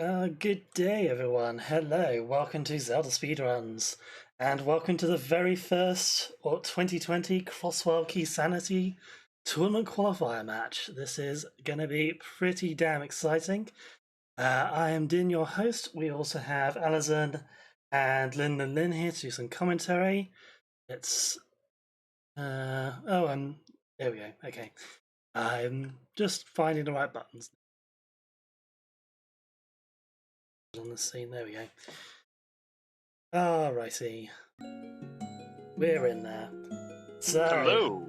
Good day, everyone. Hello, welcome to ZeldaSpeedRuns, and welcome to the very first 2020 Crossworld Keysanity tournament qualifier match. This is going to be pretty damn exciting. I am Din, your host. We also have Alison and Lynn here to do some commentary. It's and there we go. Okay, I'm just finding the right buttons on the scene. There we go. Alrighty. We're in there. So, Hello.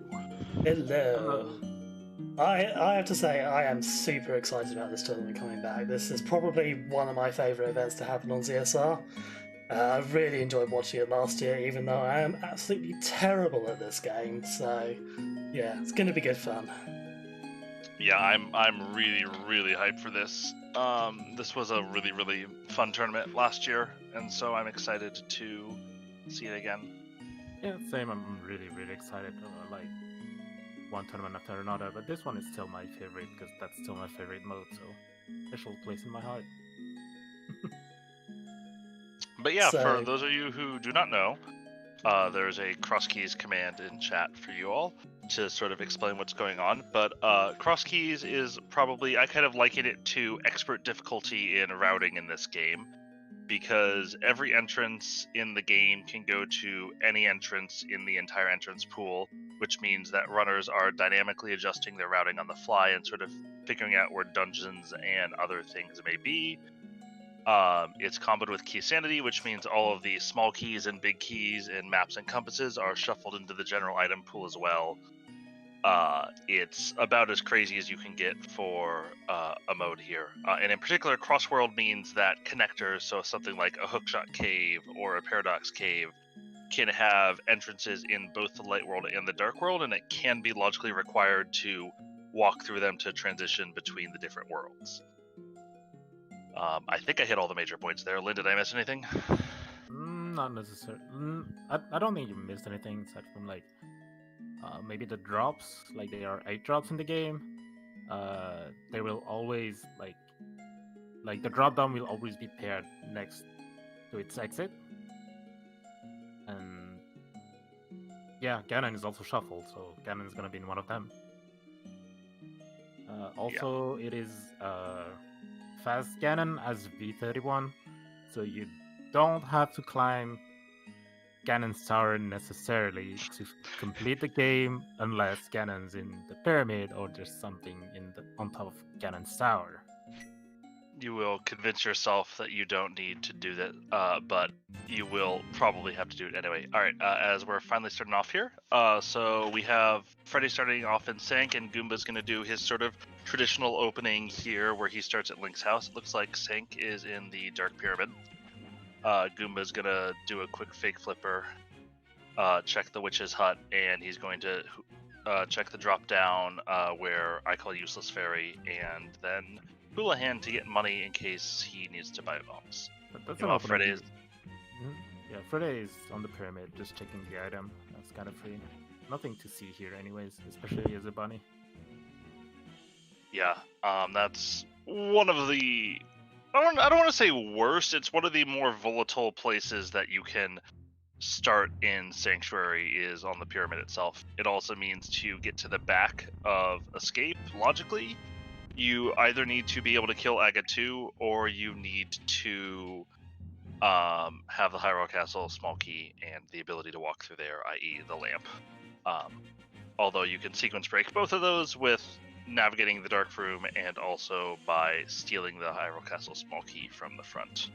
hello. I have to say, I am super excited about this tournament coming back. This is probably one of my favourite events to happen on ZSR. I really enjoyed watching it last year, even though I am absolutely terrible at this game. So, yeah, it's going to be good fun. Yeah, I'm really hyped for this. This was a really fun tournament last year, and so I'm excited to see it again. Yeah, same. I'm really excited. Like one tournament after another, but this one is still my favorite because that's still my favorite mode. So special place in my heart. But yeah, So- for those of you who do not know, there's a cross keys command in chat for you all to sort of explain what's going on. But cross keys is probably, I kind of liken it to expert difficulty in routing in this game, because every entrance in the game can go to any entrance in the entire entrance pool, which means that runners are dynamically adjusting their routing on the fly and sort of figuring out where dungeons and other things may be. It's comboed with Keysanity, which means all of the small keys and big keys and maps and compasses are shuffled into the general item pool as well. It's about as crazy as you can get for a mode here. And in particular, Crossworld means that connectors, so something like a hookshot cave or a paradox cave, can have entrances in both the light world and the dark world, and it can be logically required to walk through them to transition between the different worlds. I think I hit all the major points there. Lynn, did I miss anything? Not necessarily. I don't think you missed anything aside from like maybe the drops. Like there are 8 drops in the game. They will always like the drop down will always be paired next to its exit. And yeah, Ganon is also shuffled, so Ganon is gonna be in one of them. Also, it is fast Ganon as V31, so you don't have to climb Ganon's tower necessarily to complete the game, unless Ganon's in the pyramid or there's something on top of Ganon's tower. You will convince yourself that you don't need to do that, but you will probably have to do it anyway. All right, as we're finally starting off here, so we have Freddy starting off in Sank, and Goomba's going to do his sort of traditional opening here where he starts at Link's house. It looks like Sank is in the Dark Pyramid. Goomba's going to do a quick fake flipper, check the witch's hut, and he's going to check the drop down where I call Useless Fairy, and then Houlihan to get money in case he needs to buy bombs. But that's Meanwhile, Freddy's... Yeah, Freddy is on the pyramid, just checking the item. That's kind of free. Nothing to see here anyways, especially as a bunny. Yeah, that's one of the... I don't want to say worst, it's one of the more volatile places that you can start in Sanctuary is on the pyramid itself. It also means to get to the back of Escape, logically, you either need to be able to kill Aga 2, or you need to have the Hyrule Castle small key and the ability to walk through there, i.e. the lamp. Although you can sequence break both of those with navigating the Dark Room and also by stealing the Hyrule Castle small key from the front,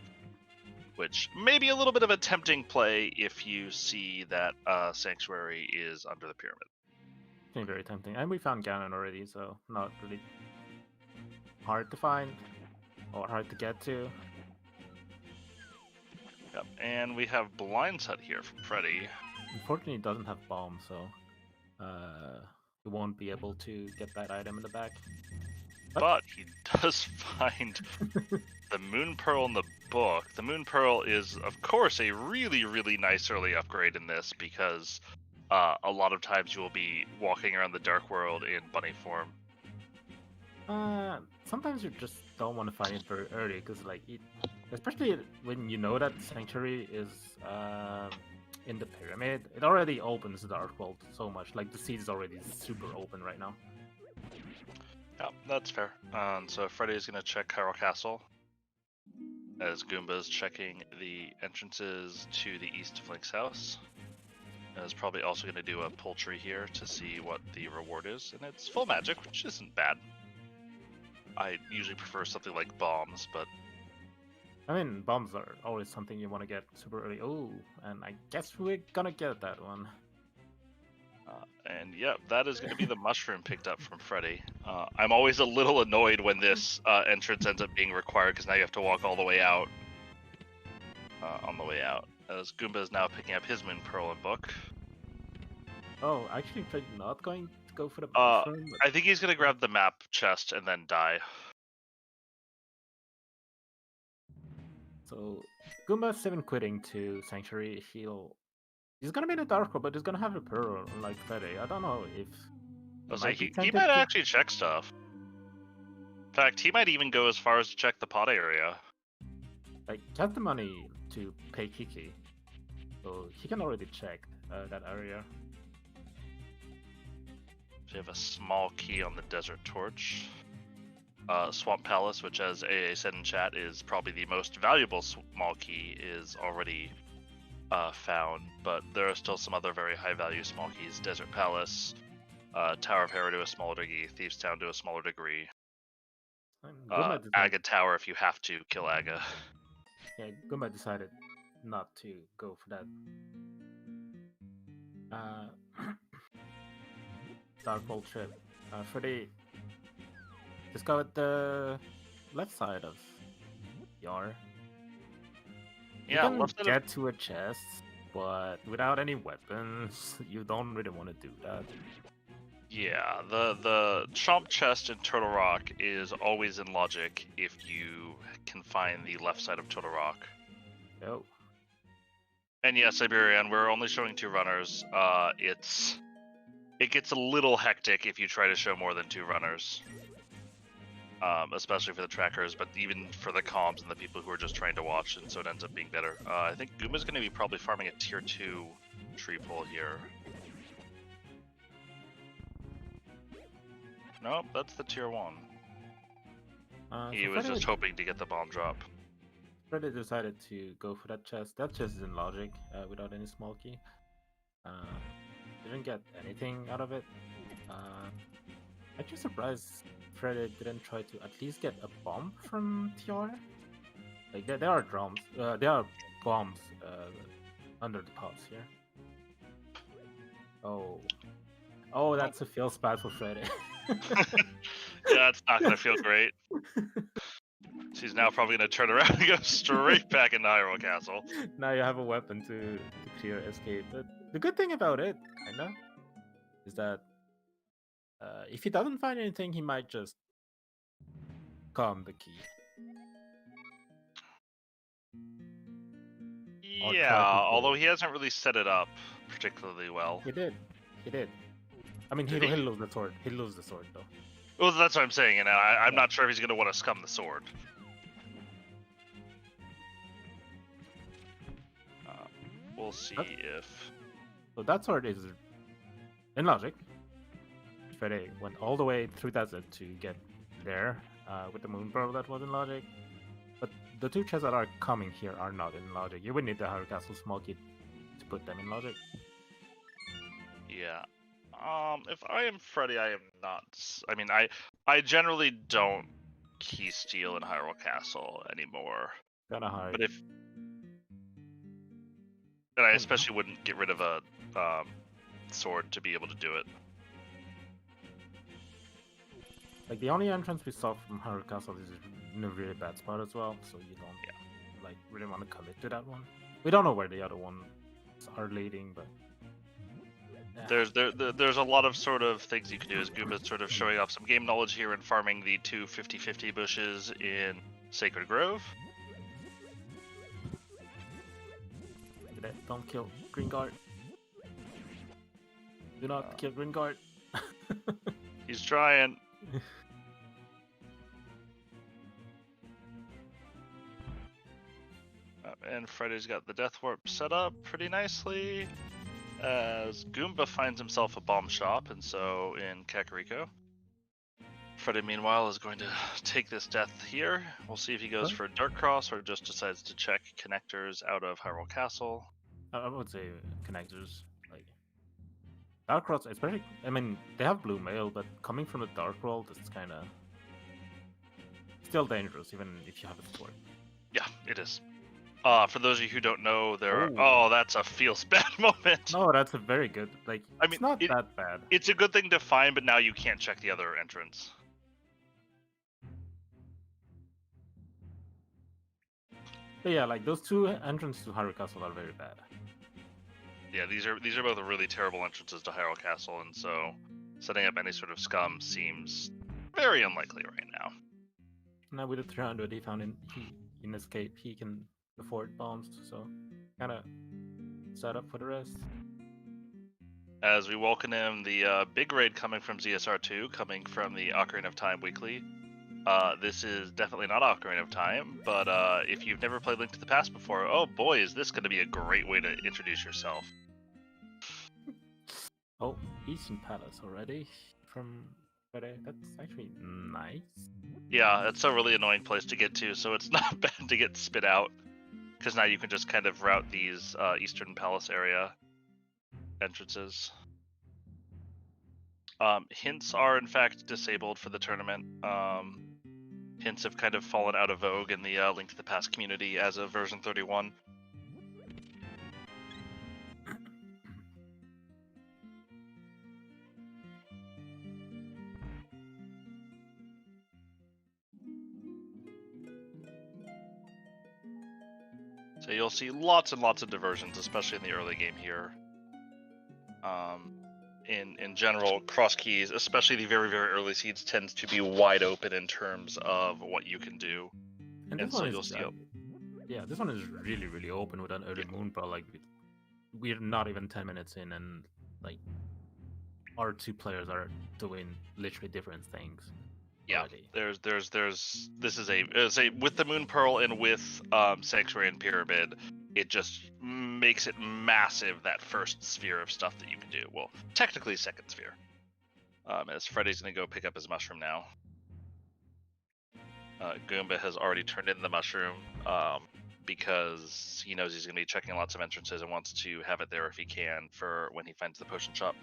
which may be a little bit of a tempting play if you see that Sanctuary is under the pyramid. It's very tempting. And we found Ganon already, so not really hard to find or hard to get to. Yep, and we have Blind Hut here from Freddy. Unfortunately, it doesn't have bomb, so we won't be able to get that item in the back. But he does find the Moon Pearl in the book. The Moon Pearl is, of course, a really nice early upgrade in this, because a lot of times you will be walking around the Dark World in bunny form. Sometimes you're just don't want to find it very early because, like, especially when you know that Sanctuary is in the pyramid, it already opens the Dark World so much. Like, the seed is already super open right now. Yeah, that's fair. So Freddy's gonna check Hyrule Castle, as Goomba's checking the entrances to the east of Link's house. Is probably also gonna do a poultry here to see what the reward is, and it's full magic, which isn't bad. I usually prefer something like bombs, but I mean, bombs are always something you want to get super early. Oh, and I guess we're gonna get that one. And yeah, that is going to be the mushroom picked up from Freddy. I'm always a little annoyed when this entrance ends up being required because now you have to walk all the way out. On the way out, as Goomba is now picking up his Moon Pearl and book. Oh, actually, Freddy's not going to go for the mushroom. I think he's going to grab the map chest and then die. So Goomba's 7 quitting to Sanctuary. He's gonna be in the Dark World, but he's gonna have a Pearl like Freddy. I don't know if He might actually check stuff. In fact, he might even go as far as to check the pot area. Like, he has the money to pay Kiki, so he can already check that area. So you have a small key on the Desert Torch. Swamp Palace, which, as AA said in chat, is probably the most valuable small key, is already found, but there are still some other very high value small keys. Desert Palace, Tower of Hera to a smaller degree, Thieves Town to a smaller degree, Aga Tower if you have to kill Aga. Yeah, Goomba decided not to go for that. Dark World trip. Freddy discovered the left side of Yar. Yeah, you can get to a chest, but without any weapons, you don't really want to do that. Yeah, the Chomp chest in Turtle Rock is always in logic if you can find the left side of Turtle Rock. Oh. And yes, Siberian, we're only showing 2 runners. It gets a little hectic if you try to show more than 2 runners. Especially for the trackers, but even for the comms and the people who are just trying to watch, and so it ends up being better. I think Goomba's going to be probably farming a tier 2 tree pull here. Nope, that's the tier 1. He was just hoping to get the bomb drop. Freddy decided to go for that chest. That chest is in logic, without any small key. Didn't get anything out of it. Actually surprised Freddy didn't try to at least get a bomb from TR. Like, there are drums, there are bombs under the pots here. Oh, that's a feel spot for Freddy. Yeah, it's not gonna feel great. She's now probably gonna turn around and go straight back into Hyrule Castle. Now you have a weapon to clear escape. But the good thing about it, kinda, is that if he doesn't find anything, he might just calm the key. Yeah, although he hasn't really set it up particularly well. He did. I mean, he'll lose the sword. He'll lose the sword, though. Well, that's what I'm saying, and I'm not sure if he's going to want to scum the sword. We'll see if... So that sword is in logic. Freddy went all the way through desert to get there with the Moon Pearl. That was in logic. But the 2 chests that are coming here are not in logic. You would need the Hyrule Castle small key to put them in logic. Yeah. If I am Freddy, I am not. I mean, I generally don't key steal in Hyrule Castle anymore. Kinda hard. But and I especially wouldn't get rid of a sword to be able to do it. Like, the only entrance we saw from Hyrule Castle is in a really bad spot as well, so you don't like really want to commit to that one. We don't know where the other ones are leading, but there's a lot of sort of things you can do as Goomba, sort of showing off some game knowledge here and farming the 2 50-50 bushes in Sacred Grove. Don't kill Green Guard. Do not kill Green Guard. He's trying. And Freddy's got the Death Warp set up pretty nicely. As Goomba finds himself a bomb shop, and so in Kakariko. Freddy, meanwhile, is going to take this death here. We'll see if he goes for Dark Cross or just decides to check connectors out of Hyrule Castle. I would say connectors. Like Dark Cross, especially. I mean, they have Blue Mail, but coming from the Dark World, it's kind of still dangerous, even if you have a sword. Yeah, it is. For those of you who don't know, oh, that's a feels bad moment. No, that's a very good. Like, I mean, it's not that bad. It's a good thing to find, but now you can't check the other entrance. But yeah, like those two entrances to Hyrule Castle are very bad. Yeah, these are both really terrible entrances to Hyrule Castle, and so setting up any sort of scum seems very unlikely right now. Now with the 300 he found in Escape, he can afford bombs, so kind of set up for the rest. As we welcome him, the big raid coming from ZSR2, coming from the Ocarina of Time Weekly. This is definitely not Ocarina of Time, but if you've never played Link to the Past before, oh boy, is this going to be a great way to introduce yourself. Oh, Eastern Palace already from Friday. That's actually nice. Yeah, it's a really annoying place to get to, so it's not bad to get spit out, because now you can just kind of route these Eastern Palace area entrances. Hints are in fact disabled for the tournament. Hints have kind of fallen out of vogue in the Link to the Past community as of version 31. So you'll see lots and lots of diversions, especially in the early game here. In general, cross keys, especially the very, very early seeds, tends to be wide open in terms of what you can do. And so you'll see. Yeah, this one is really, really open with an early moon, but like we're not even 10 minutes in, and like our two players are doing literally different things. Yeah, already. This is a with the Moon Pearl and with Sanctuary and Pyramid, it just makes it massive, that first sphere of stuff that you can do. Well, technically second sphere. As Freddy's gonna go pick up his mushroom now. Goomba has already turned in the mushroom because he knows he's gonna be checking lots of entrances and wants to have it there if he can for when he finds the potion shop.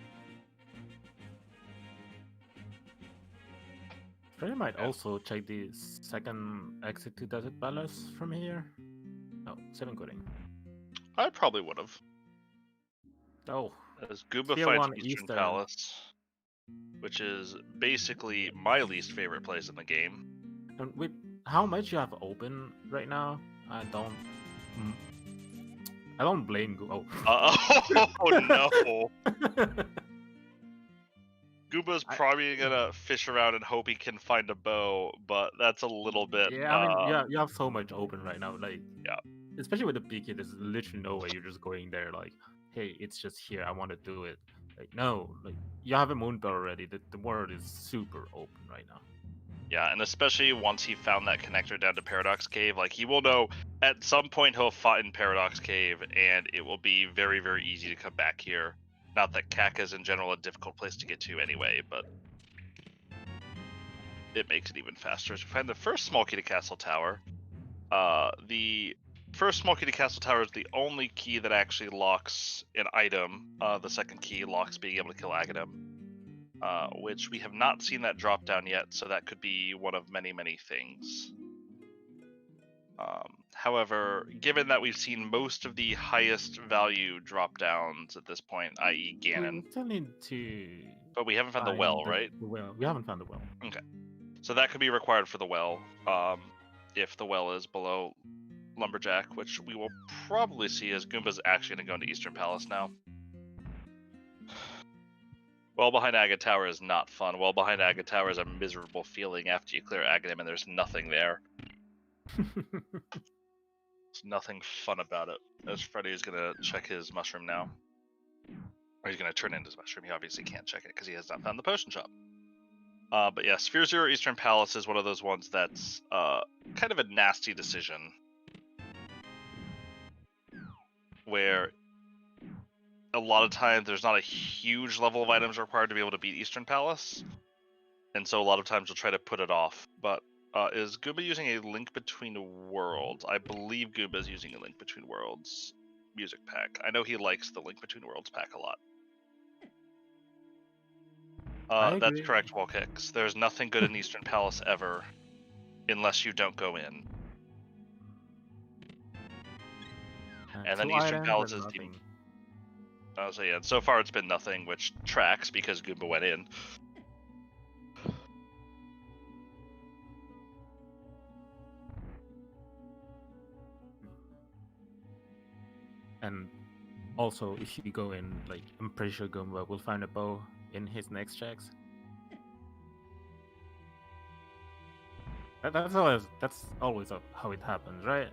Freddy might also check the second exit to Desert Palace from here. Oh, 7 quitting. I probably would have. Oh. As Goomba finds Eastern Palace, which is basically my least favorite place in the game. And with how much you have open right now, I don't blame Goomba. Oh no! Goomba's probably gonna fish around and hope he can find a bow, but that's a little bit. Yeah, I mean, you have so much open right now. Like, yeah, especially with the PK, there's literally no way you're just going there. Like, hey, it's just here. I want to do it. Like, no, like you have a moon bell already. The world is super open right now. Yeah, and especially once he found that connector down to Paradox Cave, like he will know at some point he'll find Paradox Cave, and it will be very, very easy to come back here. Not that Kaka is in general a difficult place to get to anyway, but it makes it even faster. As we find the first small key to Castle Tower. The first small key to Castle Tower is the only key that actually locks an item. The second key locks being able to kill Aghanim. Which we have not seen that drop down yet, so that could be one of many, many things. However, given that we've seen most of the highest value drop downs at this point, i.e. Ganon, but we haven't found the well, right? We haven't found the well. Okay, so that could be required for the well, if the well is below Lumberjack, which we will probably see as Goomba's actually going to go into Eastern Palace now. Well behind Agate Tower is not fun. Well behind Agate Tower is a miserable feeling after you clear Aghanim and there's nothing there. There's nothing fun about it. As Freddy is going to check his mushroom now. Or he's going to turn in his mushroom. He obviously can't check it because he has not found the potion shop. But yeah, Sphere Zero Eastern Palace is one of those ones that's kind of a nasty decision. where a lot of times there's not a huge level of items required to be able to beat Eastern Palace, and so a lot of times you'll try to put it off. But is Goomba using a Link Between Worlds? I believe Goomba is using a Link Between Worlds music pack. I know he likes the Link Between Worlds pack a lot. That's correct, Wall Kicks. There's nothing good in Eastern Palace ever, unless you don't go in. And then Eastern Palace is the... So yeah, so far it's been nothing, which tracks because Goomba went in. And also, if you go in, like, I'm pretty sure Goomba will find a bow in his next checks. That's always how it happens, right?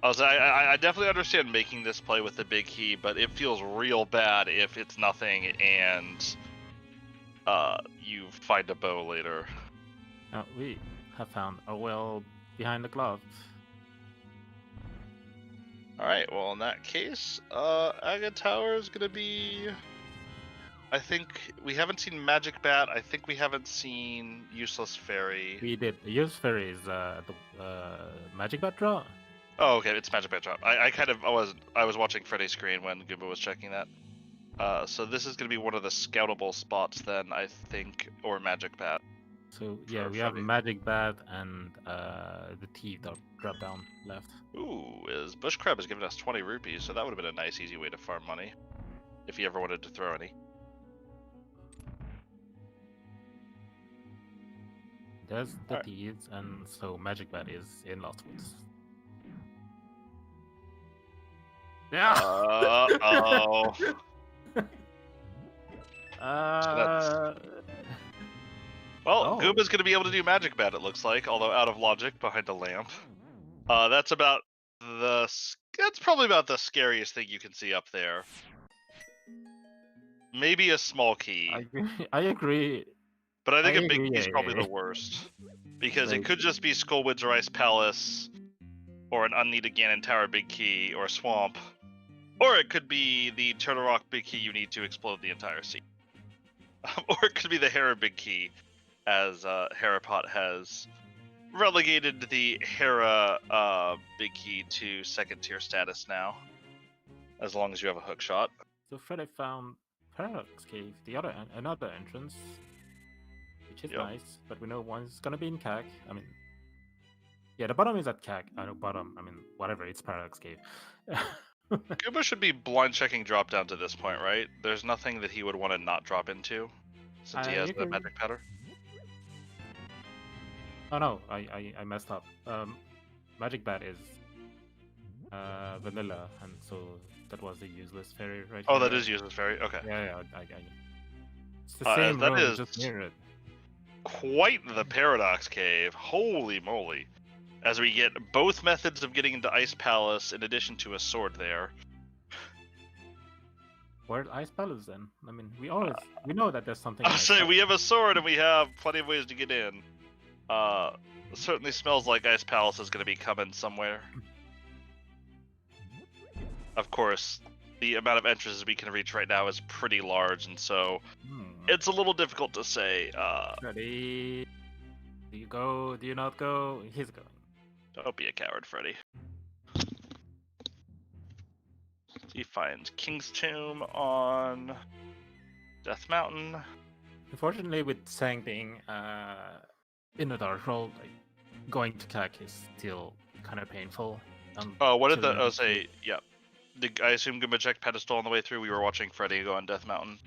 I definitely understand making this play with the big key, but it feels real bad if it's nothing and you find a bow later. We have found a well behind the glove. Alright, well in that case, Agate Tower is gonna be... I think we haven't seen Magic Bat, I think we haven't seen Useless Fairy. We did. Useless Fairy is the Magic Bat draw? Oh, okay, it's Magic Bat drop. I was watching Freddy's screen when Goomba was checking that. So this is gonna be one of the scoutable spots then, I think, or Magic Bat. So yeah, we have Magic Bat and the Teeth that drop down left. Ooh, Bush Crab has given us 20 rupees, so that would have been a nice, easy way to farm money, if he ever wanted to throw any. There's the Teeth, and so Magic Bat is in Lost Woods. Yeah. Uh-oh. Well, Goomba's going to be able to do Magic Bat, it looks like, although out of logic behind a lamp. That's probably about the scariest thing you can see up there. Maybe a small key. I agree. But I think a big key is probably the worst. Because it could just be Skullwoods or Ice Palace, or an unneeded Ganon Tower big key, or Swamp. Or it could be the Turtle Rock big key you need to explode the entire sea. Or it could be the Hera big key, as Herapot has relegated the Hera big key to second tier status now, as long as you have a hook shot. So Freddy found Paradox Cave, another entrance, which is nice, but we know one's gonna be in CAC. I mean, yeah, the bottom is at CAC. I know bottom. I mean, whatever. It's Paradox Cave. Goomba should be blind checking drop down to this point, right? There's nothing that he would want to not drop into, since he has the magic powder. Oh no, I messed up. Magic Bat is vanilla, and so that was the Useless Fairy right Oh, here. that is Useless Fairy, okay. Yeah, it's the same room, is just near it. Quite the Paradox Cave, holy moly. As we get both methods of getting into Ice Palace in addition to a sword there. Where's Ice Palace then? I mean, we know that there's something. I'll say we have a sword and we have plenty of ways to get in. It certainly smells like Ice Palace is going to be coming somewhere. Of course, the amount of entrances we can reach right now is pretty large, and so it's a little difficult to say. Freddy, do you go? Do you not go? He's going. Don't be a coward, Freddy. He finds King's Tomb on Death Mountain. Unfortunately, with Sang being in the Dark World, like, going to CAC is still kind of painful. What did the... say, yeah. I assume Goomba checked Pedestal on the way through. We were watching Freddy go on Death Mountain.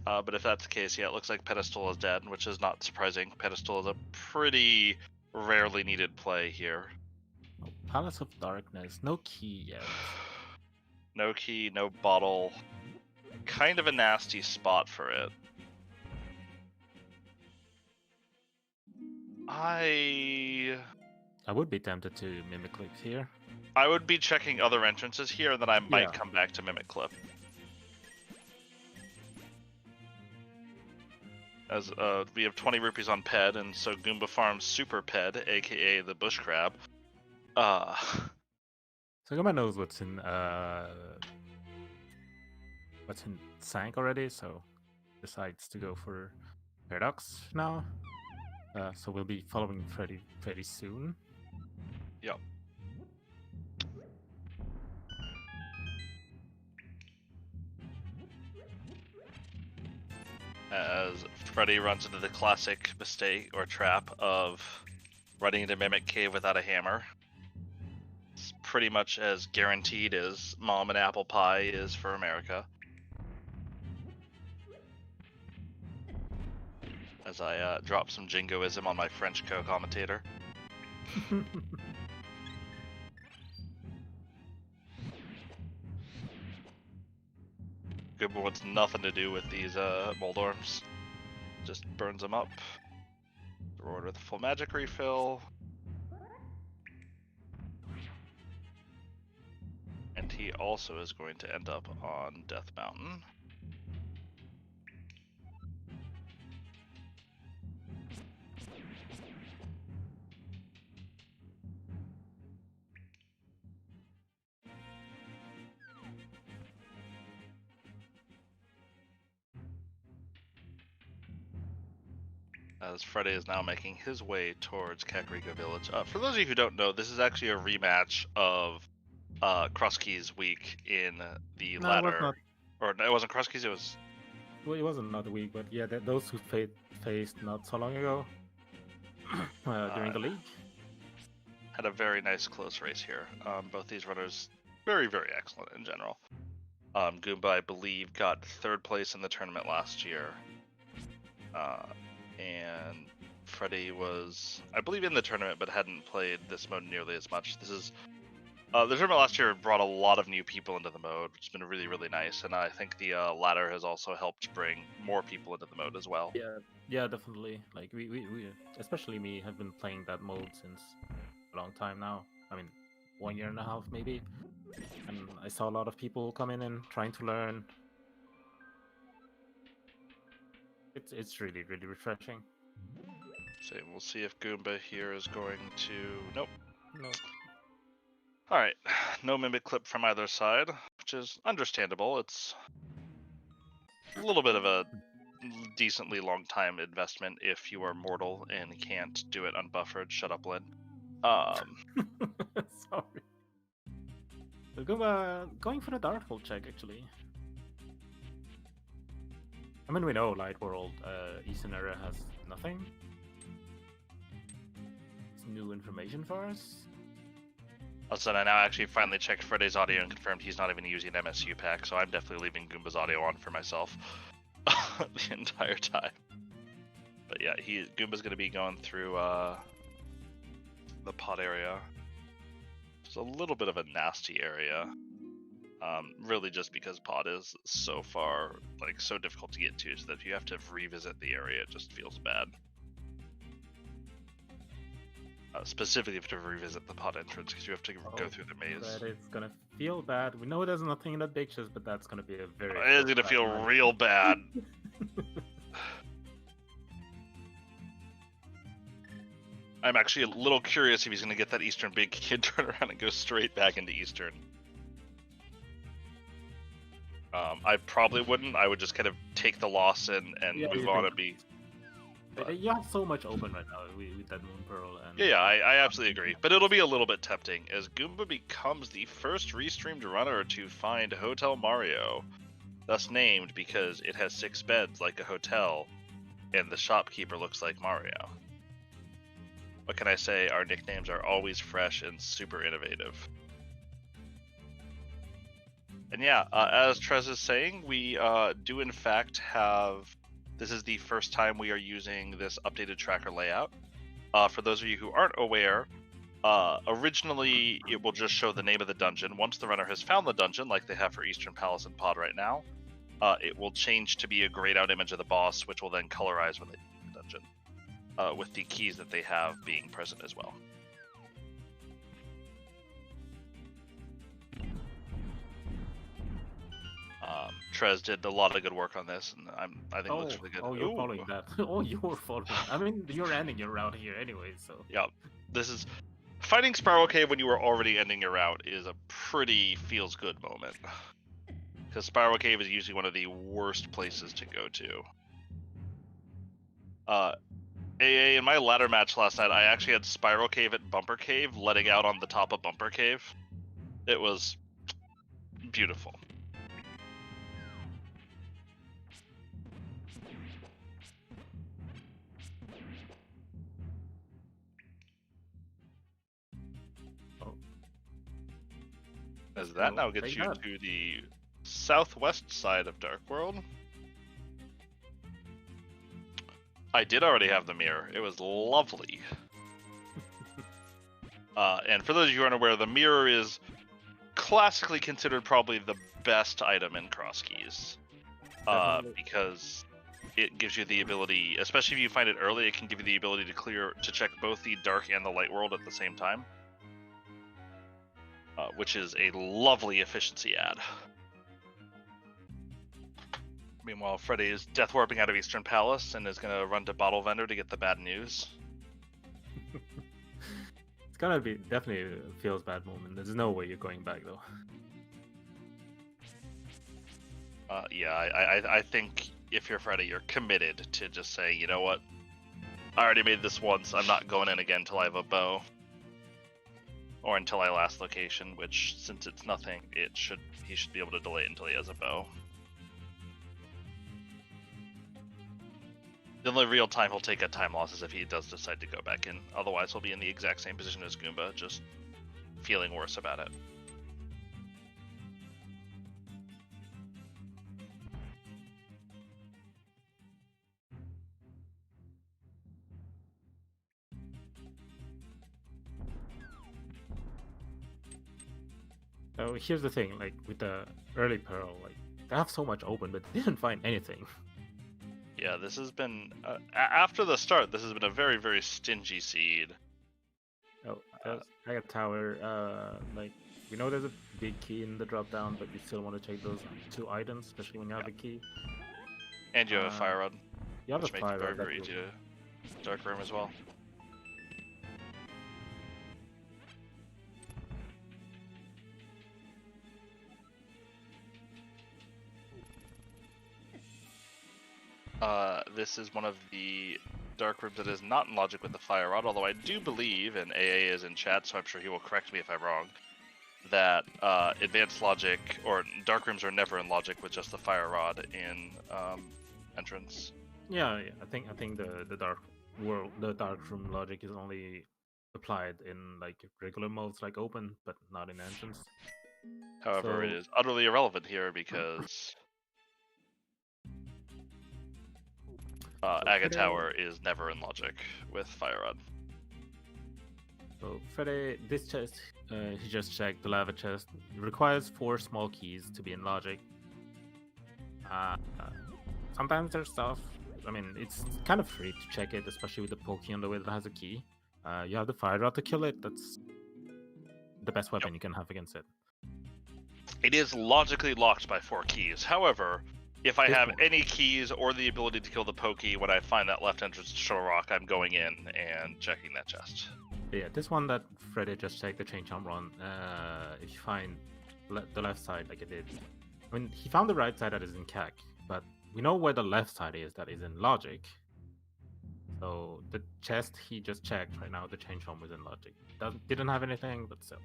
But if that's the case, yeah, it looks like Pedestal is dead, which is not surprising. Pedestal is a pretty rarely needed play here. Palace of Darkness, no key yet. No key, no bottle. Kind of a nasty spot for it. I would be tempted to Mimic Clip here. I would be checking other entrances here, and then I might come back to Mimic Clip. As we have 20 rupees on Ped, and so Goomba farms Super Ped, aka the Bush Crab. So Guma knows what's in Sank already, so decides to go for Paradox now. So we'll be following Freddy pretty soon. Yep. As Freddy runs into the classic mistake or trap of running into Mimic Cave without a hammer. It's pretty much as guaranteed as Mom and Apple Pie is for America. As I drop some jingoism on my French co-commentator. Good wants nothing to do with these Moldorms. Just burns them up. Reward with a full magic refill. And he also is going to end up on Death Mountain. As Freddy is now making his way towards Kakariko Village. For those of you who don't know, this is actually a rematch of Cross Keys week in the No, latter. it was not. Or no, it wasn't Cross Keys, it was. Well, it wasn't another week, but yeah, those who faced not so long ago during the league. Had a very nice close race here. Both these runners very, very excellent in general. Goomba, I believe, got third place in the tournament last year. And Freddy was, I believe, in the tournament, but hadn't played this mode nearly as much. This is the tournament last year brought a lot of new people into the mode, which has been really, really nice. And I think the ladder has also helped bring more people into the mode as well. Yeah, definitely. Like we especially me, have been playing that mode since a long time now. I mean, 1.5 years maybe. And I saw a lot of people come in and trying to learn. It's really, really refreshing. So we'll see if Goomba here is going to... Nope. No. Alright, no Mimic clip from either side, which is understandable. It's a little bit of a decently long time investment if you are mortal and can't do it unbuffered. Shut up, Lynn. Sorry. So Goomba going for the Dark Hole check, actually. I mean, we know Light World, Eastern Area has nothing. It's new information for us. Also, I now actually finally checked Freddy's audio and confirmed he's not even using an MSU pack, so I'm definitely leaving Goomba's audio on for myself the entire time. But yeah, Goomba's going to be going through the pod area. It's a little bit of a nasty area. Really just because pod is so far, like, so difficult to get to, so that if you have to revisit the area, it just feels bad. Specifically, if you have to revisit the pod entrance, because you have to go through the maze. That it's gonna feel bad. We know there's nothing in that big chest, but that's gonna be a very... It is gonna feel real bad. I'm actually a little curious if he's gonna get that Eastern big kid turn around and go straight back into Eastern. I probably wouldn't. I would just kind of take the loss and move on and be... You have so much open right now with that Moon Pearl. And... Yeah, I absolutely agree. But it'll be a little bit tempting, as Goomba becomes the first restreamed runner to find Hotel Mario. Thus named because it has 6 beds like a hotel, and the shopkeeper looks like Mario. What can I say? Our nicknames are always fresh and super innovative. And yeah, as Trez is saying, we do in fact have... This is the first time we are using this updated tracker layout. For those of you who aren't aware, originally it will just show the name of the dungeon. Once the runner has found the dungeon, like they have for Eastern Palace and Pod right now, it will change to be a grayed out image of the boss, which will then colorize when they leave the dungeon, with the keys that they have being present as well. Trez did a lot of good work on this, and I think it looks really good. Oh, you're following that. Oh, you're following. I mean, you're ending your route here anyway, so. Yeah, this is finding Spiral Cave when you were already ending your route is a pretty feels-good moment. Because Spiral Cave is usually one of the worst places to go to. AA, in my ladder match last night, I actually had Spiral Cave at Bumper Cave, letting out on the top of Bumper Cave. It was beautiful. As that now gets you to the southwest side of Dark World. I did already have the mirror. It was lovely. And for those of you who aren't aware, the mirror is classically considered probably the best item in Cross Keys. Because it gives you the ability, especially if you find it early, it can give you the ability to check both the dark and the light world at the same time. Which is a lovely efficiency add. Meanwhile, Freddy is death warping out of Eastern Palace and is going to run to Bottle Vendor to get the bad news. It's gonna be definitely a feels bad moment. There's no way you're going back though. Yeah, I think if you're Freddy, you're committed to just saying, you know what? I already made this once. I'm not going in again until I have a bow. Or until I last location, which, since it's nothing, he should be able to delay it until he has a bow. The only real time he'll take a time loss is if he does decide to go back in. Otherwise, he'll be in the exact same position as Goomba, just feeling worse about it. So here's the thing, like with the early Pearl, like they have so much open, but they didn't find anything. Yeah, this has been after the start. This has been a very, very stingy seed. Oh, I got tower. Like we know there's a big key in the drop down, but you still want to take those 2 items, especially when you have a key. And you have a fire rod. You have which a makes fire it very, rod. very easy to dark room as well. This is one of the dark rooms that is not in logic with the fire rod, although I do believe, and AA is in chat, so I'm sure he will correct me if I'm wrong, that advanced logic, or dark rooms are never in logic with just the fire rod in entrance. Yeah, I think the dark world, the dark room logic is only applied in like regular modes, like open, but not in entrance. However, it is utterly irrelevant here because Aga Tower is never in logic with fire rod. So Freddy, this chest, he just checked the lava chest. It requires 4 small keys to be in logic. Sometimes there's stuff. I mean, it's kind of free to check it, especially with the Pokey on the way that has a key. You have the fire rod to kill it. That's the best weapon you can have against it. It is logically locked by 4 keys. However, if I have any keys or the ability to kill the Pokey when I find that left entrance to Shuttle Rock, I'm going in and checking that chest. Yeah, this one that Freddy just checked, the chain jump run, if you find the left side like it did. I mean, he found the right side that is in CAC, but we know where the left side is that is in logic. So the chest he just checked right now, the chain jump was in logic. Didn't have anything, but still.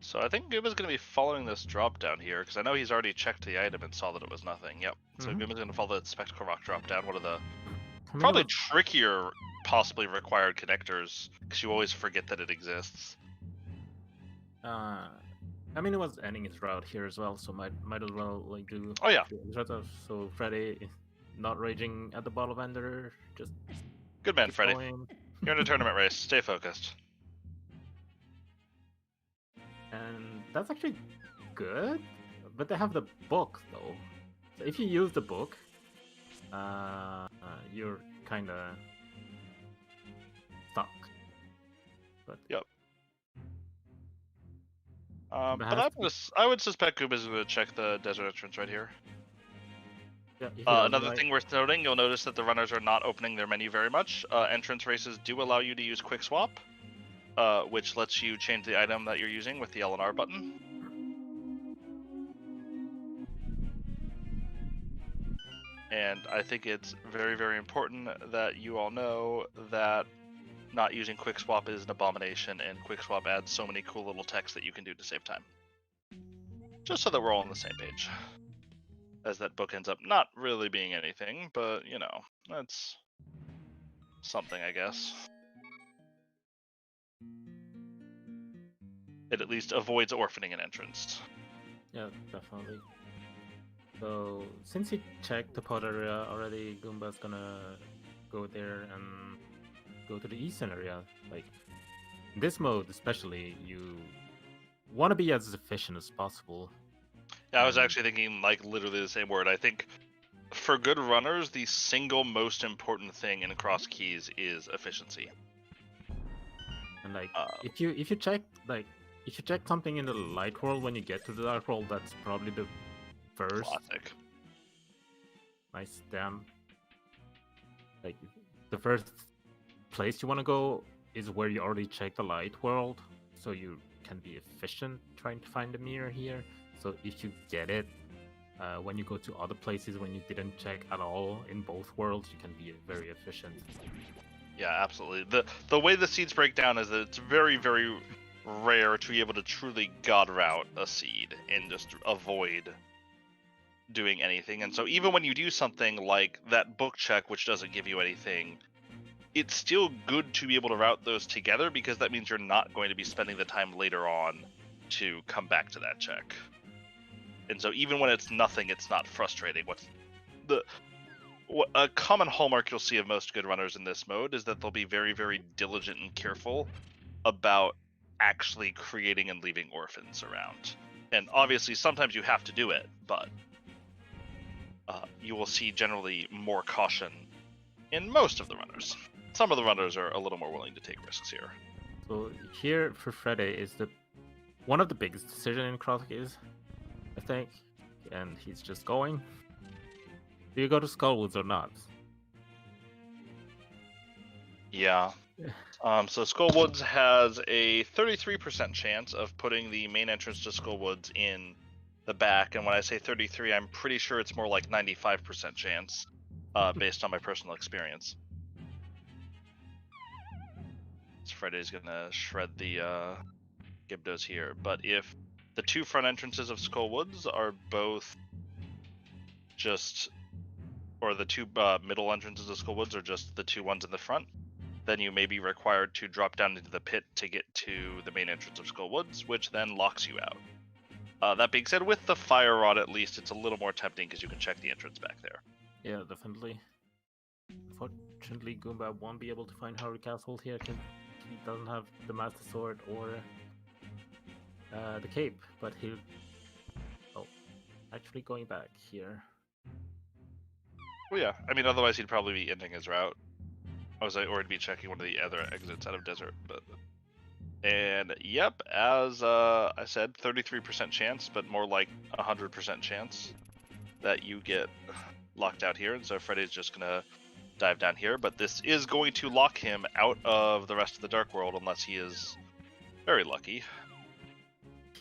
So I think Gooma's going to be following this drop down here, because I know he's already checked the item and saw that it was nothing. Yep. So Gooma's going to follow the Spectacle Rock drop down, one of the probably trickier, possibly required connectors, because you always forget that it exists. I mean, it was ending his route here as well, so might as well like do. Oh yeah. So Freddy, not raging at the bottle vendor, just. Good man, Freddy. You're in a tournament race. Stay focused. And that's actually good, but they have the book though. So if you use the book, you're kind of stuck. But yep. But I would suspect Gooba's going to check the desert entrance right here. Yeah, another thing worth noting, you'll notice that the runners are not opening their menu very much. Entrance races do allow you to use Quick Swap. which lets you change the item that you're using with the L and R button. And I think it's very, very important that you all know that not using Quick Swap is an abomination, and Quick Swap adds so many cool little techs that you can do to save time. Just so that we're all on the same page. As that book ends up not really being anything, but, you know, that's something, I guess. It at least avoids orphaning an entrance. Yeah, definitely. So, since you checked the pod area already, Goomba's gonna go there and go to the eastern area. Like, in this mode especially, you want to be as efficient as possible. Yeah, I was actually thinking, like, literally the same word. I think for good runners, the single most important thing in cross keys is efficiency. And like, if you check something in the light world when you get to the dark world, that's probably the first. Classic. Nice, damn. Like, the first place you want to go is where you already checked the light world, so you can be efficient trying to find the mirror here. So if you get it, when you go to other places when you didn't check at all in both worlds, you can be very efficient. Yeah, absolutely. The way the seeds break down is that it's very, very rare to be able to truly god route a seed and just avoid doing anything. And so even when you do something like that book check, which doesn't give you anything, it's still good to be able to route those together, because that means you're not going to be spending the time later on to come back to that check. And so even when it's nothing, it's not frustrating. A common hallmark you'll see of most good runners in this mode is that they'll be very, very diligent and careful about actually creating and leaving orphans around. And obviously sometimes you have to do it, but you will see generally more caution in most of the runners. Some of the runners are a little more willing to take risks here. So here for Freddy is one of the biggest decisions in cross keys, I think, and he's just going. Do you go to Skullwoods or not? Yeah. So Skullwoods has a 33% chance of putting the main entrance to Skullwoods in the back, and when I say 33, I'm pretty sure it's more like 95% chance, based on my personal experience. So Freddy's gonna shred the Gibdos here, but if the two front entrances of Skullwoods are both just, or the two middle entrances of Skullwoods are just the two ones in the front, then you may be required to drop down into the pit to get to the main entrance of Skullwoods, which then locks you out. That being said, with the fire rod at least, it's a little more tempting because you can check the entrance back there. Yeah, definitely. Unfortunately, Goomba won't be able to find Harry Castle here because he doesn't have the Master Sword or the cape, but he'll... Oh, actually going back here. Well, yeah, I mean, otherwise he'd probably be ending his route. Or he'd be checking one of the other exits out of Desert, but... And yep, as I said, 33% chance, but more like 100% chance that you get locked out here. And so Freddy's just gonna dive down here, but this is going to lock him out of the rest of the Dark World unless he is very lucky.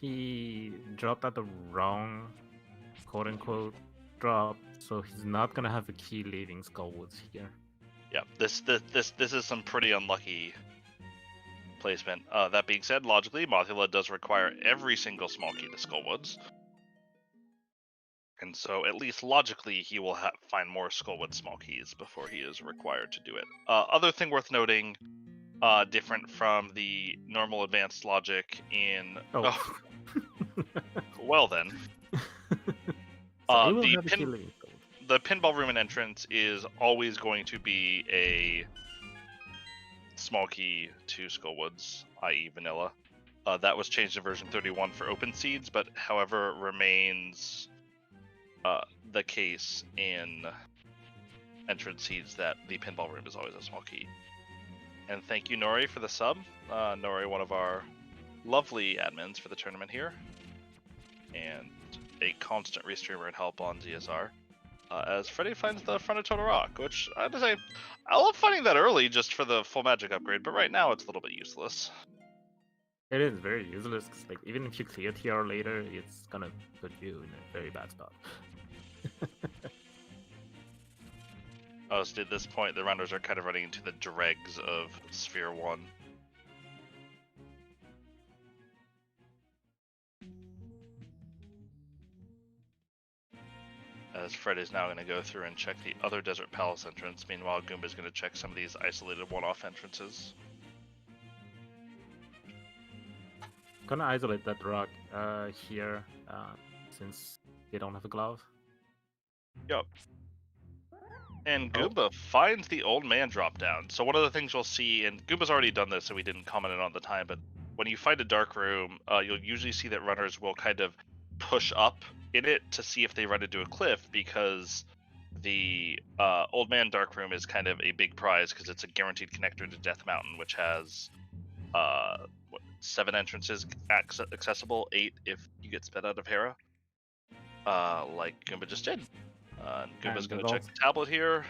He dropped at the wrong, quote-unquote, drop, so he's not gonna have a key leaving Skullwoods here. Yeah, this is some pretty unlucky placement. That being said, logically, Mothula does require every single small key to Skullwoods. And so, at least logically, he will find more Skullwood small keys before he is required to do it. Other thing worth noting, different from the normal advanced logic in... Oh. Well then. The pinball room and entrance is always going to be a small key to Skullwoods, i.e. vanilla. That was changed in version 31 for open seeds, but however remains the case in entrance seeds that the pinball room is always a small key. And thank you, Nori, for the sub. Nori, one of our lovely admins for the tournament here, and a constant restreamer and help on ZSR. As Freddy finds the front of Total Rock, which I have to say, I love finding that early just for the full magic upgrade, but right now it's a little bit useless. It is very useless, 'cause, like, even if you clear TR later, it's gonna put you in a very bad spot. Oh, so at this point, the runners are kind of running into the dregs of Sphere 1. As Fred is now going to go through and check the other Desert Palace entrance. Meanwhile, Goomba's going to check some of these isolated one-off entrances. Gonna isolate that rock here, since they don't have a glove. Yup. And Goomba finds the old man drop down. So one of the things you'll see, and Goomba's already done this, so we didn't comment on the time, but when you find a dark room, you'll usually see that runners will kind of push up in it to see if they run into a cliff, because the old man dark room is kind of a big prize because it's a guaranteed connector to Death Mountain, which has 7 entrances accessible, 8 if you get sped out of Hera, like Goomba just did. And Goomba's going to check the tablet here.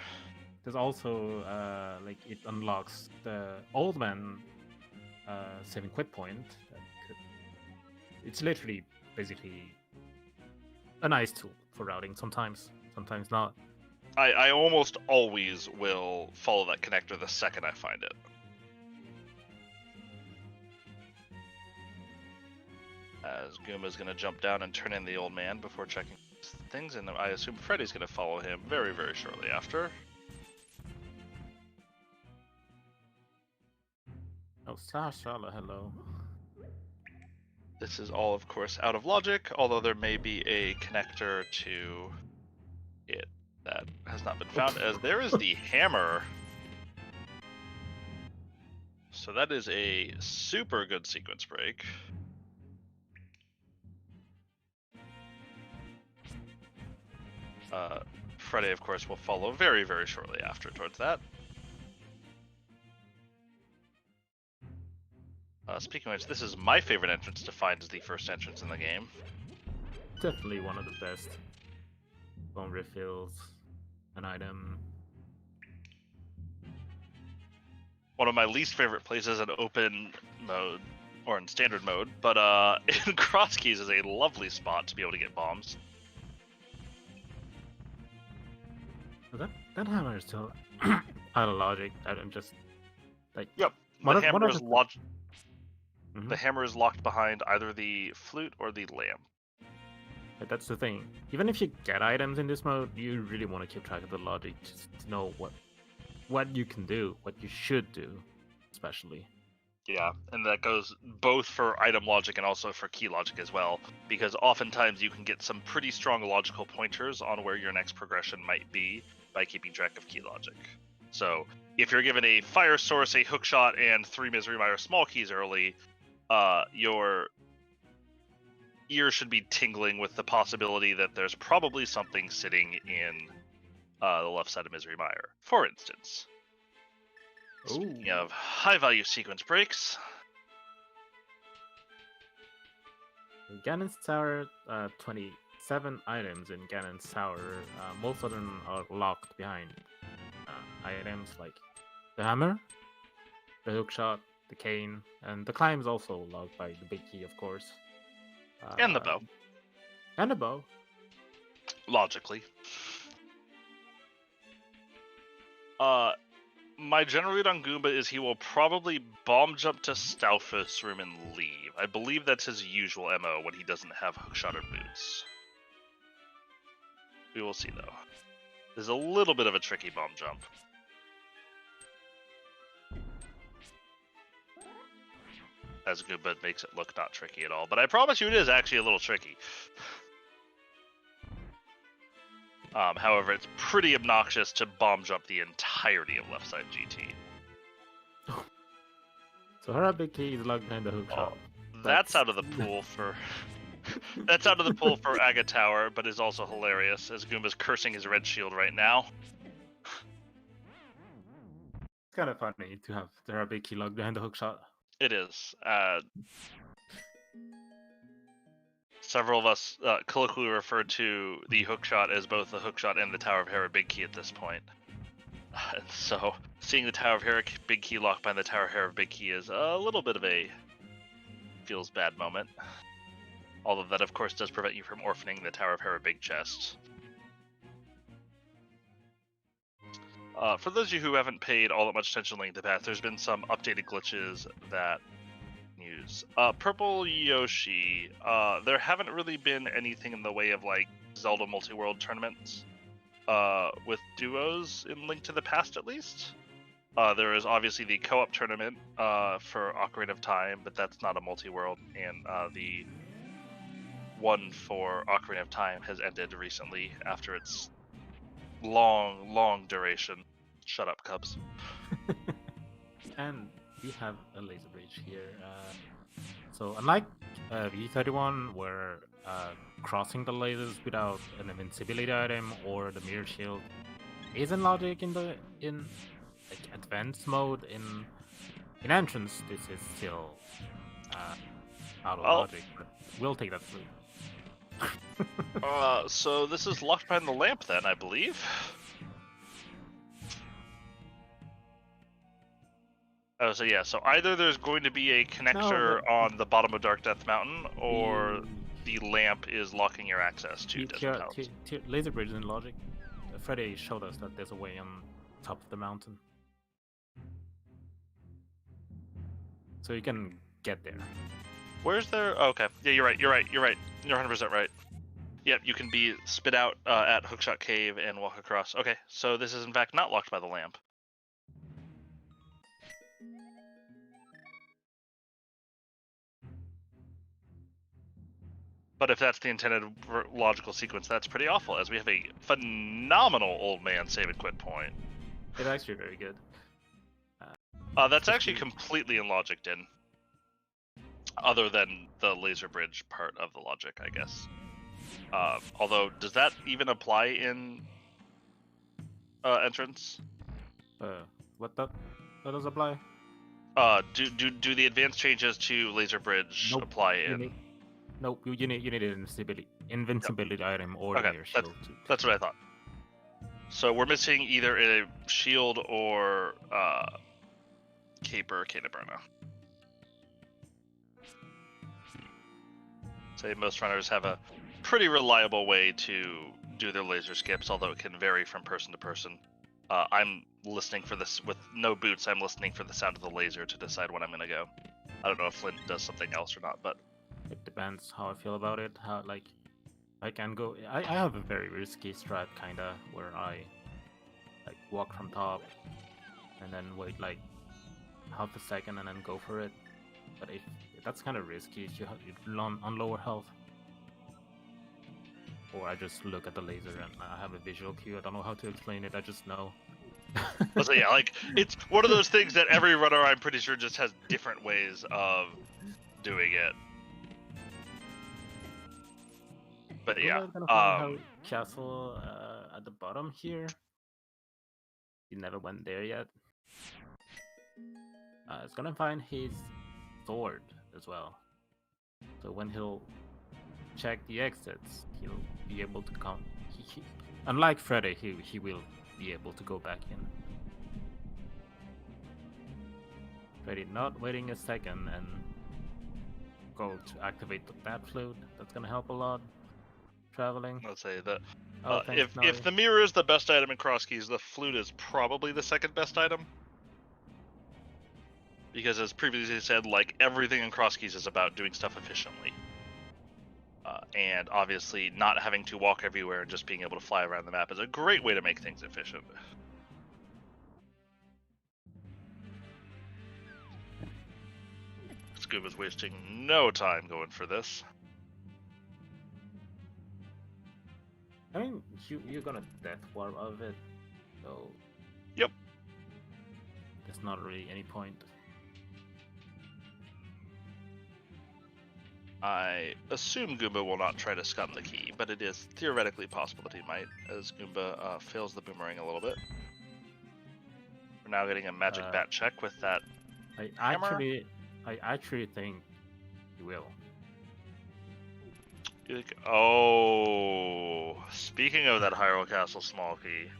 There's also like it unlocks the old man saving quit point. It's literally basically a nice tool for routing. Sometimes not. I almost always will follow that connector the second I find it. As Goomba's going to jump down and turn in the old man before checking things, and I assume Freddy's going to follow him very, very shortly after. Oh, Sasha, hello. This is all, of course, out of logic, although there may be a connector to it that has not been found, as there is the hammer. So that is a super good sequence break. Freddy, of course, will follow very, very shortly after towards that. Speaking of which, this is my favorite entrance to find as the first entrance in the game. Definitely one of the best. Bone refills, an item. One of my least favorite places in open mode, or in standard mode, but in Cross Keys is a lovely spot to be able to get bombs. That hammer is still out of logic. I'm just like, yep. The hammer is locked behind either the flute or the lamp. But that's the thing. Even if you get items in this mode, you really want to keep track of the logic just to know what you can do, what you should do, especially. Yeah, and that goes both for item logic and also for key logic as well, because oftentimes you can get some pretty strong logical pointers on where your next progression might be by keeping track of key logic. So if you're given a fire source, a hookshot, and 3 Misery Mire small keys early, your ear should be tingling with the possibility that there's probably something sitting in the left side of Misery Mire. For instance, speaking of high-value sequence breaks, Ganon's Tower, 27 items in Ganon's Tower. Most of them are locked behind items like the hammer, the hookshot, the cane, and the climb is also locked by the big key, of course. And the bow. And the bow. Logically. My general read on Goomba is he will probably bomb jump to Stalfos' room and leave. I believe that's his usual MO when he doesn't have hookshot or boots. We will see, though. There's a little bit of a tricky bomb jump. As Goomba makes it look not tricky at all, but I promise you it is actually a little tricky. However, it's pretty obnoxious to bomb jump the entirety of left side GT. So her big key is locked behind the hookshot. That's out of the pool for that's out of the pool for Aga Tower, but is also hilarious as Goomba's cursing his red shield right now. It's kind of funny to have the big key locked behind the hookshot. It is. Several of us colloquially refer to the hookshot as both the hookshot and the Tower of Hera big key at this point. And so, seeing the Tower of Hera big key locked behind the Tower of Hera big key is a little bit of a feels bad moment. Although that, of course, does prevent you from orphaning the Tower of Hera Big Chest. For those of you who haven't paid all that much attention to Link to the Past, there's been some updated glitches that use. Purple Yoshi, there haven't really been anything in the way of like Zelda multi-world tournaments with duos in Link to the Past, at least. There is obviously the co-op tournament for Ocarina of Time, but that's not a multi-world, and the one for Ocarina of Time has ended recently after its long duration. Shut up, Cubs. And we have a laser bridge here. So unlike V31, where crossing the lasers without an invincibility item or the mirror shield isn't logic in like advanced mode, in entrance this is still out of logic, but we'll take that through. So this is locked behind the lamp then, I believe. Oh, so yeah, so either there's going to be a connector on the bottom of Dark Death Mountain, or the lamp is locking your access to Desert Towns. Laser bridge in logic. Freddy showed us that there's a way on top of the mountain. So you can get there. Where's there? Oh, okay. Yeah, you're right. You're 100% right. Yep, you can be spit out at Hookshot Cave and walk across. Okay, so this is in fact not locked by the lamp. But if that's the intended logical sequence, that's pretty awful, as we have a phenomenal old man save and quit point. It's actually very good. That's actually completely in logic, Din. Other than the laser bridge part of the logic, I guess. Although, does that even apply in entrance? What does apply? Do the advanced changes to laser bridge apply in? Nope, you need an invincibility item or okay, your shield. That's what I thought. So we're missing either a shield or Caper Canaburna. Say most runners have a pretty reliable way to do their laser skips, although it can vary from person to person. I'm listening for this with no boots. I'm listening for the sound of the laser to decide when I'm gonna go. I don't know if Flint does something else or not, but it depends how I feel about it. How I can go. I have a very risky strat kinda where I like walk from top and then wait like half a second and then go for it. But if that's kind of risky, if you're on lower health. Or I just look at the laser and I have a visual cue. I don't know how to explain it. I just know. So yeah, like it's one of those things that every runner, I'm pretty sure, just has different ways of doing it. But yeah, castle at the bottom here. He never went there yet. It's gonna find his sword as well. So when he'll check the exits, he'll be able to come. Unlike Freddy, he will be able to go back in. Freddy not waiting a second and go to activate the bat flute. That's gonna help a lot. Traveling. Let's say that if the mirror is the best item in Cross Keys, the flute is probably the second best item. Because as previously said, like everything in Cross Keys is about doing stuff efficiently. And obviously not having to walk everywhere and just being able to fly around the map is a great way to make things efficient. Scuba's wasting no time going for this. I mean, you're gonna death warp of it, so... Yep. There's not really any point. I assume Goomba will not try to scum the key, but it is theoretically possible that he might, as Goomba fails the boomerang a little bit. We're now getting a magic bat check with that hammer. I actually think he will. Oh, speaking of that Hyrule Castle small key.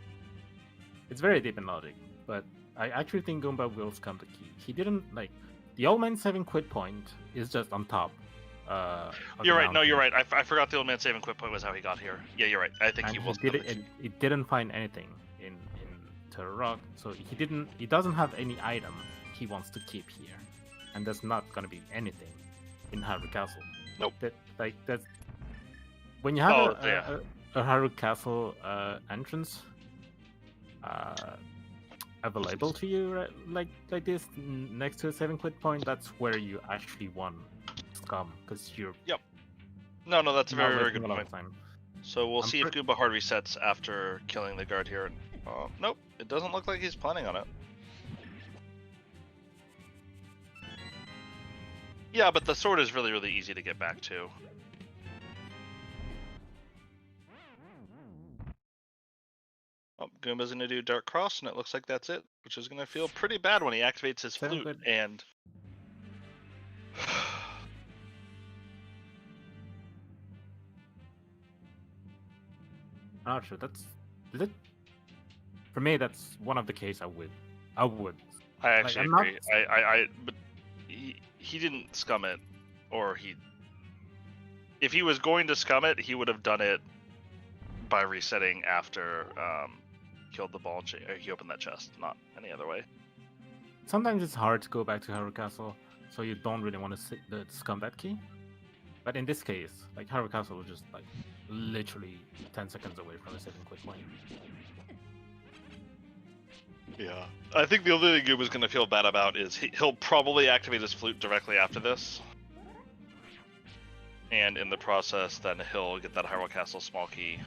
It's very deep in logic, but I actually think Goomba will scum the key. He didn't, like, the old man saving quit point is just on top. You're right. No, you're right. I forgot the old man saving quit point was how he got here. Yeah, you're right. I think And he will. he didn't find anything in Terror Rock, so he doesn't have any item he wants to keep here, and there's not gonna be anything in Hyrule Castle. Nope. That's when you have a Hyrule Castle entrance available to you, right? like this next to a saving quit point. That's where you actually want Scum, because you're. Yep. No, that's a very, very good a lot point. of time. So we'll see if Goomba hard resets after killing the guard here. Nope, it doesn't look like he's planning on it. Yeah, but the sword is really, really easy to get back to. Oh, Goomba's gonna do Dark Cross, and it looks like that's it, which is gonna feel pretty bad when he activates his flute, and... I'm not sure. For me, that's one of the cases I would. I actually agree. But he didn't scum it, or if he was going to scum it, he would have done it by resetting after killed the ball. He opened that chest, not any other way. Sometimes it's hard to go back to Hyrule Castle, so you don't really want to scum that key. But in this case, like Hyrule Castle was just like literally 10 seconds away from a saving quit point. Yeah, I think the only thing Goomba's gonna feel bad about is he'll probably activate his flute directly after this, and in the process, then he'll get that Hyrule Castle small key,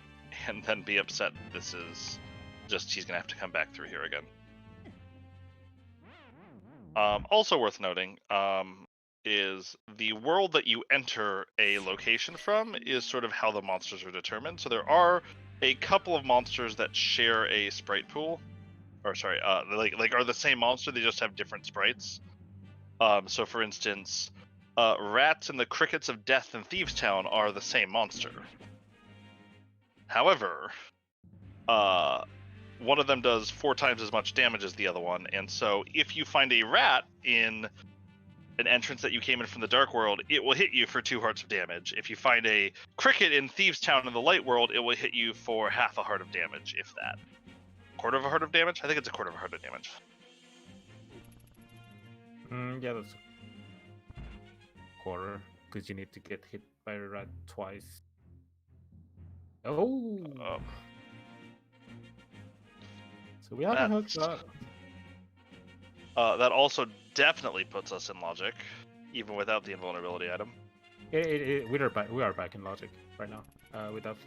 and then be upset. This is just he's gonna have to come back through here again. Also worth noting is the world that you enter a location from is sort of how the monsters are determined. So there are a couple of monsters that share a sprite pool, or sorry, like are the same monster, they just have different sprites. So for instance, rats and the crickets of death in Thieves Town are the same monster. However, one of them does 4 times as much damage as the other one, and so if you find a rat in an entrance that you came in from the Dark World, it will hit you for 2 hearts of damage. If you find a cricket in Thieves Town in the Light World, it will hit you for half a heart of damage, if that. Quarter of a heart of damage? I think it's a quarter of a heart of damage. Yeah, that's a quarter, because you need to get hit by a rat twice. Oh! So we haven't hooked up. That also definitely puts us in logic, even without the invulnerability item. We are back in logic right now. Without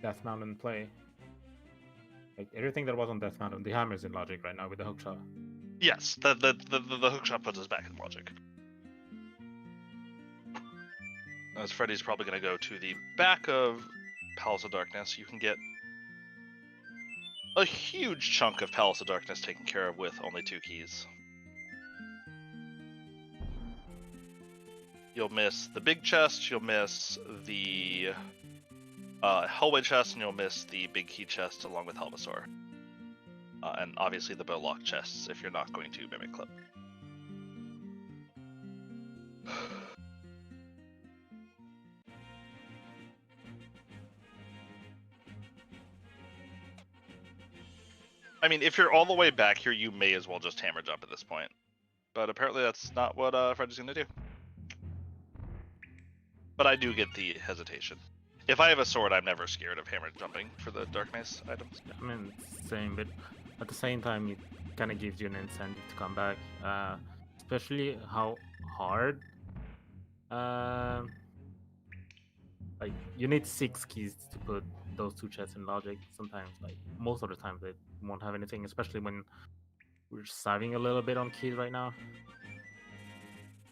Death Mountain play. Like everything that was on Death Mountain, the hammer's in logic right now with the hookshot. Yes, the hookshot puts us back in logic. As Freddy's probably going to go to the back of Palace of Darkness, you can get a huge chunk of Palace of Darkness taken care of with only 2 keys. You'll miss the big chest, you'll miss the Hellway chest, and you'll miss the big key chest along with Helvasaur. And obviously the Bowlock chests if you're not going to Mimic Clip. I mean, if you're all the way back here, you may as well just hammer jump at this point. But apparently that's not what Freddy's going to do. But I do get the hesitation. If I have a sword, I'm never scared of hammer jumping for the Dark Mace items. I mean, same, but at the same time, it kind of gives you an incentive to come back. Especially how hard. Like, you need 6 keys to put those 2 chests in logic. Sometimes, like, most of the time, they won't have anything, especially when we're saving a little bit on keys right now.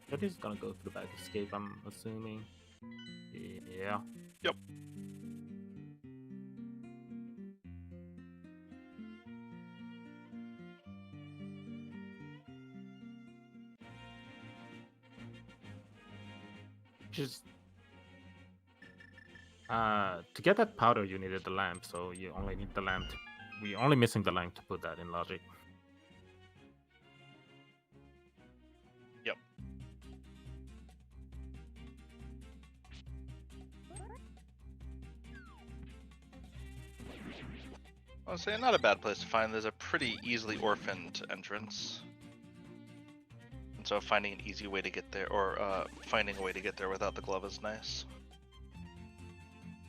But he's gonna go through the back escape, I'm assuming. Yeah. Yep. Just to get that powder, you needed the lamp, so you only need the lamp. We're only missing the lamp to put that in logic. I'll say not a bad place to find. There's a pretty easily orphaned entrance. And so finding an easy way to get there, or finding a way to get there without the glove is nice.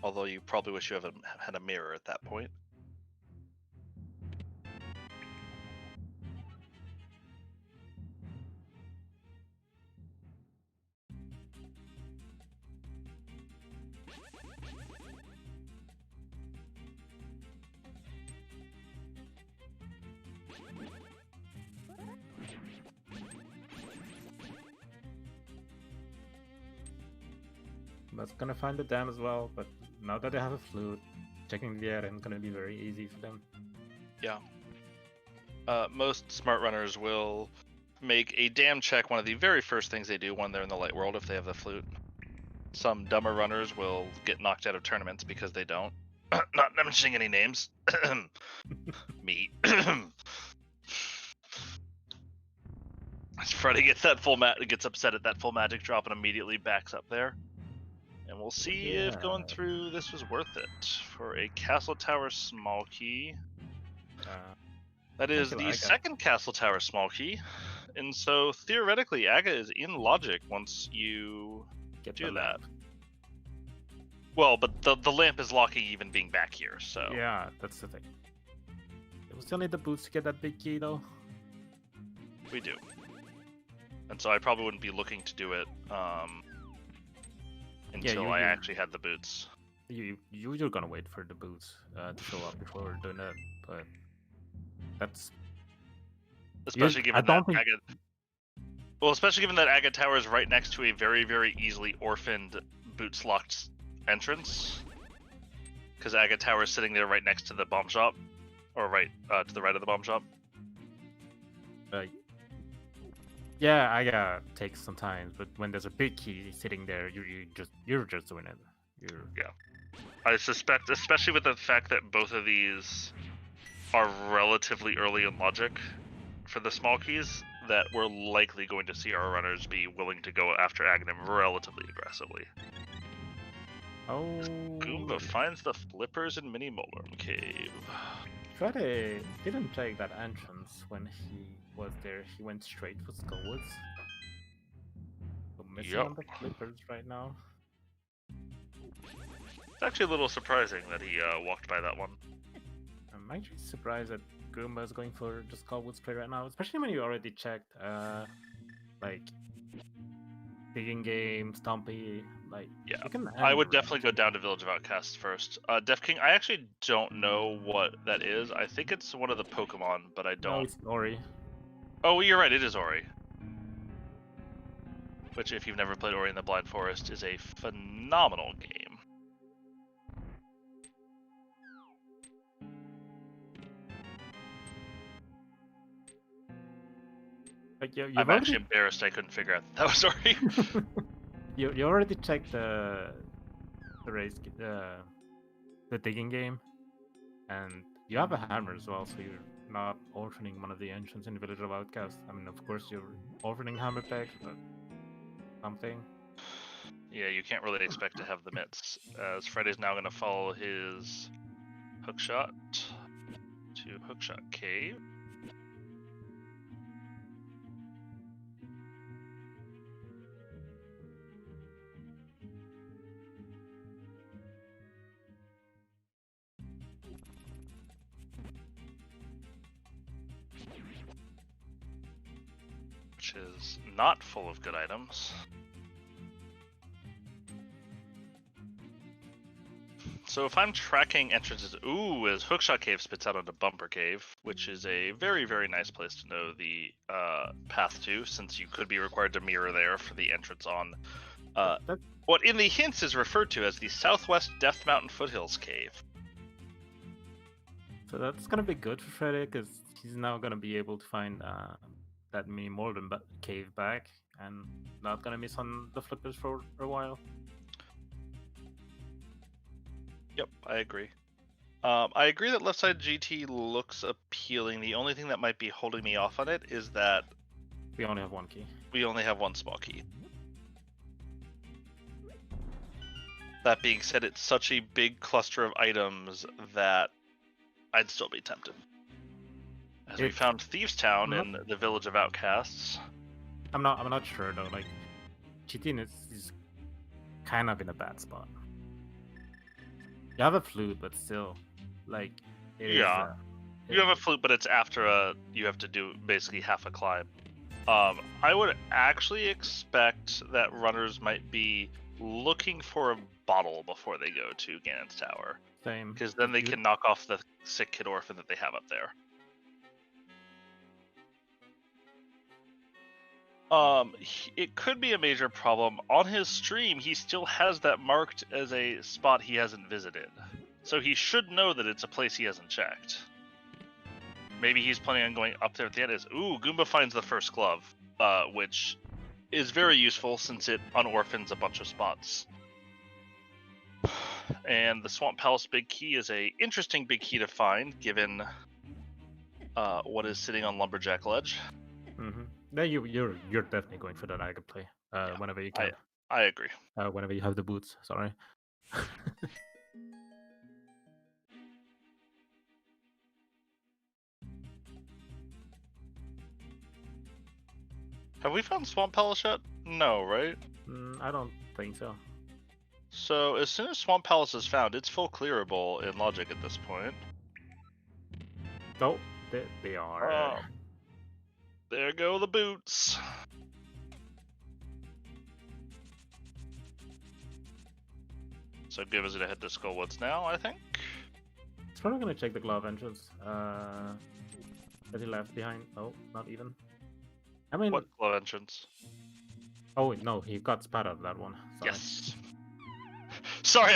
Although you probably wish you had a mirror at that point. That's gonna find the dam as well, but now that they have a flute, checking the area is gonna be very easy for them. Yeah. Most smart runners will make a dam check one of the very first things they do when they're in the light world if they have the flute. Some dumber runners will get knocked out of tournaments because they don't. Not mentioning any names. Me. Freddy gets upset at that full magic drop and immediately backs up there. And we'll see if going through this was worth it for a Castle Tower small key. That is the second Castle Tower small key. And so theoretically, Aga is in logic once you do that. Well, but the lamp is locking even being back here, so... Yeah, that's the thing. We still need the boots to get that big key, though. We do. And so I probably wouldn't be looking to do it until I actually had the boots. You're gonna wait for the boots to show up before doing that, but that's... Especially given that Aga Tower is right next to a very, very easily orphaned boots locked entrance. Because Aga Tower is sitting there right next to the bomb shop. Or right to the right of the bomb shop. Yeah, Aga takes some time, but when there's a big key sitting there, you're just doing it. Yeah. I suspect, especially with the fact that both of these are relatively early in logic for the small keys, that we're likely going to see our runners be willing to go after Aghanim relatively aggressively. Oh. Goomba finds the flippers in Mini Molarm Cave. Freddy didn't take that entrance when he was there. He went straight for Skullwoods. So missing on the flippers right now. It's actually a little surprising that he walked by that one. I'm actually surprised that Goomba is going for the Skullwoods play right now, especially when you already checked, like, Digging Game, Stompy, like... Yeah, I would definitely go down to Village of Outcasts first. Def King, I actually don't know what that is. I think it's one of the Pokemon, but I don't... No, it's Ori. Oh, you're right, it is Ori. Which, if you've never played Ori in the Blind Forest, is a phenomenal game. Like, I'm actually embarrassed I couldn't figure out that was Ori. You already checked the race, the Digging Game, and you have a hammer as well, so you're not orphaning one of the entrants in the Village of Outcasts. I mean, of course you're orphaning hammer packs, but something. Yeah, you can't really expect to have the mitts, as Freddy's now going to follow his hookshot to Hookshot Cave. Which is not full of good items. So if I'm tracking entrances, as Hookshot Cave spits out onto Bumper Cave, which is a very, very nice place to know the path to, since you could be required to mirror there for the entrance on what in the hints is referred to as the Southwest Death Mountain Foothills Cave. So that's gonna be good for Freddy, because he's now gonna be able to find that Mini Molden Cave back, and not gonna miss on the flippers for a while. Yep, I agree. I agree that left side GT looks appealing. The only thing that might be holding me off on it is that we only have one key. We only have one small key. That being said, it's such a big cluster of items that I'd still be tempted. As we found Thieves Town in the Village of Outcasts. I'm not sure though. Like, Chitin is kind of in a bad spot. You have a flute, but still, like, You have a flute, but it's after you have to do basically half a climb. I would actually expect that runners might be looking for a bottle before they go to Ganon's Tower. Same. Because then they can knock off the sick kid orphan that they have up there. It could be a major problem. On his stream, he still has that marked as a spot he hasn't visited. So he should know that it's a place he hasn't checked. Maybe he's planning on going up there at the end. Ooh, Goomba finds the first glove, which is very useful since it unorphans a bunch of spots. And the Swamp Palace Big Key is a interesting big key to find, given what is sitting on Lumberjack Ledge. Mm-hmm. No, you're definitely going for that Aga play. Whenever you can. I agree. Whenever you have the boots. Sorry. Have we found Swamp Palace yet? No, right? I don't think so. So as soon as Swamp Palace is found, it's full clearable in logic at this point. Oh, they are. Oh. There go the boots. So give us a head to Skullwoods now, I think. It's probably gonna check the glove entrance. That he left behind. Oh, not even. I mean, what glove entrance? Oh no, he got spat out of that one. Sorry. Yes. Sorry,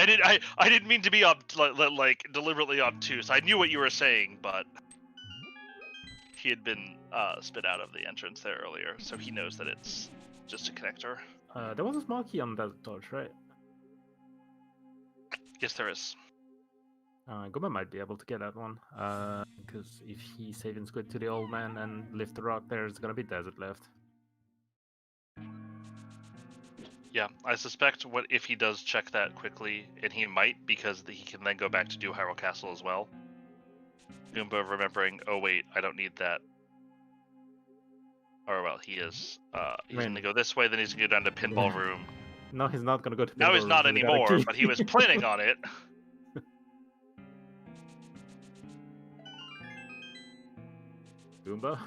I didn't mean to be like deliberately obtuse. I knew what you were saying, but he had been spit out of the entrance there earlier, so he knows that it's just a connector. There was a small key on that torch, right? Yes, there is. Goomba might be able to get that one, because if he saving squid to the old man and lift the rock, there's gonna be desert left. Yeah, I suspect if he does check that quickly, and he might, because he can then go back to do Hyrule Castle as well. Goomba remembering, oh wait, I don't need that. Or well, he is. He's gonna go this way, then he's gonna go down to Pinball Room. No, he's not gonna go to Pinball Now he's Room, not anymore, but he was planning on it. Goomba?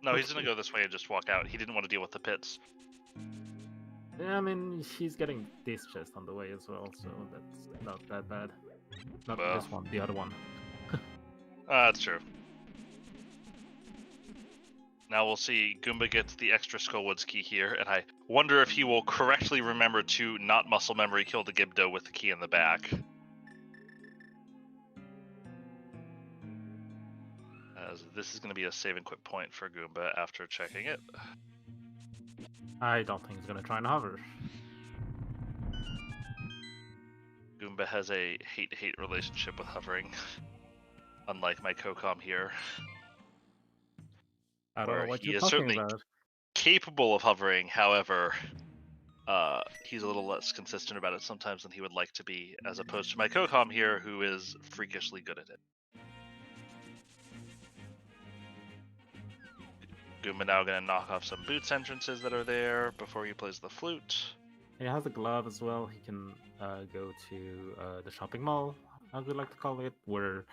No, he's gonna go this way and just walk out. He didn't want to deal with the pits. Yeah, I mean, he's getting this chest on the way as well, so that's not that bad. Not this one, the other one. That's true. Now we'll see. Goomba gets the extra Skullwoods key here, and I wonder if he will correctly remember to not muscle memory kill the Gibdo with the key in the back. As this is going to be a save and quit point for Goomba after checking it. I don't think he's going to try and hover. Goomba has a hate-hate relationship with hovering. Unlike my Kokom here. I don't know what you're he is talking certainly about. capable of hovering, however, he's a little less consistent about it sometimes than he would like to be, as opposed to my Kokom here, who is freakishly good at it. Goomba now going to knock off some boots entrances that are there before he plays the flute. He has a glove as well. He can go to the shopping mall, as we like to call it, where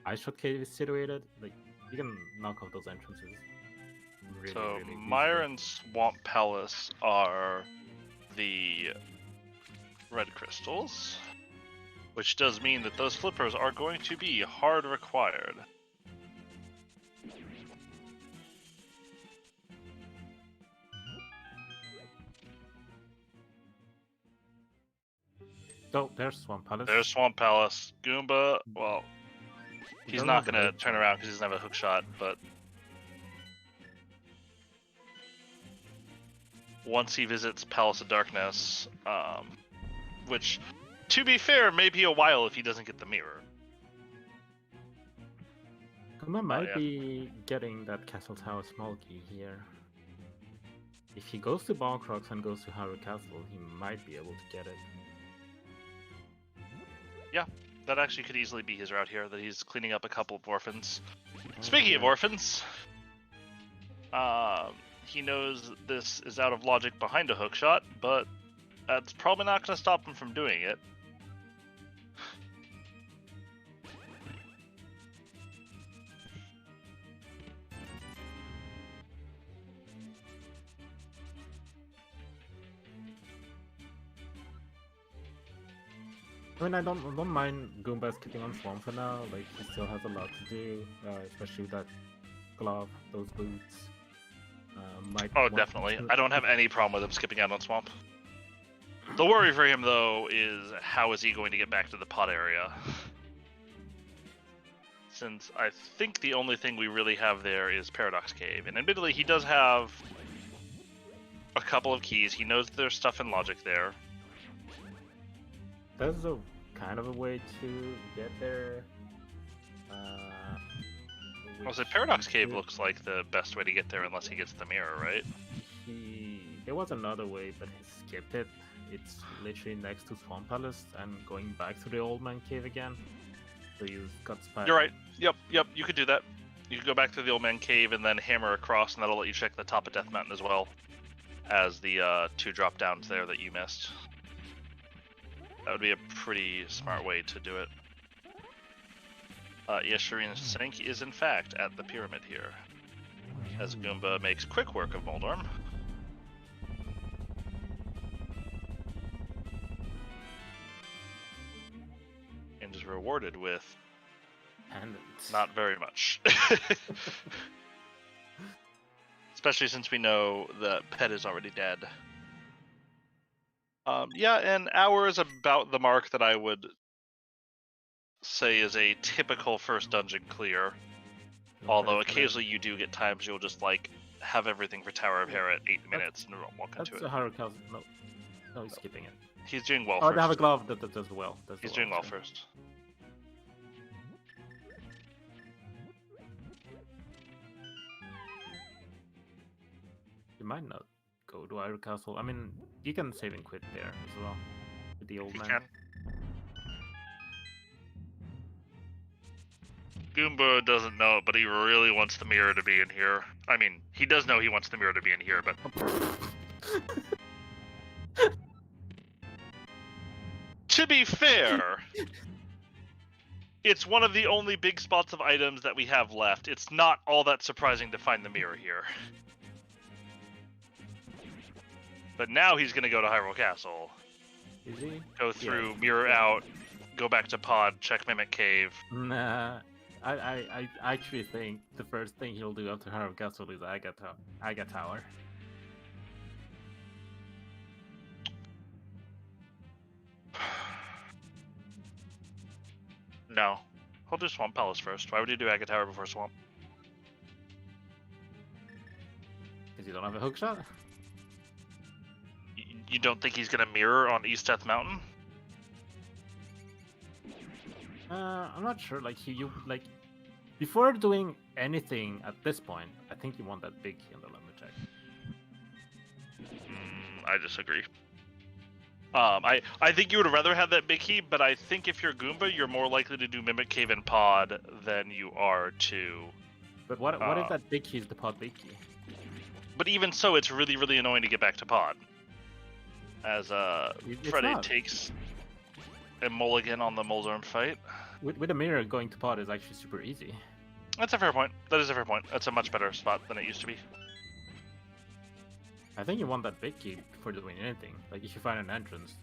Ice Shot Cave is situated. Like, you can knock off those entrances. Really, so really Mire and Swamp Palace are the red crystals, which does mean that those flippers are going to be hard required. Oh, there's Swamp Palace. There's Swamp Palace. Goomba, well, he's not going to turn around because he doesn't have a hook shot, but once he visits Palace of Darkness, which, to be fair, may be a while if he doesn't get the mirror. Goomba might be getting that Castle Tower small key here. If he goes to Balcrox and goes to Hyrule Castle, he might be able to get it. Yeah, That actually could easily be his route here, that he's cleaning up a couple of orphans. Speaking of orphans, he knows this is out of logic behind a hookshot, but that's probably not going to stop him from doing it. I mean, I don't mind Goomba skipping on Swamp for now. Like, he still has a lot to do, especially with that glove, those boots. Oh, definitely. I don't have any problem with him skipping out on Swamp. The worry for him, though, is how is he going to get back to the pod area? Since I think the only thing we really have there is Paradox Cave. And admittedly, he does have a couple of keys. He knows there's stuff in logic there. There's a kind of a way to get there. Well, so Paradox Cave looks like the best way to get there unless he gets the mirror, right? There was another way, but he skipped it. It's literally next to Swamp Palace and going back to the Old Man Cave again. So you got spiked. You're right. Yep, you could do that. You could go back to the Old Man Cave and then hammer across, and that'll let you check the top of Death Mountain as well as the 2 drop downs there that you missed. That would be a pretty smart way to do it. Yes, Shireen's Sink is in fact at the pyramid here, as Goomba makes quick work of Moldorm. And is rewarded with not very much. Especially since we know the pet is already dead. Yeah, an hour is about the mark that I would say is a typical first dungeon clear. Although occasionally you do get times you'll just like have everything for Tower of Hera at 8 minutes and walk into it. That's a Haruka's. No, he's skipping it. He's doing well Oh, first. they have a glove that does well. He's doing well first. You might not go to Iron Castle. I mean, you can save and quit there as well with the Old Man. Can. Goomba doesn't know it, but he really wants the mirror to be in here. I mean, he does know he wants the mirror to be in here, but... To be fair, it's one of the only big spots of items that we have left. It's not all that surprising to find the mirror here. But now he's going to go to Hyrule Castle. Is he? Go through, mirror out, go back to Pod, check Mimic Cave. Nah. I actually think the first thing he'll do after Hyrule Castle is Aga Tower. No. He'll do Swamp Palace first. Why would you do Aga Tower before Swamp? Because you don't have a hookshot? You don't think he's going to mirror on East Death Mountain? I'm not sure. Like like before doing anything at this point, I think you want that big key on the lumberjack. I disagree. I think you would rather have that big key, but I think if you're Goomba, you're more likely to do Mimic Cave and Pod than you are to. But what if that big key is the Pod big key? But even so, it's really, really annoying to get back to Pod. As Freddy takes a mulligan on the Moldorm fight. With a mirror, going to Pod is actually super easy. That's a fair point. That is a fair point. That's a much better spot than it used to be. I think you want that big key before doing anything. Like if you find an entrance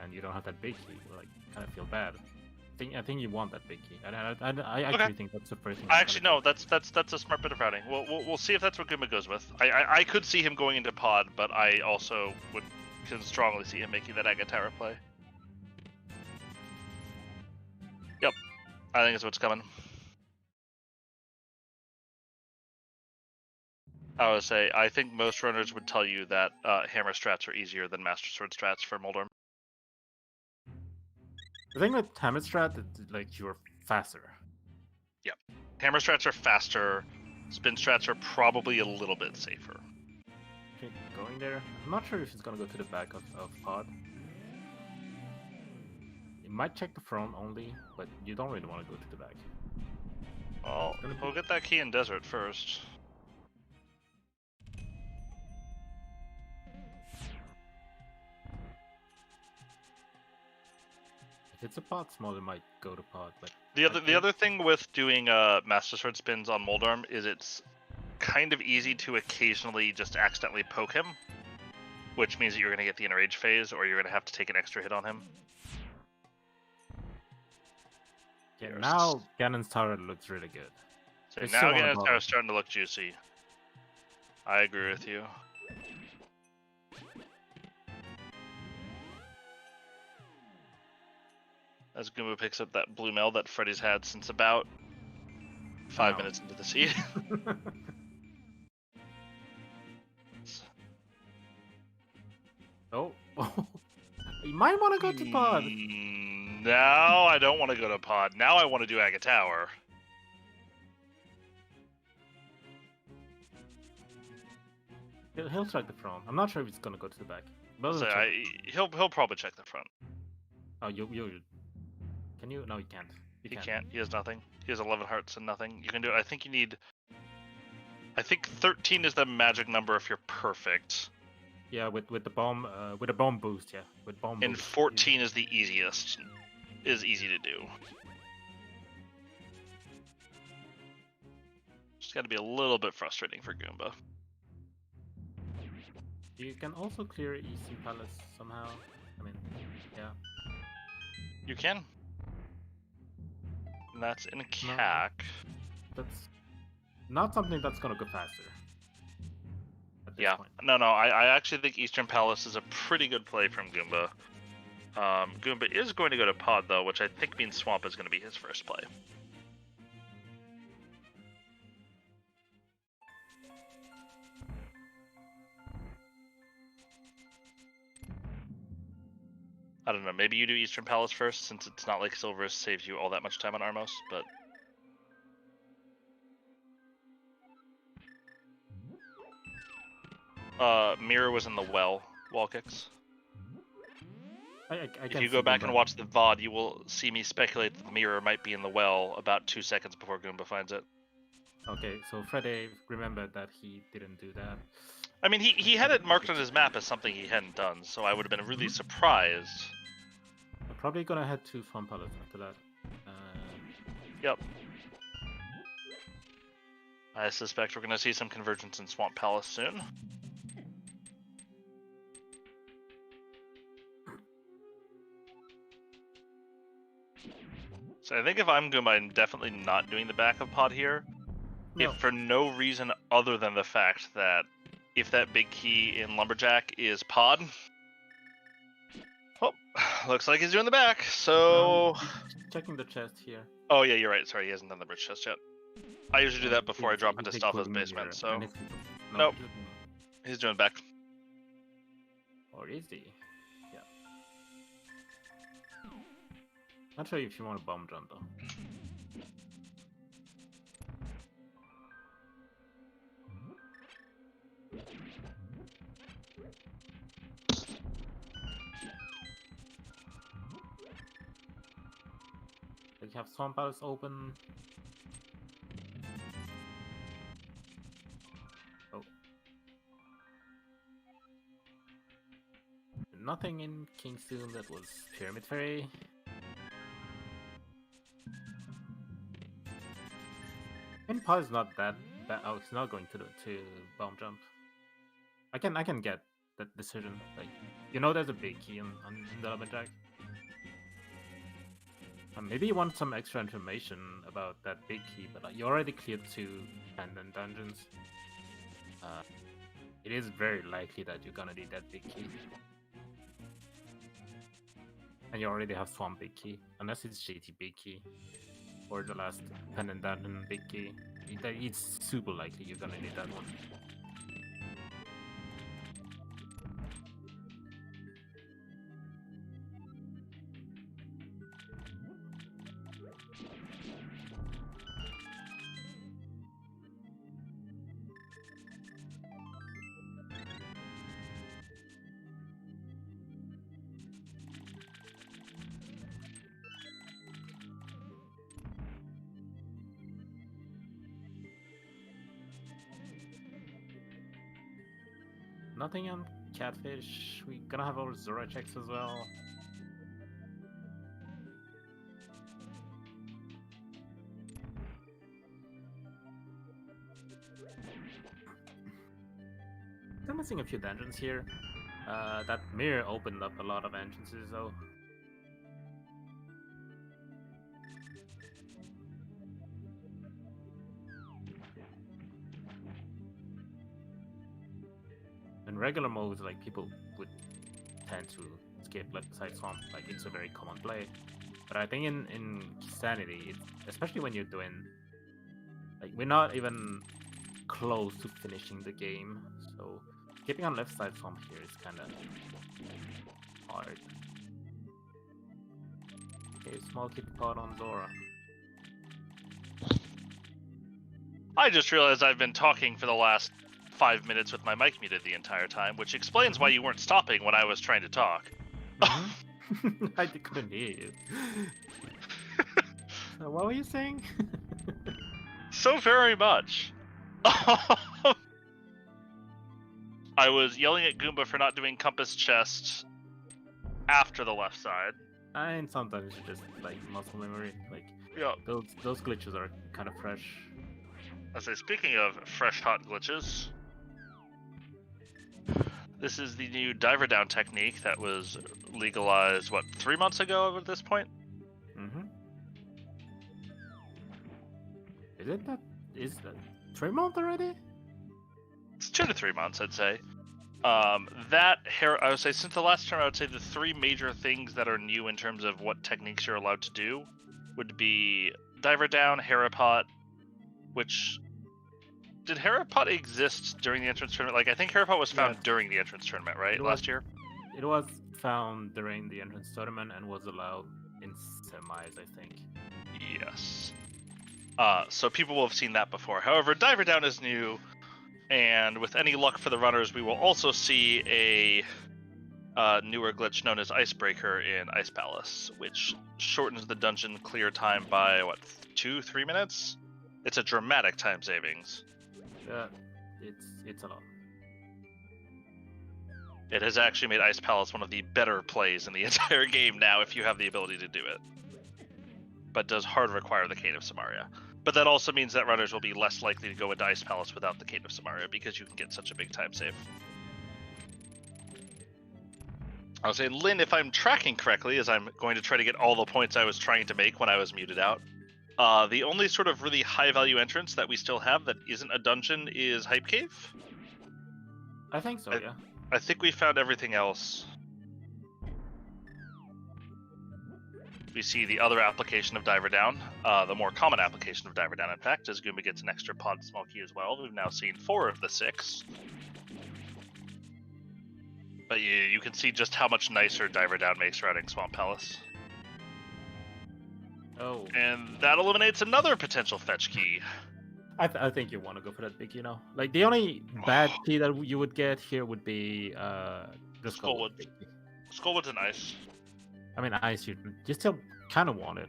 and you don't have that big key, you like kind of feel bad. I think you want that big key. I actually think that's the first thing. Actually, no. That's a smart bit of routing. We'll see if that's what Goomba goes with. I could see him going into Pod, but I also can strongly see him making that Aga Tower play. Yep, I think that's what's coming. I would say, I think most runners would tell you that hammer strats are easier than Master Sword strats for Moldorm. The thing with hammer strat is like you're faster. Yep, hammer strats are faster. Spin strats are probably a little bit safer. Okay, going there. I'm not sure if it's gonna go to the back of Pod. You might check the front only, but you don't really want to go to the back. Well, we'll get that key in desert first. If it's a pod small, it might go to pod, but The other thing with doing Master Sword spins on Moldarm is it's kind of easy to occasionally just accidentally poke him, which means that you're going to get the Enrage phase, or you're going to have to take an extra hit on him. yeah, now Ganon's tower looks really good. So It's now still on the Ganon's bottom. tower is starting to look juicy. I agree with you. As Goomba picks up that blue mail that Freddy's had since about 5 minutes into the seed. Oh, you might want to go to pod. Now I don't want to go to pod. Now I want to do Aga Tower. He'll check the front. I'm not sure if he's gonna go to the back. But So he'll probably check the front. Oh, you can you? No, you can't. He can't. He has nothing. He has 11 hearts and nothing. You can do it. I think you need. I think 13 is the magic number if you're perfect. Yeah, with the bomb, with a bomb boost. Yeah, with bomb. And boost. 14 is the easiest. Is easy to do. Just got to be a little bit frustrating for Goomba. You can also clear Eastern Palace somehow. I mean, yeah. You can. And that's in CAC. That's not something that's gonna go faster. At this Yeah. point. No. I actually think Eastern Palace is a pretty good play from Goomba. Goomba is going to go to Pod though, which I think means Swamp is going to be his first play. I don't know, maybe you do Eastern Palace first, since it's not like Silver saves you all that much time on Armos, but... Mirror was in the wall kicks. I If you go back and watch the VOD, you will see me speculate that the mirror might be in the well about 2 seconds before Goomba finds it. Okay, so Freddy remembered that he didn't do that. I mean, he had it marked on his map as something he hadn't done, so I would have been really surprised. I'm probably gonna head to Swamp Palace after that. Yep. I suspect we're going to see some convergence in Swamp Palace soon. So I think if I'm Goomba, I'm definitely not doing the back of Pod here. No. If for no reason other than the fact that if that big key in Lumberjack is Pod... Oh, looks like he's doing the back, so... Checking the chest here. Oh yeah, you're right, sorry, he hasn't done the bridge chest yet. I usually do that before I drop into Stealth's basement, so... Nope. He's doing back. Or is he? Yeah. Not sure if you want a bomb jump though. You have Swamp Palace open. Oh. Nothing in Kingstown that was Pyramid Fairy. And Pod is not that bad. Oh, it's not going to bomb jump. I can get that decision. Like, you know, there's a big key in the Lumberjack. Maybe you want some extra information about that big key, but you already cleared 2 abandoned dungeons. It is very likely that you're gonna need that big key. And you already have Swamp Big Key, unless it's JT Big Key, or the last Pendant Dungeon Big Key. It's super likely you're gonna need that one. Nothing on Catfish. We're gonna have our Zora checks as well. I'm missing a few dungeons here. That mirror opened up a lot of entrances though. In regular modes, like people would tend to skip left side swamp, like it's a very common play. But I think in Keysanity, especially when you're doing, like we're not even close to finishing the game, so skipping on left side swamp here is kind of hard. Okay, small kid pod on Zora. I just realized I've been talking for the last 5 minutes with my mic muted the entire time, which explains why you weren't stopping when I was trying to talk. I couldn't hear you. What were you saying? So very much. I was yelling at Goomba for not doing compass chest after the left side. And sometimes it's just like muscle memory. Like Yeah. those glitches are kind of fresh. I say, speaking of fresh hot glitches, this is the new diver down technique that was legalized, what, 3 months ago at this point? Is that 3 months already? It's 2 to 3 months, I'd say. I would say since the last term, I would say the 3 major things that are new in terms of what techniques you're allowed to do would be diver down, Harapot, which... Did Harapot exist during the entrance tournament? Like, I think Harapot was found during the entrance tournament, right? Last year? It was found during the entrance tournament and was allowed in semis, I think. Yes. So people will have seen that before. However, diver down is new, and with any luck for the runners, we will also see a newer glitch known as Icebreaker in Ice Palace, which shortens the dungeon clear time by, what, 2-3 minutes? It's a dramatic time savings. It's a lot. It has actually made Ice Palace one of the better plays in the entire game now if you have the ability to do it. But does hard require the Cane of Samaria. But that also means that runners will be less likely to go into Ice Palace without the Cane of Samaria because you can get such a big time save. I was saying, Lynn, if I'm tracking correctly, as I'm going to try to get all the points I was trying to make when I was muted out, the only sort of really high-value entrance that we still have that isn't a dungeon is Hype Cave? I think so, yeah. I think we found everything else. We see the other application of Diver Down, the more common application of Diver Down, in fact, as Goomba gets an extra pod small key as well. We've now seen 4 of the 6. But you can see just how much nicer Diver Down makes routing Swamp Palace. Oh. And that eliminates another potential fetch key. I think you want to go for that big key now. Like, the only bad key that you would get here would be the Skullwood. Skullwood's an ice. I mean, ice, you still kind of want it.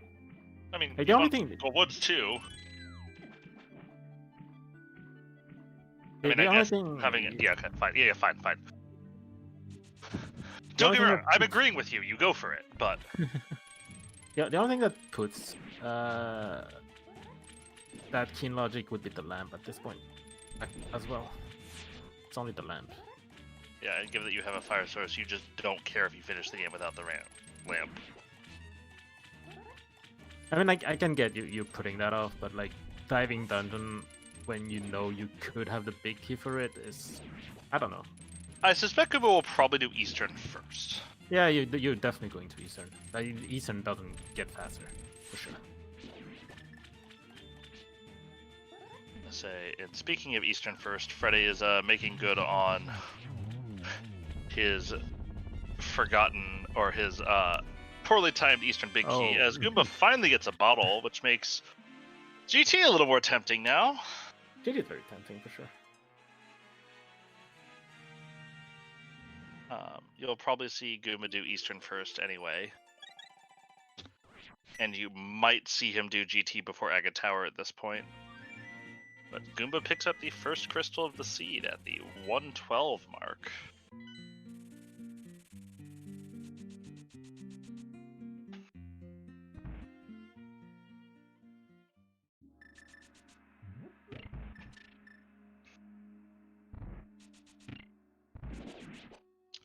I mean, like, the only thing... Skullwood's too. The only thing... having it... Yeah, okay, fine. Yeah, fine. Don't get me wrong, I'm agreeing with you. You go for it, but... Yeah, the only thing that puts that keen logic would be the lamp at this point, as well. It's only the lamp. Yeah, and given that you have a fire source, you just don't care if you finish the game without the lamp. I mean, I can get you putting that off, but like diving dungeon when you know you could have the big key for it is, I don't know. I suspect Goomba will probably do Eastern first. Yeah, you're definitely going to Eastern. Eastern doesn't get faster, for sure. And speaking of Eastern first, Freddy is making good on his forgotten, or his poorly timed Eastern big key, as Goomba finally gets a bottle, which makes GT a little more tempting now. GT is very tempting, for sure. You'll probably see Goomba do Eastern first anyway. And you might see him do GT before Agate Tower at this point. But Goomba picks up the first crystal of the seed at the 112 mark.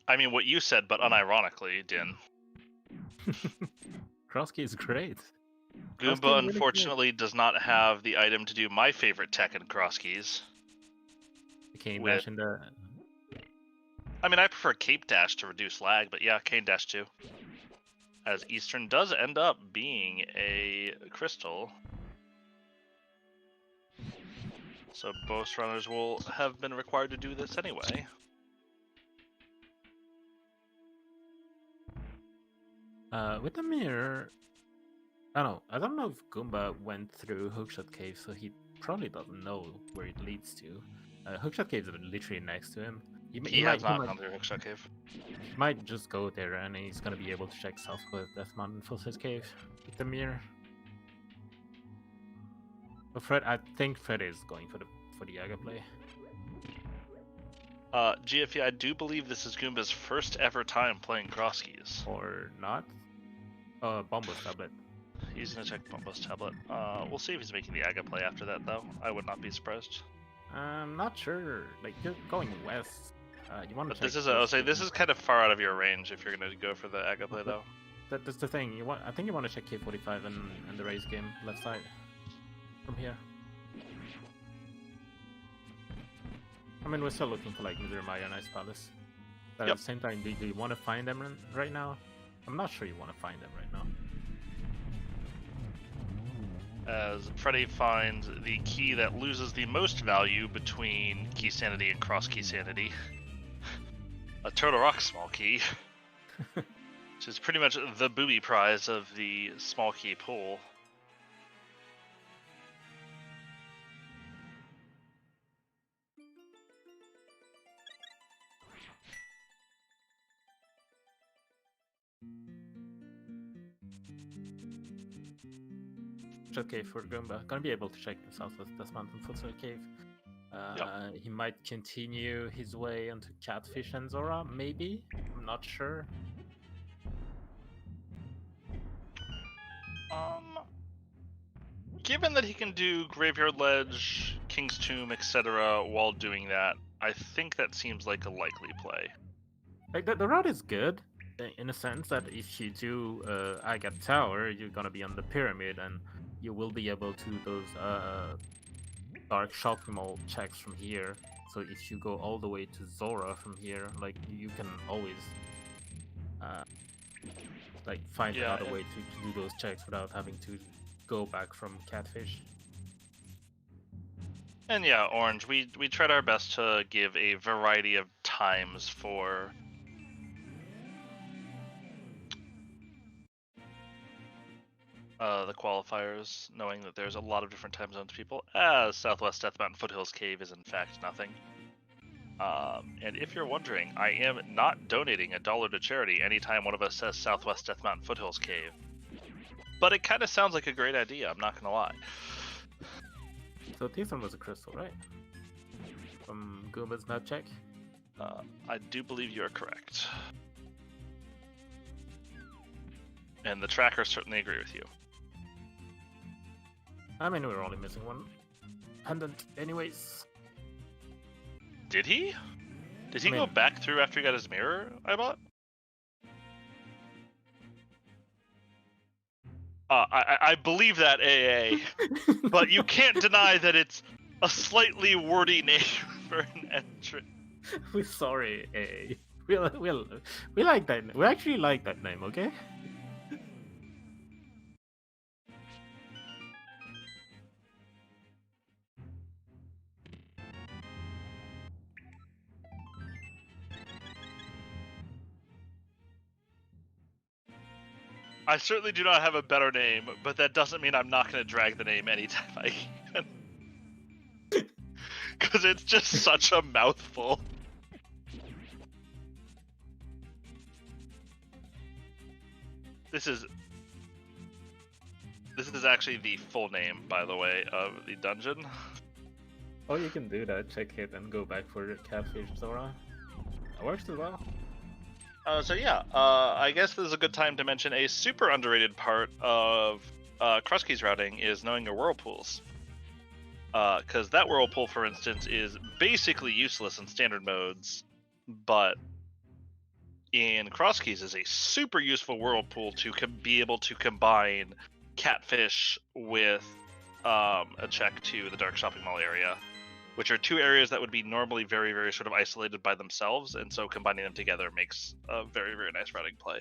I mean, what you said, but unironically, Din. Crosskey is great. Goomba, unfortunately, does not have the item to do my favorite tech in cross keys. The cane dash and the... I mean, I prefer cape dash to reduce lag, but yeah, cane dash too. As Eastern does end up being a crystal. So both runners will have been required to do this anyway. With the mirror, I don't know if Goomba went through Hookshot Cave, so he probably doesn't know where it leads to. Hookshot Cave is literally next to him. He has not gone through Hookshot Cave. He might just go there, and he's gonna be able to check Southwest Death Mountain Full-Size Cave with the mirror. But Fred, I think Fred is going for the Yaga play. GFE, I do believe this is Goomba's first ever time playing cross keys. Or not? Bombo's tablet. He's gonna check Bombo's tablet. We'll see if he's making the Aga play after that, though. I would not be surprised. I'm not sure. Like, you're going west. You want to. This is this is kind of far out of your range if you're gonna go for the Aga play, though. That's the thing. I think you want to check K45 and the race game left side from here. I mean, we're still looking for like Misery Maya and Ice Palace. But at the same time, do you want to find them right now? I'm not sure you want to find them right now. As Freddy finds the key that loses the most value between Keysanity and Cross Keysanity. A Turtle Rock small key. Which is pretty much the booby prize of the small key pool. Cave for Goomba. Gonna be able to check the Southwest Death Mountain Full-Size Cave. He might continue his way into Catfish and Zora, maybe? I'm not sure. Given that he can do Graveyard Ledge, King's Tomb, etc. while doing that, I think that seems like a likely play. Like the route is good, in a sense that if you do Agat Tower, you're gonna be on the pyramid and you will be able to do those dark shopping mall checks from here. So if you go all the way to Zora from here, like you can always like find another way to do those checks without having to go back from Catfish. And yeah, Orange, we tried our best to give a variety of times for the qualifiers, knowing that there's a lot of different time zones people, as Southwest Death Mountain Foothills Cave is in fact nothing. And if you're wondering, I am not donating $1 to charity anytime one of us says Southwest Death Mountain Foothills Cave. But it kind of sounds like a great idea, I'm not gonna lie. So this one was a crystal, right? From Goomba's map check? I do believe you are correct. And the trackers certainly agree with you. I mean, we're only missing one pendant anyways. Did he? Did he go back through after he got his mirror, I bought? I believe that, AA. But you can't deny that it's a slightly wordy name for an entrant. We're sorry, AA. We like that. We actually like that name, okay? I certainly do not have a better name, but that doesn't mean I'm not going to drag the name anytime I can. Because it's just such a mouthful. This is actually the full name, by the way, of the dungeon. Oh, you can do that. Check it and go back for the catfish Zora. That works as well. So yeah, I guess this is a good time to mention a super underrated part of cross keys routing is knowing your whirlpools. Because that whirlpool, for instance, is basically useless in standard modes, but in cross keys is a super useful whirlpool to be able to combine catfish with a check to the dark shopping mall area, which are two areas that would be normally very, very sort of isolated by themselves, and so combining them together makes a very, very nice routing play.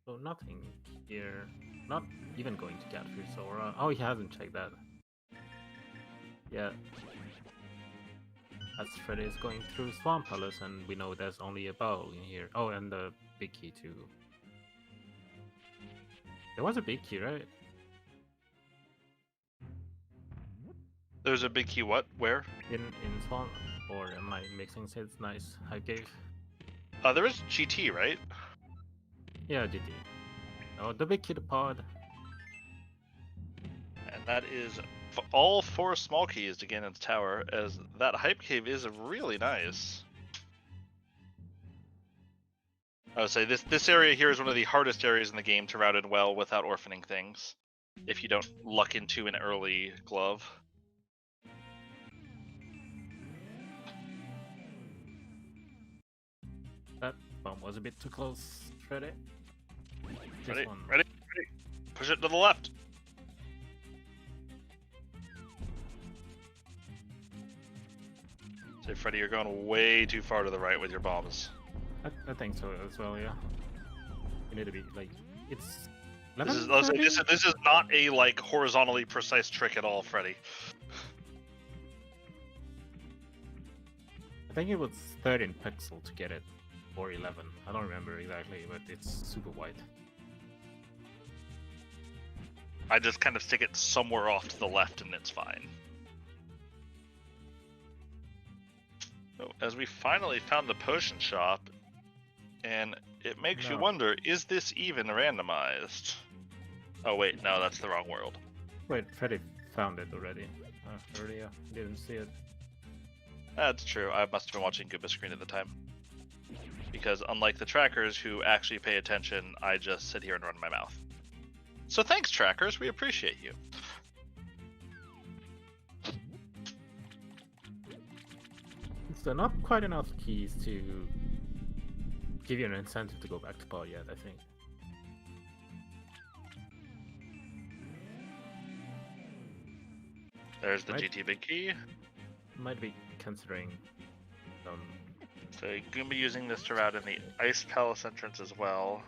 So nothing here. Not even going to catfish Zora. Oh, he hasn't checked that. Yeah. As Freddy is going through Swamp Palace, and we know there's only a bowl in here. Oh, and the big key too. There was a big key, right? There's a big key. What? Where? In Swamp, or am I mixing sets? Nice. I gave. There is GT, right? Yeah, GT. Oh, the big key to pod. And that is all 4 small keys to Ganon's tower, as that hype cave is really nice. I would say this area here is one of the hardest areas in the game to route in well without orphaning things, if you don't luck into an early glove. That bomb was a bit too close, Freddy. Ready? Ready? Push it to the left. Say, Freddy, you're going way too far to the right with your bombs. I think so as well, yeah. You need to be like, it's. This is not a like horizontally precise trick at all, Freddy. I think it was 13 pixel to get it, or 11. I don't remember exactly, but it's super wide. I just kind of stick it somewhere off to the left and it's fine. So, as we finally found the potion shop, and it makes you wonder, is this even randomized? Oh wait, no, that's the wrong world. Wait, Freddy found it already. Earlier, didn't see it. That's true, I must have been watching Gooba Screen at the time. Because unlike the trackers who actually pay attention, I just sit here and run my mouth. So thanks, trackers, we appreciate you. So not quite enough keys to give you an incentive to go back to pod yet, I think. There's the GT big key. Might be considering So you're going to be using this to route in the Ice Palace entrance as well.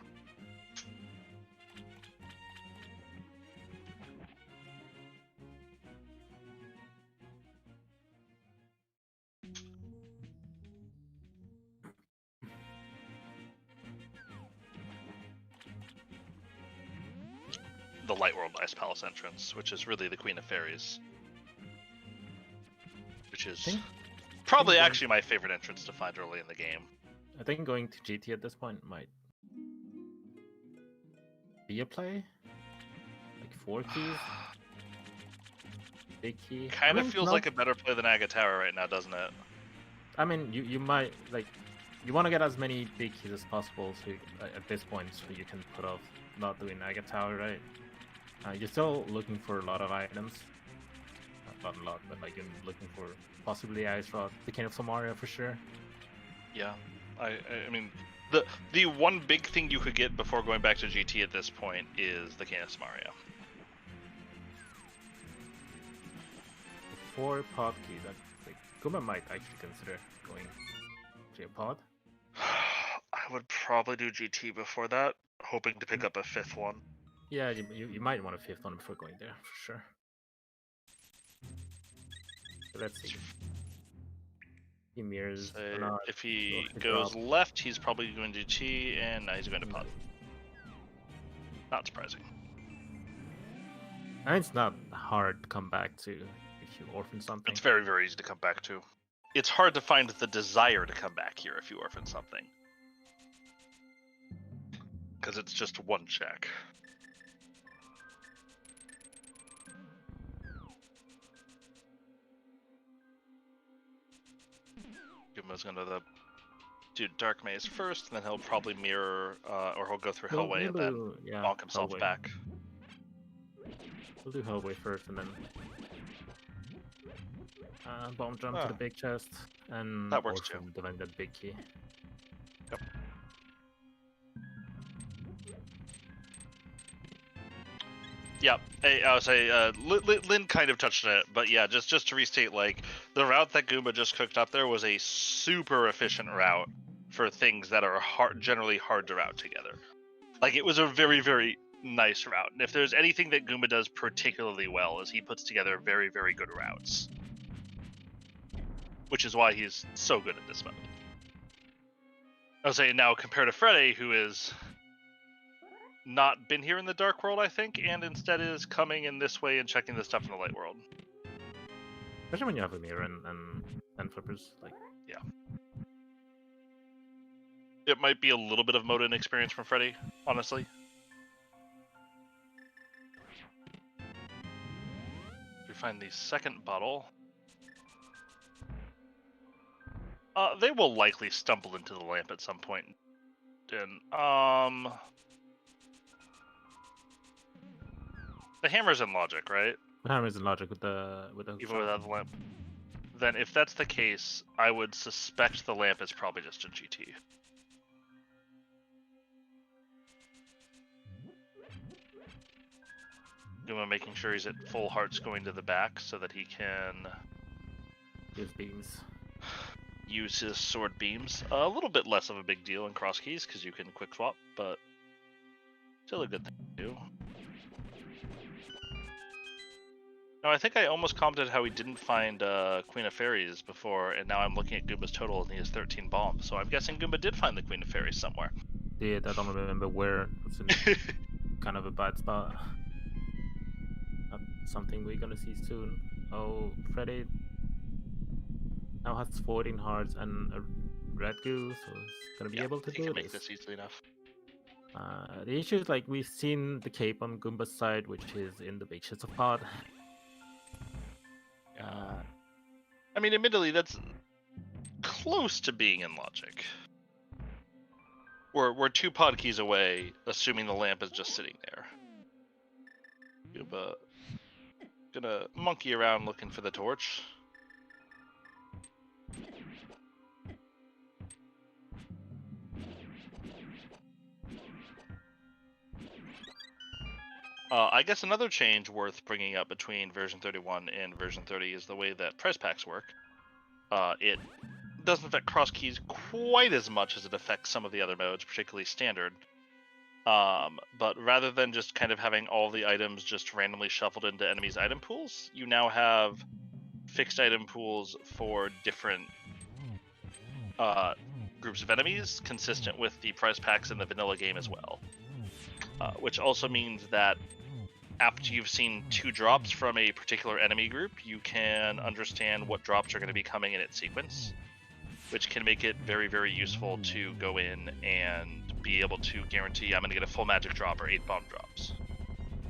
The Light World Ice Palace entrance, which is really the Queen of Fairies. Which is probably actually my favorite entrance to find early in the game. I think going to GT at this point might be a play. Like 4 keys. Big key. Kind of feels like a better play than Aga Tower right now, doesn't it? I mean, you might, like, you want to get as many big keys as possible so at this point so you can put off not doing Aga Tower, right? You're still looking for a lot of items. Not a lot, but like you're looking for possibly Ice Rod, the King of Samaria for sure. Yeah, I mean, the one big thing you could get before going back to GT at this point is the King of Samaria. 4 pod keys. Like, Kuma might actually consider going to a pod. I would probably do GT before that, hoping to pick up a 5th one. Yeah, you might want a 5th one before going there, for sure. So let's see. He mirrors. So if he goes left, he's probably going to GT, and now he's going to pod. Not surprising. And it's not hard to come back to if you orphan something. It's very, very easy to come back to. It's hard to find the desire to come back here if you orphan something. Because it's just one check. Goomba's gonna do Dark Maze first, and then he'll probably mirror, or he'll go through Hellway and then bonk himself Hellway. back. We'll do Hellway first, and then bomb jump to the big chest, and that works also too. defend that big key. Yep. Yep. I would say Lynn kind of touched on it, but yeah, just to restate, like the route that Goomba just cooked up there was a super efficient route for things that are generally hard to route together. Like it was a very, very nice route, and if there's anything that Goomba does particularly well, is he puts together very, very good routes, which is why he's so good at this mode. I was saying now compared to Freddy, who is not been here in the Dark World, I think, and instead is coming in this way and checking the stuff in the Light World. Especially when you have a mirror and flippers, like yeah. It might be a little bit of mode inexperience from Freddy, honestly. We find the second bottle. They will likely stumble into the lamp at some point. And the hammer's in logic, right? the hammer is in logic with the even without the lamp. Then, if that's the case, I would suspect the lamp is probably just a GT. Goomba making sure he's at full hearts going to the back so that he can use beams. Use his sword beams. A little bit less of a big deal in cross keys because you can quick swap, but still a good thing to do. No, I think I almost commented how he didn't find Queen of Fairies before, and now I'm looking at Goomba's total and he has 13 bombs. So I'm guessing Goomba did find the Queen of Fairies somewhere. Yeah, I don't remember where. It's in kind of a bad spot. Not something we're gonna see soon. Oh, Freddy now has 14 hearts and a red goo, so he's gonna be able to do make this easily enough. The issue is, like, we've seen the cape on Goomba's side, which is in the big shits of pod. I mean, admittedly, that's close to being in logic. We're 2 pod keys away, assuming the lamp is just sitting there. Goomba gonna monkey around looking for the torch. I guess another change worth bringing up between version 31 and version 30 is the way that prize packs work. It doesn't affect cross keys quite as much as it affects some of the other modes, particularly standard. But rather than just kind of having all the items just randomly shuffled into enemies' item pools, you now have fixed item pools for different groups of enemies, consistent with the prize packs in the vanilla game as well. Which also means that after you've seen 2 drops from a particular enemy group, you can understand what drops are going to be coming in its sequence, which can make it very, very useful to go in and be able to guarantee I'm going to get a full magic drop or 8 bomb drops.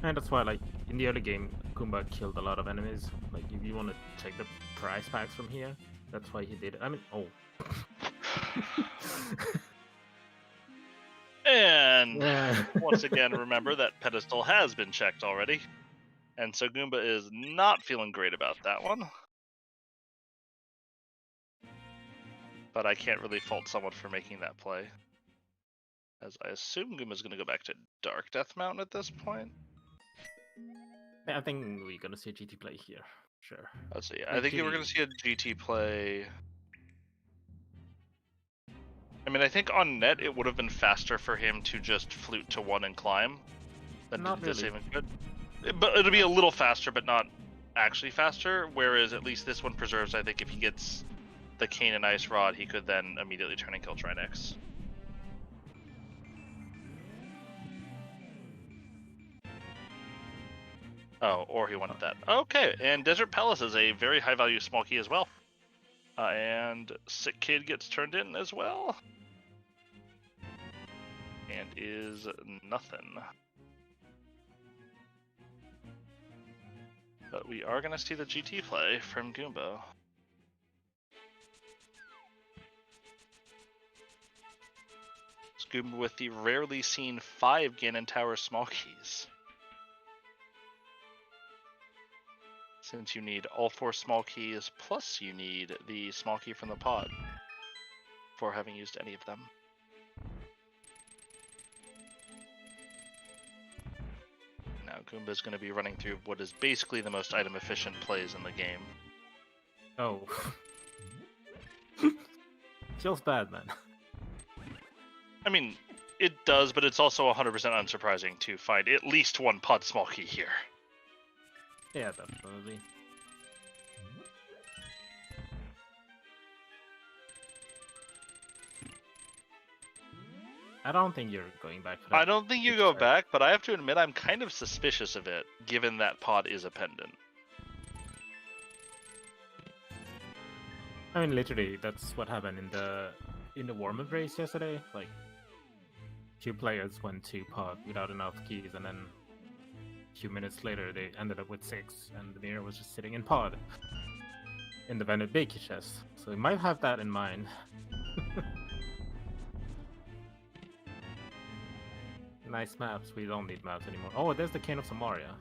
And that's why, like, in the early game, Goomba killed a lot of enemies. Like, if you want to check the prize packs from here, that's why he did it. I mean, oh. And once again, remember that pedestal has been checked already. And so Goomba is not feeling great about that one. But I can't really fault someone for making that play, as I assume Goomba's going to go back to Dark Death Mountain at this point. I think we're going to see a GT play here. Sure. So yeah, I think we're going to see a GT play. I mean, I think on net it would have been faster for him to just flute to 1 and climb than Not this really. even could. But it'll be a little faster, but not actually faster. Whereas at least this one preserves, I think, if he gets the Cane and Ice Rod, he could then immediately turn and kill Trinex. Oh, or he wanted that. Okay, and Desert Palace is a very high value small key as well. And Sick Kid gets turned in as well. And is nothing. But we are going to see the GT play from Goomba. Goomba with the rarely seen 5 Ganon Tower small keys. Since you need all 4 small keys, plus you need the small key from the pod for having used any of them. Now Goomba's going to be running through what is basically the most item efficient plays in the game. Oh. Feels bad, man. I mean, it does, but it's also 100% unsurprising to find at least one pod small key here. Yeah, definitely. I don't think you're going back for that. I don't think you go back, but I have to admit I'm kind of suspicious of it, given that pod is a pendant. I mean, literally, that's what happened in the warm-up race yesterday. Like, 2 players went to pod without enough keys, and then a few minutes later they ended up with 6, and the mirror was just sitting in pod in the vended big chest. So you might have that in mind. Nice maps. We don't need maps anymore. Oh, there's the Cane of Samaria.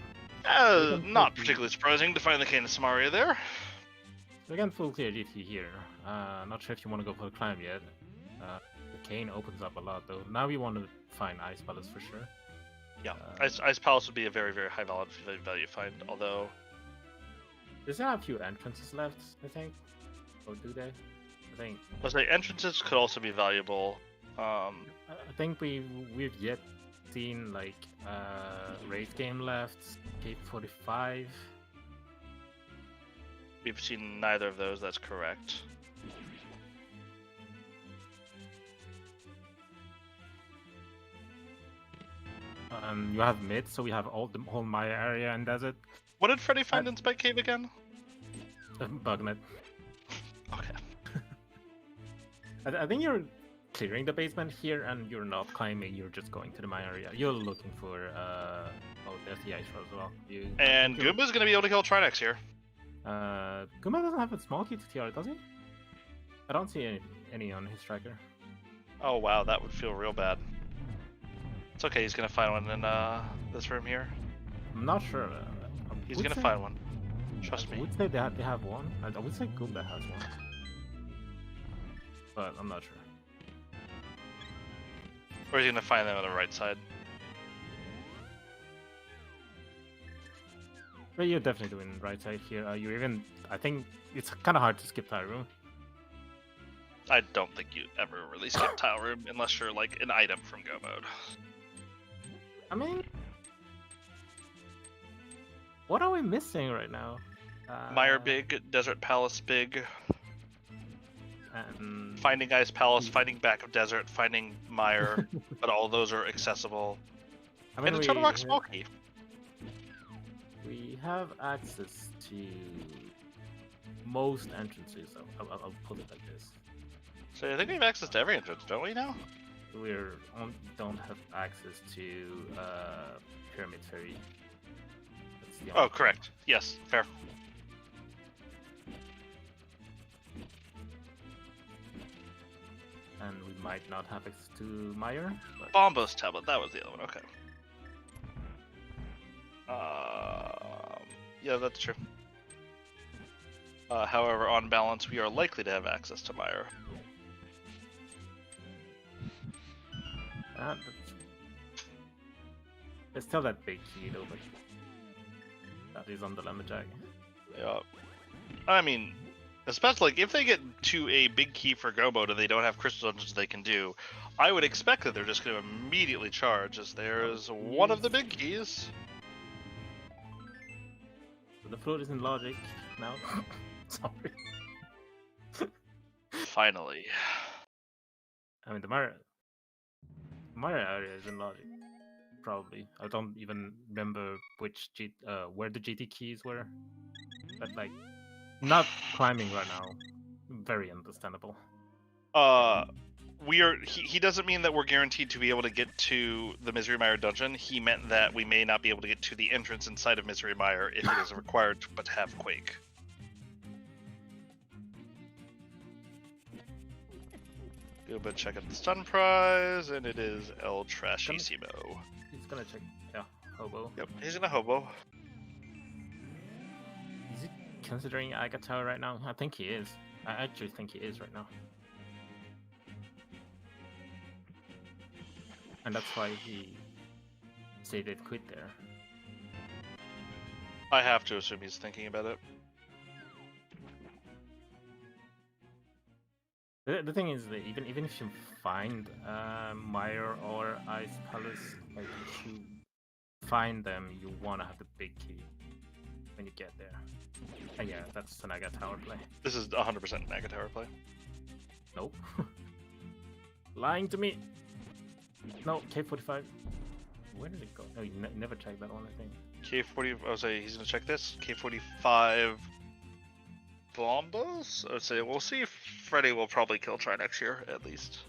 Not particularly surprising to find the Cane of Samaria there. We can full clear GT here. Not sure if you want to go for the climb yet. The cane opens up a lot though. Now we want to find Ice Palace for sure. Yeah, Ice Palace would be a very, very high value find, although... There's a few entrances left, I think. Or do they? I think. Let's say entrances could also be valuable. I think we've yet seen like race game left, Gate 45. We've seen neither of those, that's correct. You have mid, so we have the whole Maya area and desert. What did Freddy find in Spike Cave again? Bugnet. Okay. I think you're clearing the basement here, and you're not climbing. You're just going to the Maya area. You're looking for oh, there's the ice road as well. And Goomba's gonna be able to kill Trinex here. Goomba doesn't have a small key to TR, does he? I don't see any on his tracker. Oh wow, that would feel real bad. It's okay, he's gonna find one in this room here. I'm not sure. He's gonna find one. Trust me. I would say they have one. I would say Goomba has one. But I'm not sure. Or he's gonna find them on the right side. But you're definitely doing right side here. I think it's kind of hard to skip that room. I don't think you ever really skip tile room unless you're like an item from Go mode. I mean, what are we missing right now? Mire big, Desert Palace big. And finding Ice Palace, finding back of Desert, finding Mire, but all those are accessible. I mean, and a Turtle Rock small key. We have access to most entrances. I'll put it like this. So I think we have access to every entrance, don't we now? Don't have access to Pyramid Ferry. Oh, correct. Yes, fair. And we might not have access to Mire. But... Bombos Tablet, that was the other one, okay. Yeah, that's true. However, on balance, we are likely to have access to Mire. There's still that big key though, but that is on the Lumberjack. Yeah. I mean, especially like, if they get to a big key for Go mode and they don't have crystal dungeons they can do, I would expect that they're just going to immediately charge, as there's one of the big keys. The float is in logic now. Sorry. Finally. I mean, the Mire area is in logic. Probably. I don't even remember which where the GT keys were. But like, not climbing right now. Very understandable. He doesn't mean that we're guaranteed to be able to get to the Misery Mire dungeon. He meant that we may not be able to get to the entrance inside of Misery Mire if it is required to have Quake. Goomba checking the stun prize, and it is El Trashissimo. He's gonna check. Yeah, hobo. Yep, he's in a hobo. Is he considering Agatha right now? I think he is. I actually think he is right now. And that's why he said they'd quit there. I have to assume he's thinking about it. The thing is that even if you find Meyer or Ice Palace, like if you find them, you wanna have the big key when you get there. And yeah, that's an Naga Tower play. This is 100% Naga Tower play. Nope. Lying to me. No, K45. Where did it go? No, you never checked that one, I think. K40. I would say he's gonna check this. K45. Bombos? I would say we'll see if Freddy will probably kill Trinex here at least.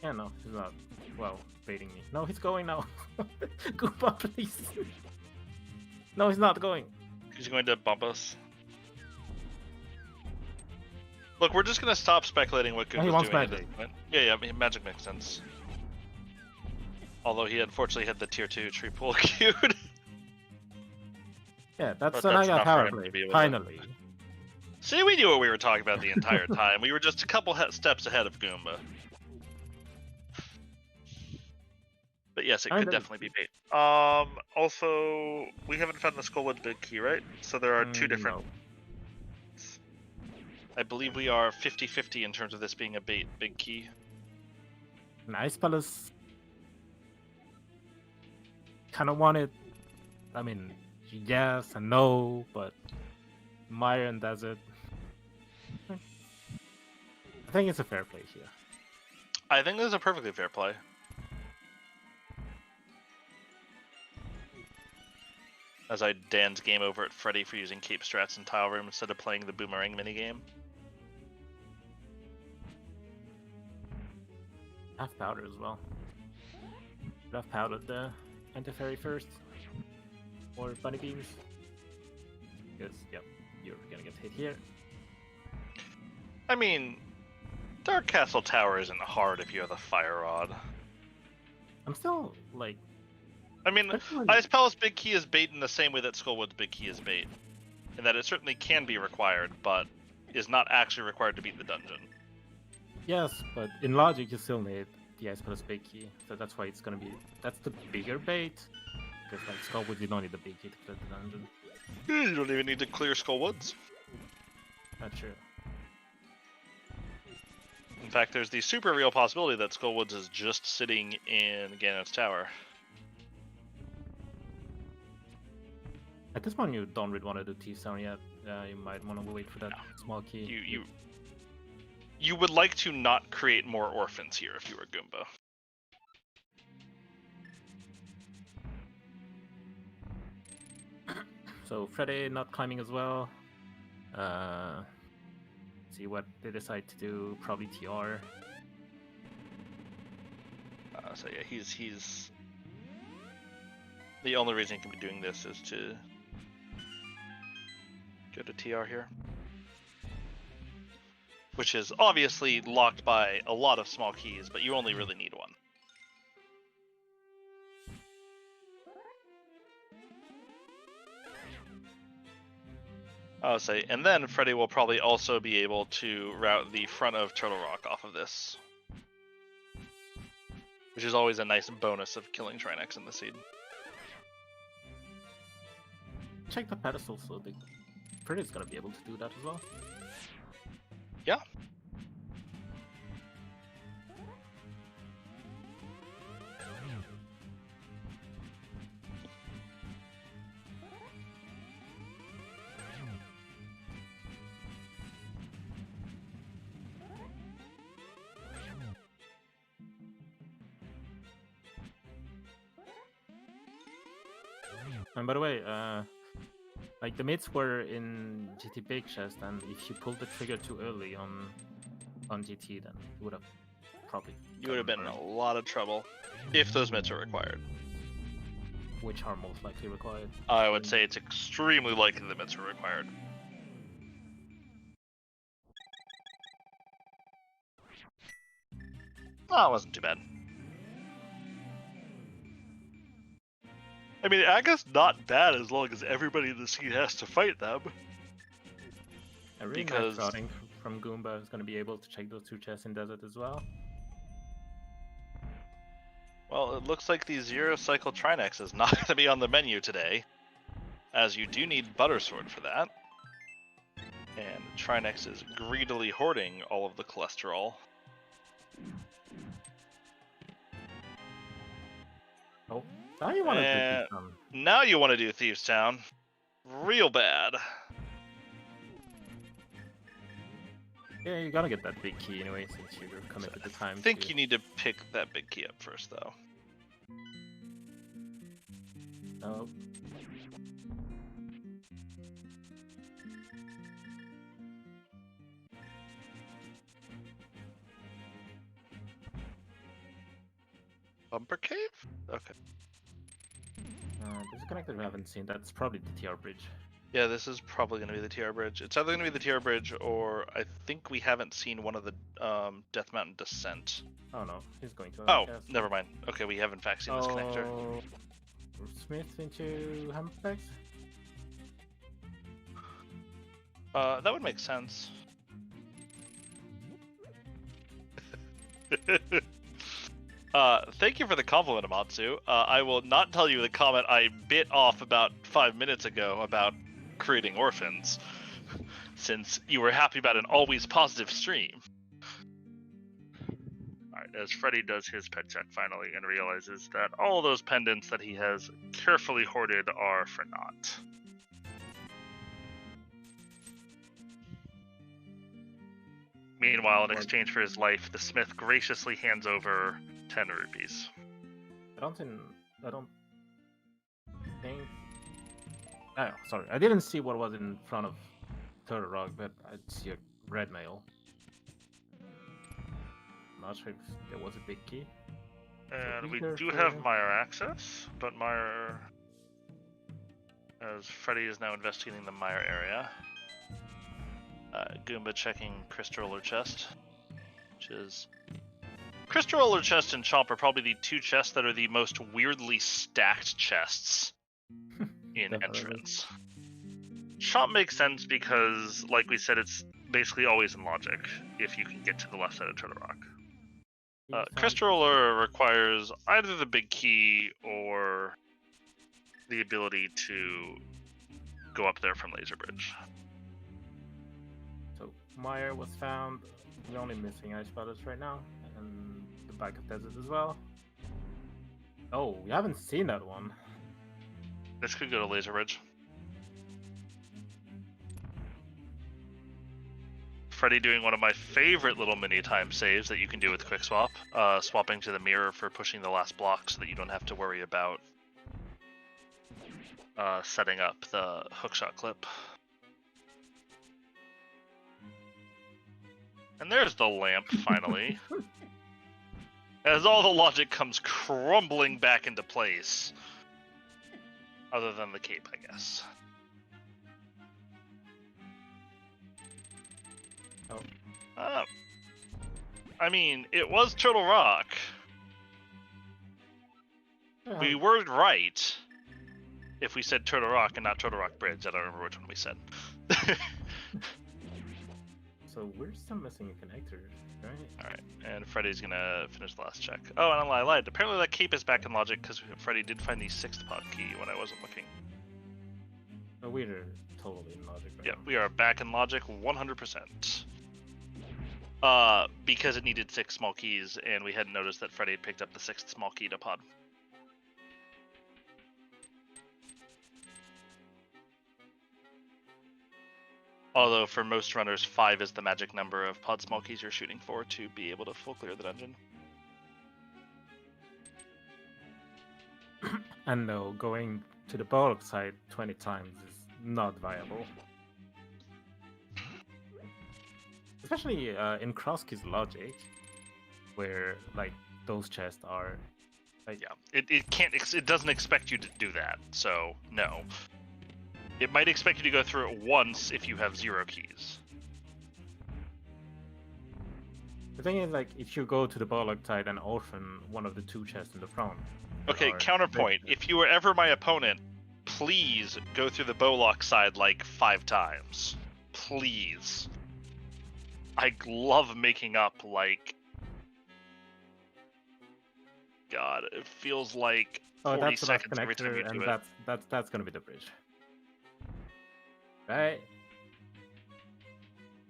Yeah, no, he's not. Well, baiting me. No, he's going now. Goomba, please. No, he's not going. He's going to bump us. Look, we're just gonna stop speculating what Goomba's he wants doing at magic. this point. Yeah, I mean, magic makes sense. Although he unfortunately had the tier 2 tree pool queued. Yeah, that's But an that's Naga not for Tower him to play. be able to- Finally. See, we knew what we were talking about the entire time. We were just a couple steps ahead of Goomba. But yes, it I could don't- definitely be bait. Also, we haven't found the Skullwood big key, right? So there are two different. No. I believe we are 50-50 in terms of this being a bait big key. An Ice Palace kind of wanted. I mean, yes and no, but Meyer and Desert. I think it's a fair play here. I think this is a perfectly fair play. As I Dan's game over at Freddy for using Cape Strats and Tile Room instead of playing the Boomerang minigame. Have powder as well. Should have powdered the anti-fairy first. Or bunny beams. Because, yep, you're gonna get hit here. I mean, Dark Castle Tower isn't hard if you have the Fire Rod. I'm still, like... I mean, especially- Ice Palace Big Key is bait in the same way that Skullwood's Big Key is bait. In that it certainly can be required, but is not actually required to beat the dungeon. Yes, but in logic you still need the Ice Palace big key, so that's why it's gonna be... That's the bigger bait. Because, like, Skullwood, you don't need the big key to clear the dungeon. You don't even need to clear Skullwoods. Not true. In fact, there's the super real possibility that Skullwoods is just sitting in Ganon's tower. At this point, you don't really want to do T-Sound yet. You might want to wait for that small key. You would like to not create more orphans here if you were Goomba. So Freddy not climbing as well. See what they decide to do. Probably TR. So yeah, he's the only reason he can be doing this is to go to TR here, which is obviously locked by a lot of small keys, but you only really need one. I would say, and then Freddy will probably also be able to route the front of Turtle Rock off of this, which is always a nice bonus of killing Trinex in the seed. Check the pedestal, so the Freddy's gonna be able to do that as well. Yeah. And by the way, like the mids were in GT Big Chest, and if you pulled the trigger too early on GT, then you would have probably You would have been in gotten a lot of trouble if those mitts are required. burned, which are most likely required. I would say it's extremely likely the mitts are required. Oh, it wasn't too bad. I mean, I guess not bad as long as everybody in the scene has to fight them. A really Because- nice routing from Goomba is going to be able to check those 2 chests in Desert as well. Well, it looks like the Zero Cycle Trinex is not going to be on the menu today, as you do need Buttersword for that. And Trinex is greedily hoarding all of the cholesterol. Oh, now you want to And- do some. Now you want to do Thieves Town. Real bad. Yeah, you gotta get that big key anyway, since you're committed the time. I think to... you need to pick that big key up first, though. Oh. Bumper Cave? Okay. There's a connector we haven't seen. That's probably the TR bridge. Yeah, this is probably going to be the TR Bridge. It's either going to be the TR Bridge, or I think we haven't seen one of the Death Mountain Descent. Oh no, he's going to. Oh, never mind. Okay, we have in fact seen this Oh, connector. Smith into Hampex? That would make sense. Thank you for the compliment, Amatsu. I will not tell you the comment I bit off about 5 minutes ago about creating orphans, since you were happy about an always positive stream. Alright, as Freddy does his pet check finally and realizes that all those pendants that he has carefully hoarded are for naught. Meanwhile, in exchange for his life, the smith graciously hands over 10 rupees. I don't think. Oh, sorry. I didn't see what was in front of Turtle Rock, but I see a red mail. Not sure if there was a big key. And we eager do for- have Meyer access, but Meyer, as Freddy is now investigating the Meyer area. Goomba checking Crystal Roller Chest, which is... Crystal Roller Chest and Chomp are probably the 2 chests that are the most weirdly stacked chests in Definitely. entrance. Chomp makes sense because, like we said, it's basically always in logic if you can get to the left side of Turtle Rock. Crystal Roller requires either the big key or the ability to go up there from Laser Bridge. So Meyer was found. We're only missing Ice Brothers right now, and the back of Desert as well. Oh, we haven't seen that one. This could go to Laser Bridge. Freddy doing one of my favorite little mini time saves that you can do with Quick Swap, swapping to the mirror for pushing the last block so that you don't have to worry about setting up the hookshot clip. And there's the lamp, finally. As all the logic comes crumbling back into place. Other than the cape, I guess. Oh. I mean, it was Turtle Rock. We were right if we said Turtle Rock and not Turtle Rock Bridge. I don't remember which one we said. So we're still missing a connector, right? Alright, and Freddy's gonna finish the last check. Oh, and I lied. Apparently that cape is back in logic because Freddy did find the 6th pod key when I wasn't looking. No, we're totally in logic right Yeah, now. we are back in logic 100%. Because it needed 6 small keys, and we hadn't noticed that Freddy had picked up the 6th small key to pod. Although for most runners, 5 is the magic number of pod small keys you're shooting for to be able to full clear the dungeon. And no, going to the Bollock side 20 times is not viable. Especially in Crosskey's logic, where like those chests are. Like, Yeah, it doesn't expect you to do that, so no. It might expect you to go through it once if you have 0 keys. The thing is, like, if you go to the Bollock side and open one of the 2 chests in the front. Okay, counterpoint. If you were ever my opponent, please go through the Bowlock side like 5 times. Please. I love making up, like... God, it feels like 40 seconds every time you do it. That's gonna be the bridge. Right?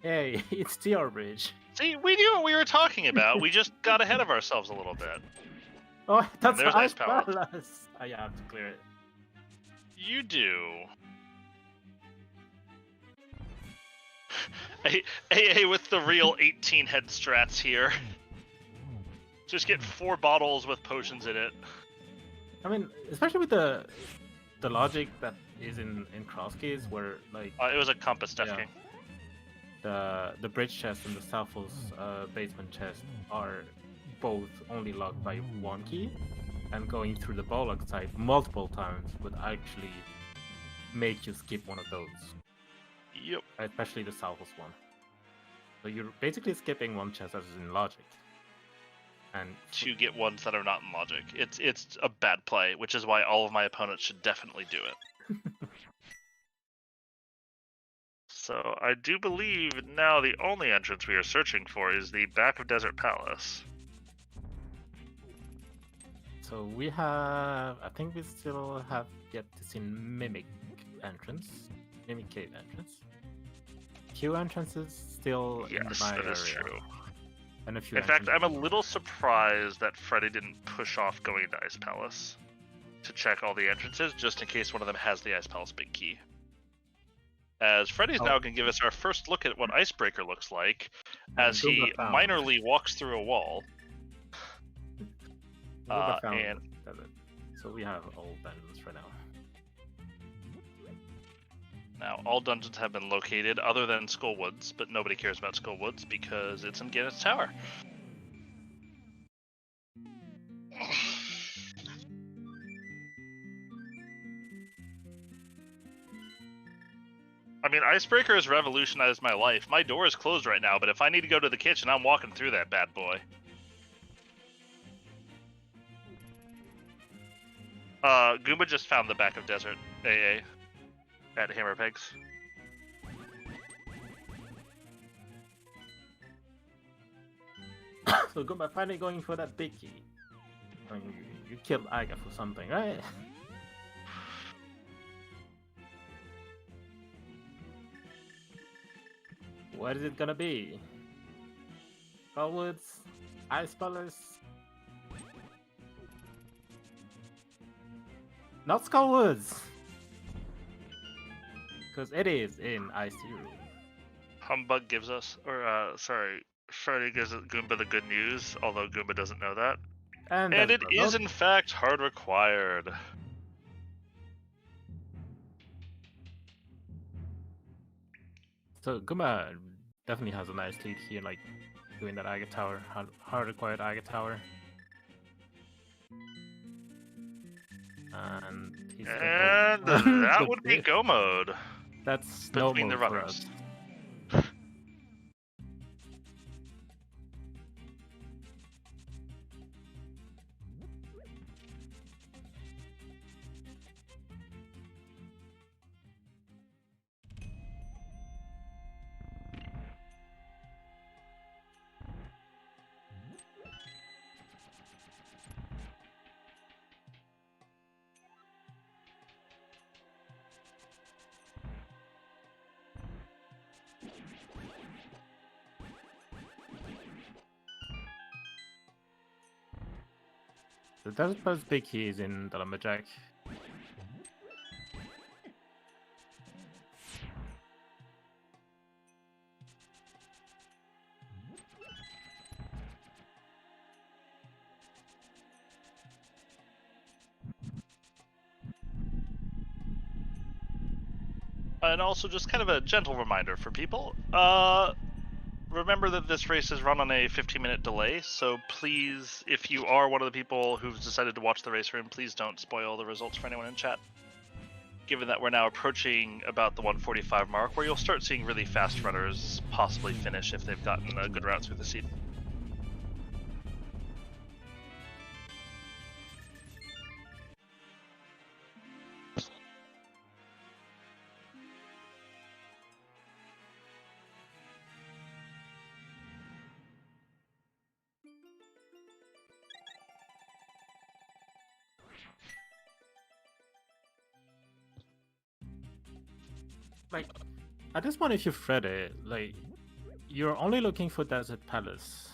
Hey, it's TR bridge. See, we knew what we were talking about. We just got ahead of ourselves a little bit. Oh, that's there's Ice Palace. Palace. Oh, yeah, I have to clear it. You do. AA with the real 18 head strats here. Just get 4 bottles with potions in it. I mean, especially with the logic that is in Cross Keys, where like it was a compass stacking. The bridge chest and the Southwell's basement chest are both only locked by 1 key, and going through the Bollock side multiple times would actually make you skip one of those. Yep. Especially the Southwell's one. So you're basically skipping 1 chest as is in logic. And to get ones that are not in logic. It's a bad play, which is why all of my opponents should definitely do it. So I do believe now the only entrance we are searching for is the back of Desert Palace. So we have, I think we still have yet to see Mimic entrance, Mimic Cave entrance. Q entrances still in my area. Yes, that is true. And a few in fact, I'm a little surprised that Freddy didn't push off going to Ice Palace to check all the entrances, just in case one of them has the Ice Palace big key. As Freddy's now going to give us our first look at what Icebreaker looks like, as he minorly walks through a wall. And so we have all dungeons for now. Now, all dungeons have been located other than Skullwoods, but nobody cares about Skullwoods because it's in Ganon's Tower. I mean, Icebreaker has revolutionized my life. My door is closed right now, but if I need to go to the kitchen, I'm walking through that bad boy. Goomba just found the back of Desert AA at Hammer Pegs. So Goomba finally going for that big key. I mean, you killed Iga for something, right? What is it gonna be? Skullwoods? Ice Palace? Not Skullwoods! Because it is in Ice Room. Humbug gives us, Freddy gives Goomba the good news, although Goomba doesn't know that. And it is in fact hard required. So Goomba definitely has a nice lead here, like doing that Aga Tower, hard required Aga Tower. And that would be go mode. That's between no the runners. The Desert Palace big key is in the Lumberjack. And also just kind of a gentle reminder for people. Remember that this race is run on a 15-minute delay, so please, if you are one of the people who's decided to watch the race room, please don't spoil the results for anyone in chat. Given that we're now approaching about the 145 mark, where you'll start seeing really fast runners possibly finish if they've gotten a good route through the seed. like, at this point, if you Fred it, like, you're only looking for Desert Palace,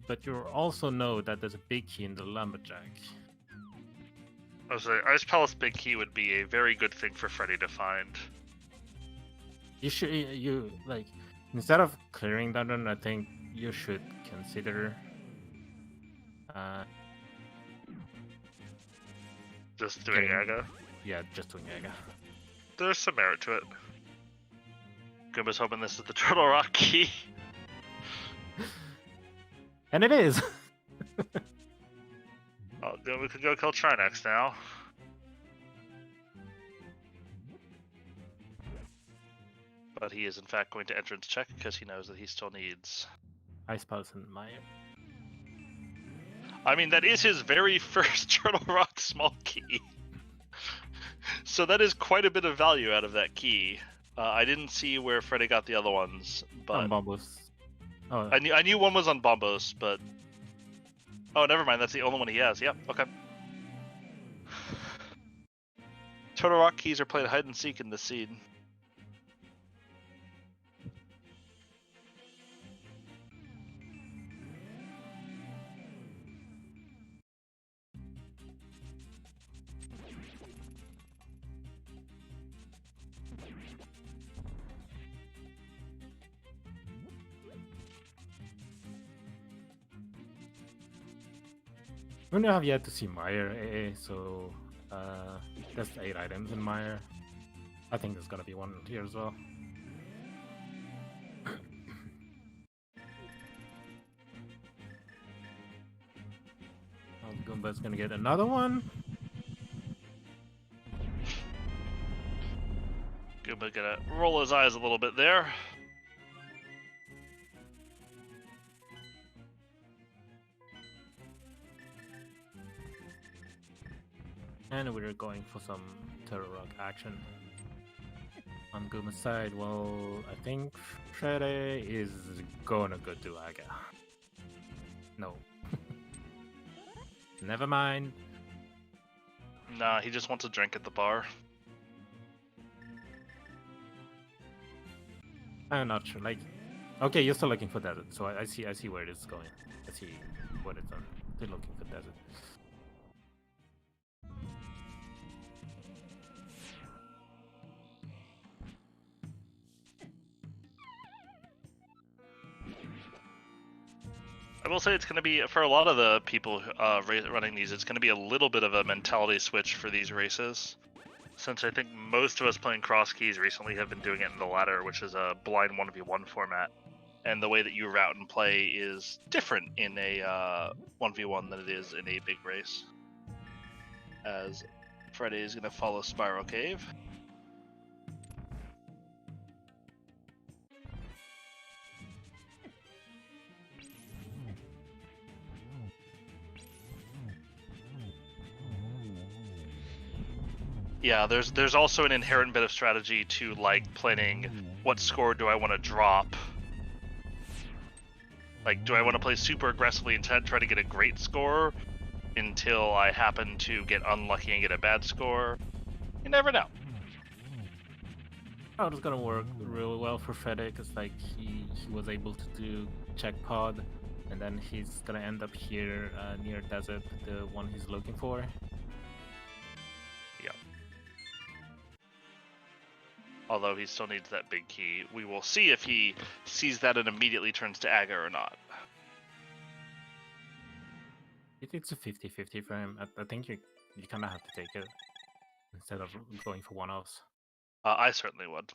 but you also know that there's a big key in the Lumberjack. I was saying, Ice Palace Big Key would be a very good thing for Freddy to find. You like, instead of clearing dungeon, I think you should consider Just doing Aga. Yeah, just doing Aga. There's some merit to it. Goomba's hoping this is the Turtle Rock key. And it is! Oh, we could go kill Trinex now. But he is in fact going to entrance check because he knows that he still needs Ice Palace and Maya. I mean, that is his very first Turtle Rock small key. So that is quite a bit of value out of that key. I didn't see where Freddy got the other ones, but On Bombos. Oh, I knew one was on Bombos, but oh, never mind. That's the only one he has. Yep. Okay. Turtle Rock keys are played hide and seek in this scene. we have yet to see Meyer AA, so there's 8 items in Meyer. I think there's gonna be one here as well. Goomba's gonna get another one. Goomba gonna roll his eyes a little bit there. And we're going for some Turtle Rock action. On Goomba's side, well, I think Freddy is gonna go to Aga. No. Never mind. Nah, he just wants a drink at the bar. I'm not sure. Like, okay, you're still looking for desert, so I see where it is going. I see what it's on. They're looking for desert. I will say it's going to be, for a lot of the people running these, it's going to be a little bit of a mentality switch for these races. Since I think most of us playing cross keys recently have been doing it in the latter, which is a blind 1v1 format. And the way that you route and play is different in a 1v1 than it is in a big race. As Freddy is going to follow Spiral Cave. Yeah, there's also an inherent bit of strategy to like planning what score do I want to drop. Like, do I want to play super aggressively and try to get a great score until I happen to get unlucky and get a bad score? You never know. Oh, it's gonna work really well for Freddy because like he was able to do check pod, and then he's gonna end up here near desert, the one he's looking for. Although he still needs that big key. We will see if he sees that and immediately turns to Aga or not. It's a 50-50 for him. I think you kind of have to take it instead of going for one-offs. I certainly would.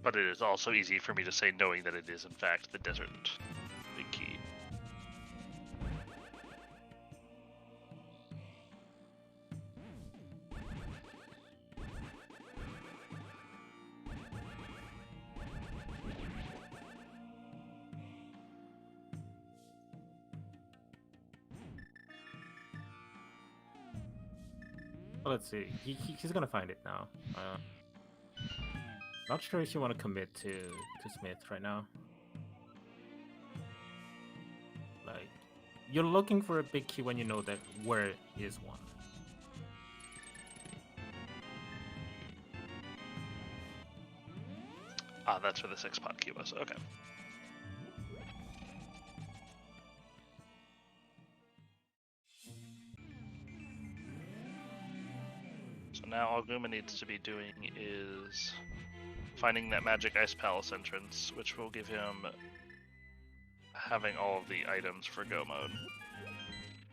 But it is also easy for me to say knowing that it is in fact the desert big key. let's see. He's gonna find it now. Not sure if you want to commit to Smith right now. Like, you're looking for a big key when you know that where is one. Ah, that's where the 6-pot key was. Okay. So now all Guma needs to be doing is finding that magic ice palace entrance, which will give him having all of the items for go mode.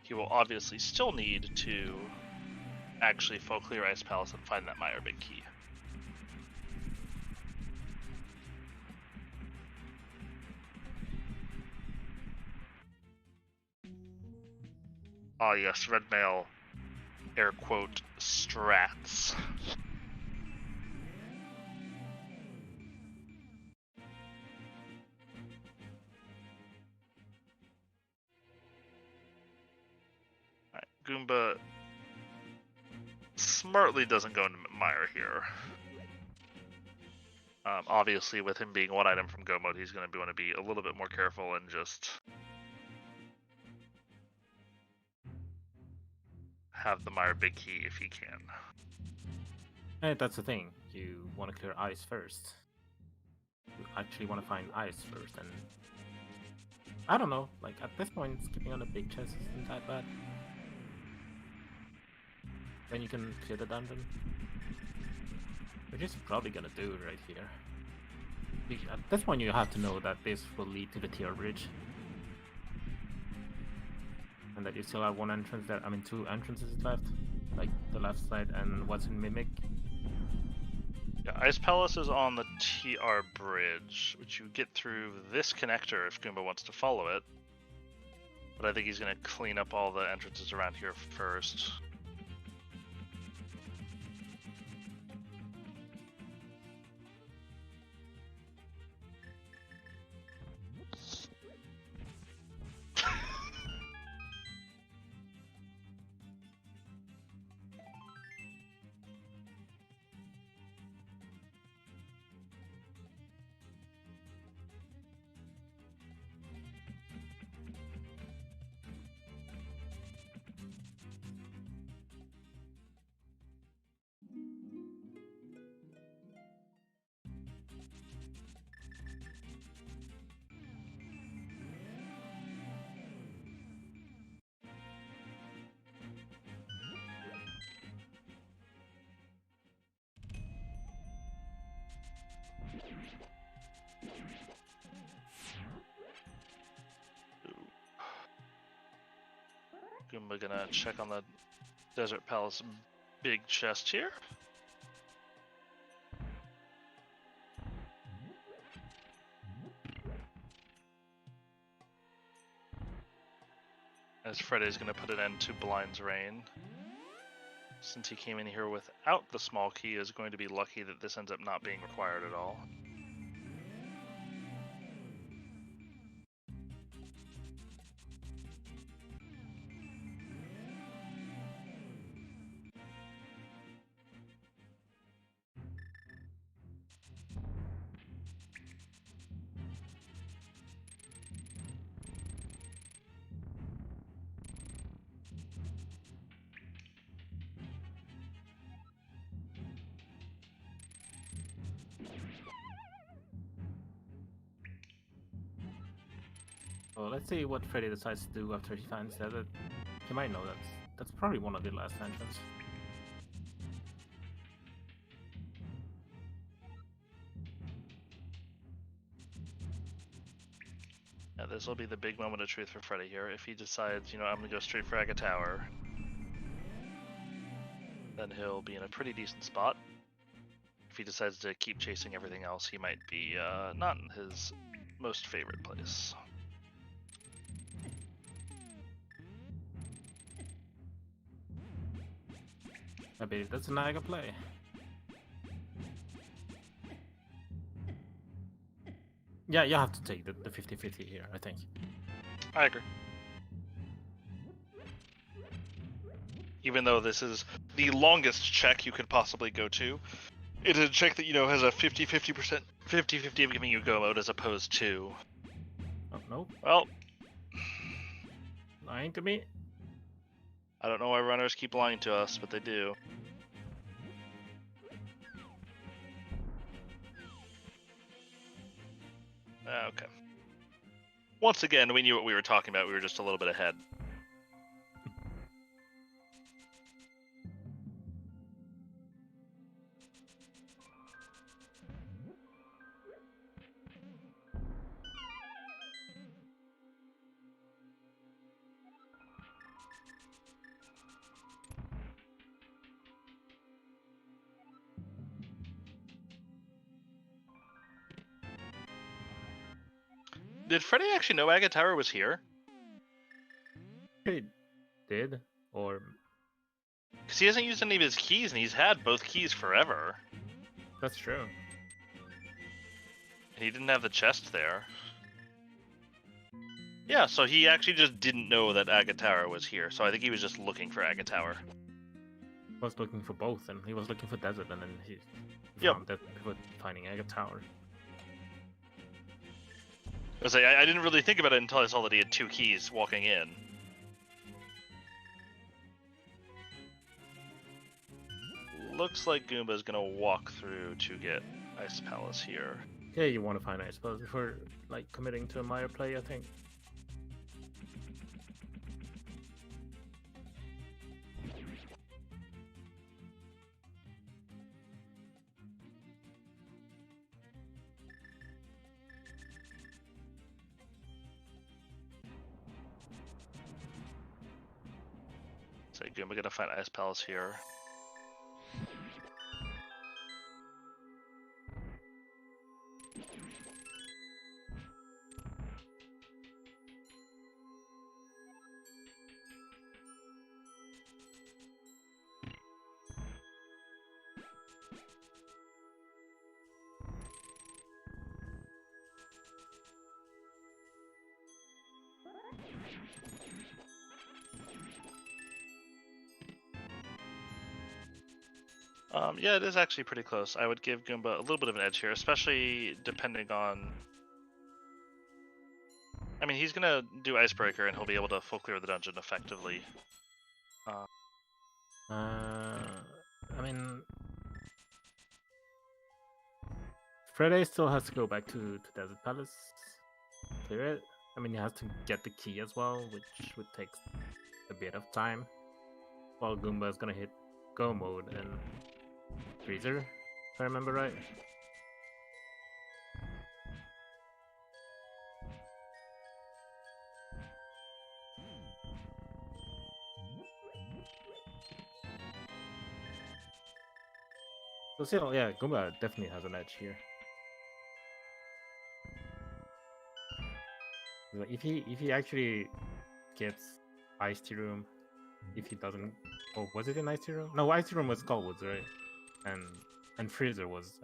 He will obviously still need to actually full clear ice palace and find that Meyer big key. Ah yes, red mail, air quote, strats. Alright, Goomba smartly doesn't go into Meyer here. Obviously, with him being one item from go mode, he's going to want to be a little bit more careful and just have the Meyer big key if he can. And that's the thing. You want to clear ice first. You actually want to find ice first, and I don't know. Like at this point, skipping on a big chest isn't that bad. Then you can clear the dungeon, which is probably gonna do right here. At this point, you have to know that this will lead to the tier bridge, and that you still have one entrance there. I mean, 2 entrances left, like the left side and what's in Mimic. Yeah, Ice Palace is on the TR bridge, which you get through this connector if Goomba wants to follow it. But I think he's going to clean up all the entrances around here first. Goomba gonna check on the Desert Palace big chest here. As Freddy's gonna put an end to Blind's reign. Since he came in here without the small key, is going to be lucky that this ends up not being required at all. So let's see what Freddy decides to do after he finds that. He might know that's probably one of the last entrants. Yeah, this will be the big moment of truth for Freddy here. If he decides, you know, I'm gonna go straight for Aga Tower, then he'll be in a pretty decent spot. If he decides to keep chasing everything else, he might be not in his most favorite place. Maybe that's a Naga play. Yeah, you have to take the 50-50 here, I think. I agree. Even though this is the longest check you could possibly go to. It is a check that, has a 50-50% 50-50 of giving you go mode as opposed to... Oh, no. Well... Lying to me? I don't know why runners keep lying to us, but they do. Okay. Once again, we knew what we were talking about. We were just a little bit ahead. Did Freddy actually know Agatara was here? He did, or... Because he hasn't used any of his keys, and he's had both keys forever. That's true. And he didn't have the chest there. Yeah, so he actually just didn't know that Agatara was here, so I think he was just looking for Agatara. He was looking for both, and he was looking for Desert, and then he Yep. found Desert before finding Agatara. I didn't really think about it until I saw that he had 2 keys walking in. Looks like Goomba's gonna walk through to get Ice Palace here. Yeah, you want to find Ice Palace before, like, committing to a Maya play, I think. So Goomba gonna find Ice Palace here. Yeah, it is actually pretty close. I would give Goomba a little bit of an edge here, especially depending on... I mean, he's gonna do Icebreaker, and he'll be able to full clear the dungeon effectively. I mean... Friday still has to go back to Desert Palace. Clear it. I mean, he has to get the key as well, which would take a bit of time. While Goomba is gonna hit Go mode and Freezer, if I remember right. So still, yeah, Goomba definitely has an edge here. Like, if he actually gets Ice Tea Room, if he doesn't, oh, was it in Ice Tea Room? No, Ice Tea Room was Skullwoods, right? And Freezer was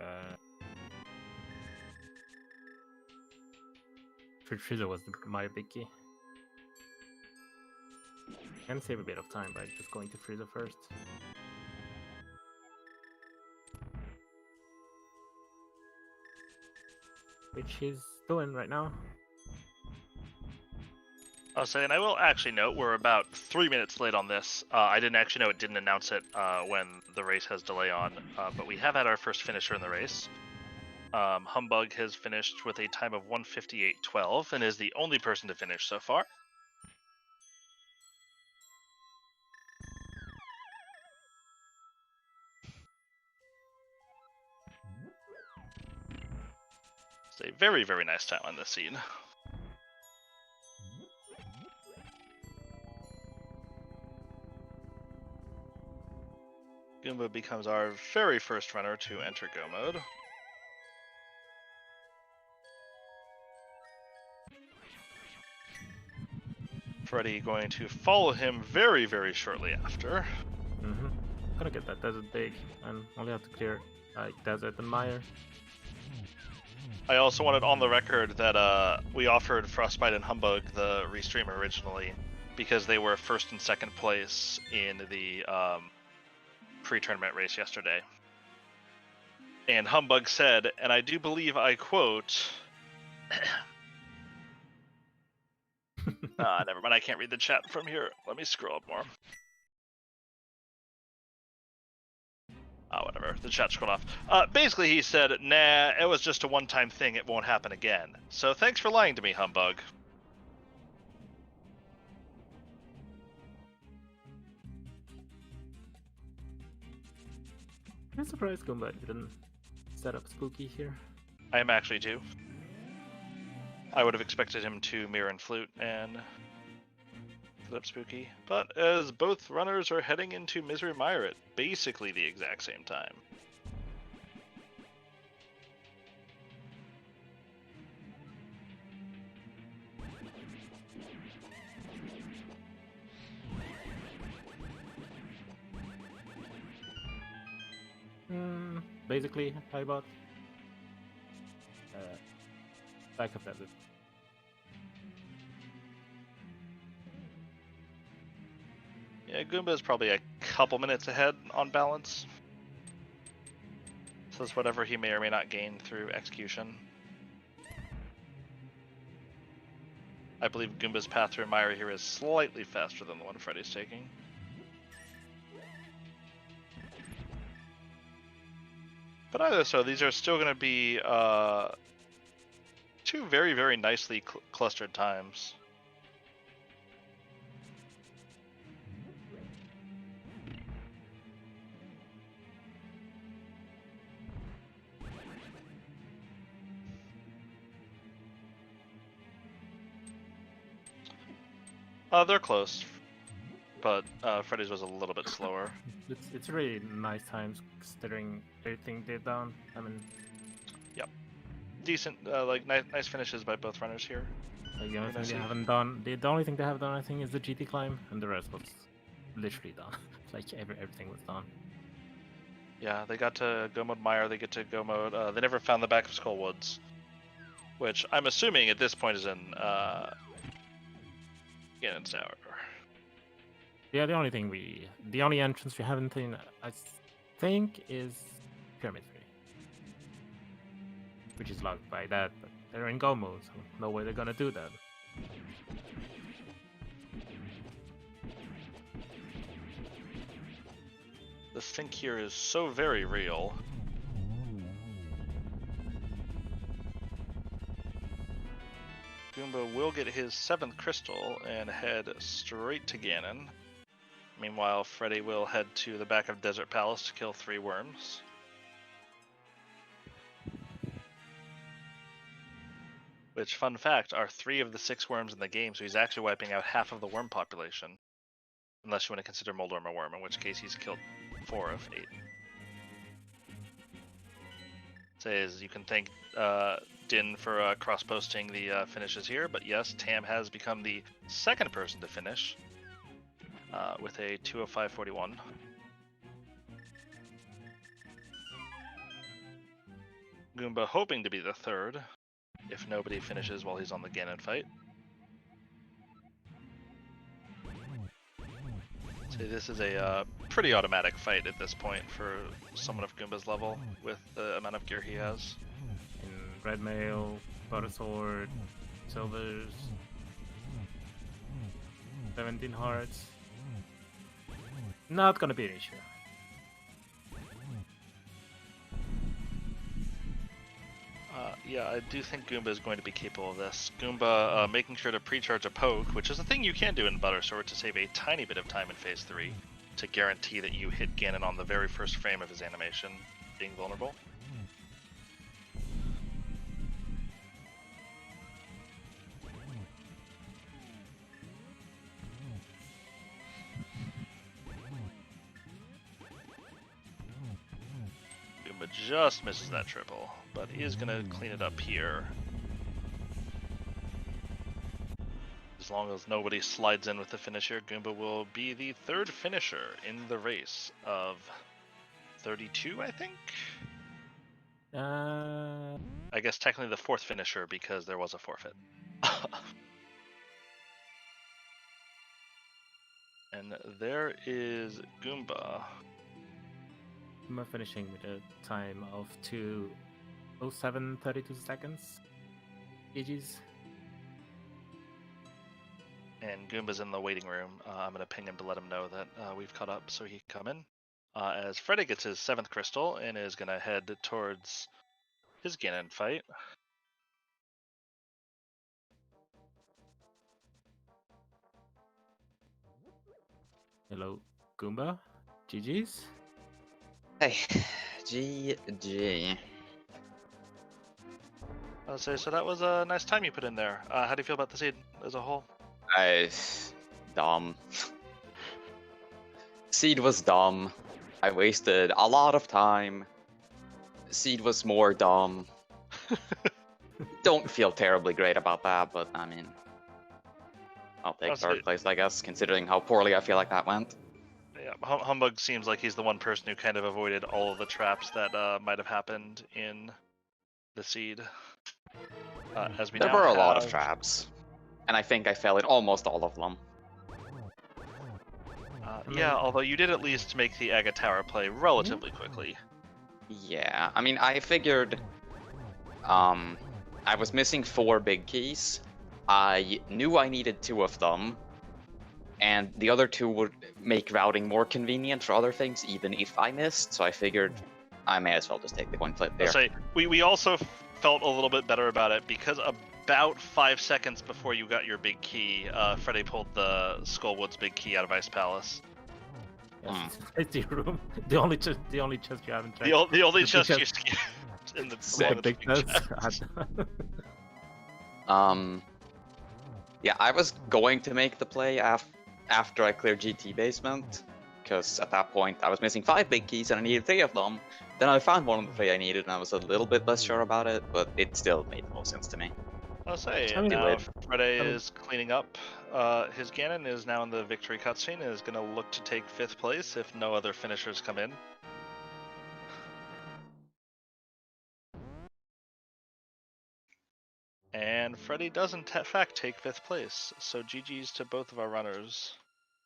Freezer was my big key. Can save a bit of time by just going to Freezer first. Which he's doing right now. I was saying, I will actually note we're about 3 minutes late on this. I didn't actually know it didn't announce it when the race has delay on, but we have had our first finisher in the race. Humbug has finished with a time of 1:58.12 and is the only person to finish so far. It's a very, very nice time on this scene. Goomba becomes our very first runner to enter Go mode. Freddy going to follow him very, very shortly after. Gonna get that desert big and only have to clear like desert and mire. I also wanted on the record that we offered Frostbite and Humbug the restream originally because they were first and second place in the pre-tournament race yesterday. And Humbug said, and I do believe I quote, never mind, I can't read the chat from here. Let me scroll up more. Whatever, the chat scrolled off. Basically, he said, nah, it was just a one-time thing, it won't happen again. So thanks for lying to me, Humbug. I'm surprised Goomba didn't set up Spooky here. I am actually too. I would have expected him to mirror and flute and flip Spooky. But as both runners are heading into Misery Mire at basically the exact same time. Basically, Highbot. Back of that. Yeah, Goomba is probably a couple minutes ahead on balance. So it's whatever he may or may not gain through execution. I believe Goomba's path through Mire here is slightly faster than the one Freddy's taking. But either so, these are still going to be two very, very nicely clustered times. They're close, but Freddy's was a little bit slower. It's really nice times considering everything they've done. I mean, yep, decent, nice finishes by both runners here. Like the only thing they haven't done, the only thing they have done, I think, is the GT climb, and the rest was literally done. Like everything was done. Yeah, they got to go mode Mire. They get to go mode. They never found the back of Skull Woods, which I'm assuming at this point is in Ganon's Tower. Yeah, the only entrance we haven't seen, I think, is Pyramid 3, which is locked by that, but they're in go mode, so no way they're gonna do that. The sync here is so very real. Goomba will get his 7th crystal and head straight to Ganon. Meanwhile, Freddy will head to the back of Desert Palace to kill 3 worms. Which, fun fact, are 3 of the 6 worms in the game, so he's actually wiping out half of the worm population. Unless you want to consider Moldorm a worm, in which case he's killed 4 of 8. Says you can thank Din for cross-posting the finishes here, but yes, Tam has become the 2nd person to finish with a 2:05:41. Goomba hoping to be the 3rd, if nobody finishes while he's on the Ganon fight. So this is a pretty automatic fight at this point for someone of Goomba's level with the amount of gear he has. In red mail, butter sword, silvers, 17 hearts. Not gonna be an issue. Yeah, I do think Goomba is going to be capable of this. Goomba making sure to pre-charge a poke, which is a thing you can do in Butter Sword to save a tiny bit of time in Phase 3, to guarantee that you hit Ganon on the very first frame of his animation, being vulnerable. Goomba just misses that triple, but he is going to clean it up here. As long as nobody slides in with the finisher, Goomba will be the 3rd finisher in the race of 32, I think? I guess technically the 4th finisher because there was a forfeit. And there is Goomba Goomba finishing with a time of 2:07:32 seconds. GG's. And Goomba's in the waiting room. I'm going to ping him to let him know that we've caught up so he can come in. As Freddy gets his 7th crystal and is going to head towards his Ganon fight. Hello, Goomba. GG's. Hey, GG. I'll say, so that was a nice time you put in there. How do you feel about the seed as a whole? Dumb. Seed was dumb. I wasted a lot of time. Seed was more dumb. Don't feel terribly great about that, but I mean, I'll take third place, I guess, considering how poorly I feel like that went. Yeah, Humbug seems like he's the one person who kind of avoided all of the traps that might have happened in the seed. As we there now were a have... lot of traps, and I think I fell in almost all of them. Yeah, although you did at least make the Aga Tower play relatively quickly. Yeah, I mean, I figured I was missing 4 big keys. I knew I needed 2 of them, and the other 2 would make routing more convenient for other things, even if I missed, so I figured I may as well just take the coin flip there. I'll say, we also felt a little bit better about it because about 5 seconds before you got your big key, Freddy pulled the Skullwood's big key out of Ice Palace. It's the room. The only chest you haven't checked. The only chest you skipped in the Sick. chest. Yeah, I was going to make the play after I cleared GT basement, because at that point I was missing 5 big keys and I needed 3 of them. Then I found one of the 3 I needed and I was a little bit less sure about it, but it still made no sense to me. I'll say, I mean, now Freddy is cleaning up. His Ganon is now in the victory cutscene and is going to look to take 5th place if no other finishers come in. And Freddy does in fact take 5th place, so GG's to both of our runners.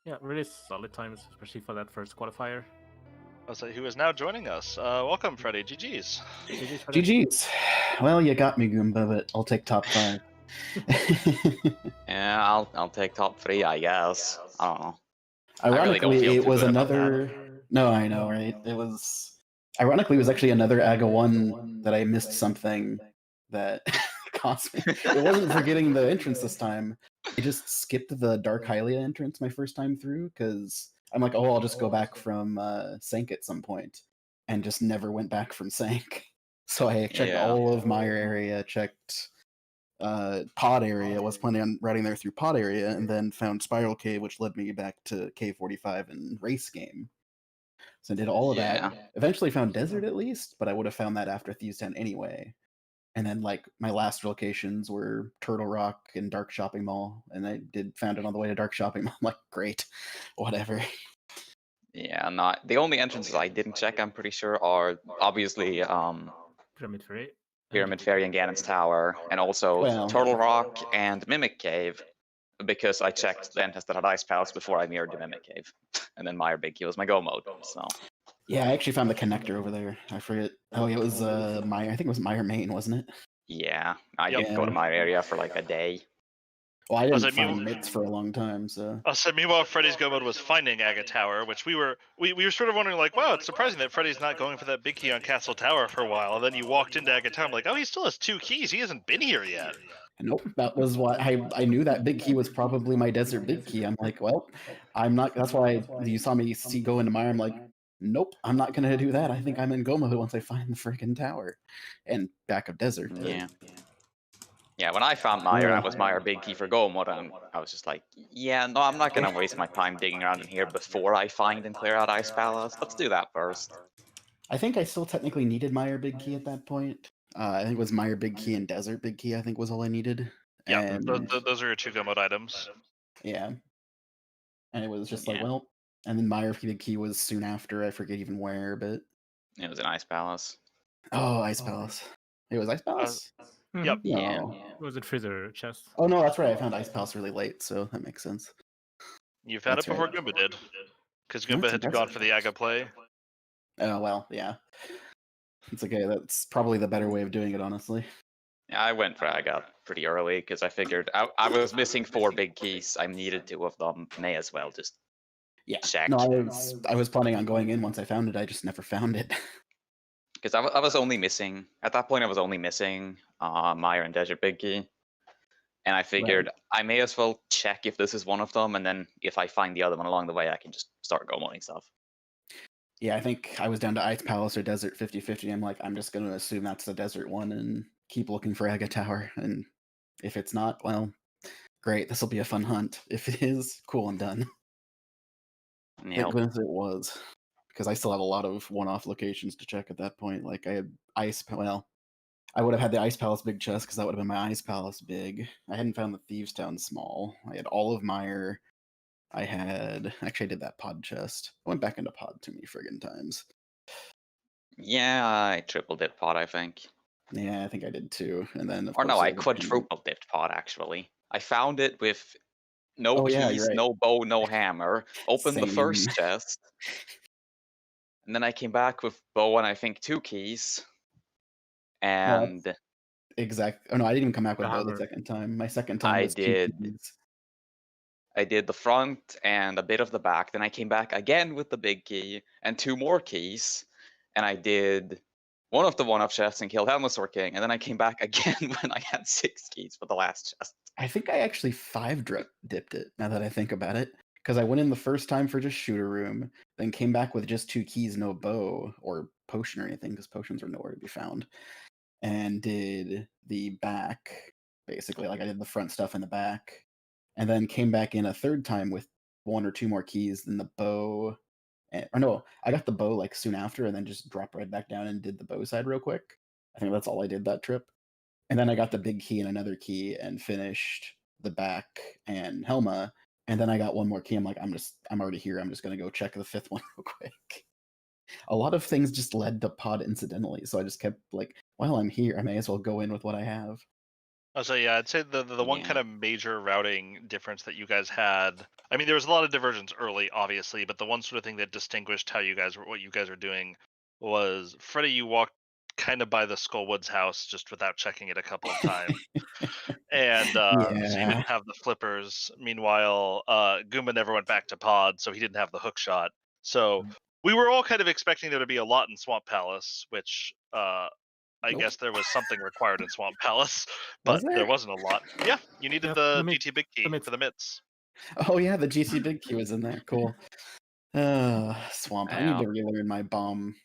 Yeah, really solid times, especially for that first qualifier. I'll say, who is now joining us. Welcome, Freddy. GG's. GG's. Well, you got me, Goomba, but I'll take top 5. Yeah, I'll take top 3, I guess. I don't know. Ironically, feel it too was good about another. No, I know, right? It was. Ironically, it was actually another Aga 1 that I missed something that cost me. It wasn't for getting the entrance this time. I just skipped the Dark Hylia entrance my first time through because I'm like, oh, I'll just go back from Sank at some point, and just never went back from Sank. So I checked all of Meyer area, checked Pod area, was planning on routing there through Pod area, and then found Spiral Cave, which led me back to Cave 45 and Race Game. So I did all of that. Eventually found Desert at least, but I would have found that after Thieves' Den anyway. And then like my last locations were Turtle Rock and Dark Shopping Mall, and I found it on the way to Dark Shopping Mall. I'm like, great, whatever. Yeah, not the only entrances I didn't check, I'm pretty sure, are obviously Pyramid Ferry. Pyramid Ferry and Ganon's Tower, and also Turtle Rock and Mimic Cave, because I checked the entrance that had Ice Palace before I mirrored the Mimic Cave. And then Meyer Big Key was my go mode, so. Yeah, I actually found the connector over there. I forget. Oh, it was Meyer. I think it was Meyer Main, wasn't it? Yeah, I didn't go to my area for like a day. Well, I didn't find mitts for a long time, so. So meanwhile, Freddy's go mode was finding Aga Tower, which we were sort of wondering, like, wow, it's surprising that Freddy's not going for that big key on Castle Tower for a while. And then you walked into Aga Tower, I'm like, oh, he still has 2 keys. He hasn't been here yet. Nope, that was what I knew that big key was probably my desert big key. I'm like, well, I'm not. That's why you saw me go into Meyer. I'm like, nope, I'm not gonna do that. I think I'm in go mode once I find the freaking tower and back up desert. Yeah. Yeah, when I found Meyer, I was Meyer Big Key for go mode, and I was just like, yeah, no, I'm not gonna waste my time digging around in here before I find and clear out Ice Palace. Let's do that first. I think I still technically needed Meyer Big Key at that point. I think it was Meyer Big Key and Desert Big Key, I think was all I needed. Yeah, and, those are your 2 go mode items. Yeah. And it was just like, well, and then Meyer Big Key was soon after, I forget even where, but... It was in Ice Palace. Oh, Ice Palace. It was Ice Palace? Yep. Yeah. It was a treasure chest. Oh, no, that's right. I found Ice Palace really late, so that makes sense. You found it before Goomba did. Because Goomba had gone for the Aga play. Oh well, yeah. It's okay. That's probably the better way of doing it, honestly. Yeah, I went for Aga pretty early because I figured I was missing 4 big keys. I needed 2 of them. May as well just Yeah. check. No, I was planning on going in once I found it. I just never found it. Because I was only missing, at that point I was only missing Mire and Desert Big Key. And I figured I may as well check if this is one of them, and then if I find the other one along the way, I can just start go-modding stuff. Yeah, I think I was down to Ice Palace or Desert 50-50. I'm like, I'm just going to assume that's the Desert one and keep looking for Aga Tower. And if it's not, well, great. This will be a fun hunt. If it is, cool, I'm done. Yep. Thank goodness it was. Because I still have a lot of one-off locations to check at that point. Like, I had well, I would have had the Ice Palace big chest because that would have been my Ice Palace big. I hadn't found the Thieves Town small. I had all of Mire. Actually, I did that pod chest. I went back into pod too many friggin' times. Yeah, I triple dipped pod, I think. Yeah, I think I did too. And then, of Or course, no, I quadruple dipped pod, actually. I found it with no keys, right. no bow, no hammer. Opened the Same. first chest. And then I came back with bow and I think 2 keys. And Oh no, I didn't even come back with bow the Hammer. second time. My second time I was 2 did. keys. I did the front and a bit of the back. Then I came back again with the big key and 2 more keys. And I did one of the one-off chests and killed Helmosaur King. And then I came back again when I had 6 keys for the last chest. I think I actually 5 dipped it, now that I think about it. Because I went in the first time for just shooter room, then came back with just 2 keys, no bow or potion or anything, because potions were nowhere to be found. And did the back, basically. Like, I did the front stuff in the back. And then came back in a third time with 1 or 2 more keys than the bow. Or no, I got the bow like soon after and then just dropped right back down and did the bow side real quick. I think that's all I did that trip. And then I got the big key and another key and finished the back and Helma. And then I got 1 more key. I'm like, I'm already here. I'm just going to go check the 5th one real quick. A lot of things just led to pod incidentally. So I just kept like, well, I'm here. I may as well go in with what I have. So yeah, I'd say the one kind of major routing difference that you guys had. I mean, there was a lot of divergence early, obviously, but the one sort of thing that distinguished what you guys were doing was Freddie. You walked kind of by the Skullwoods house just without checking it a couple of times, and so you didn't have the flippers. Meanwhile, Goomba never went back to pod, so he didn't have the hook shot. So we were all kind of expecting there to be a lot in Swamp Palace, which I guess there was something required in Swamp Palace, but there wasn't a lot. Yeah, you needed the GT Big Key for the mitts. Oh yeah, the GT Big Key was in there. Cool. Swamp. I need to relearn my bomb.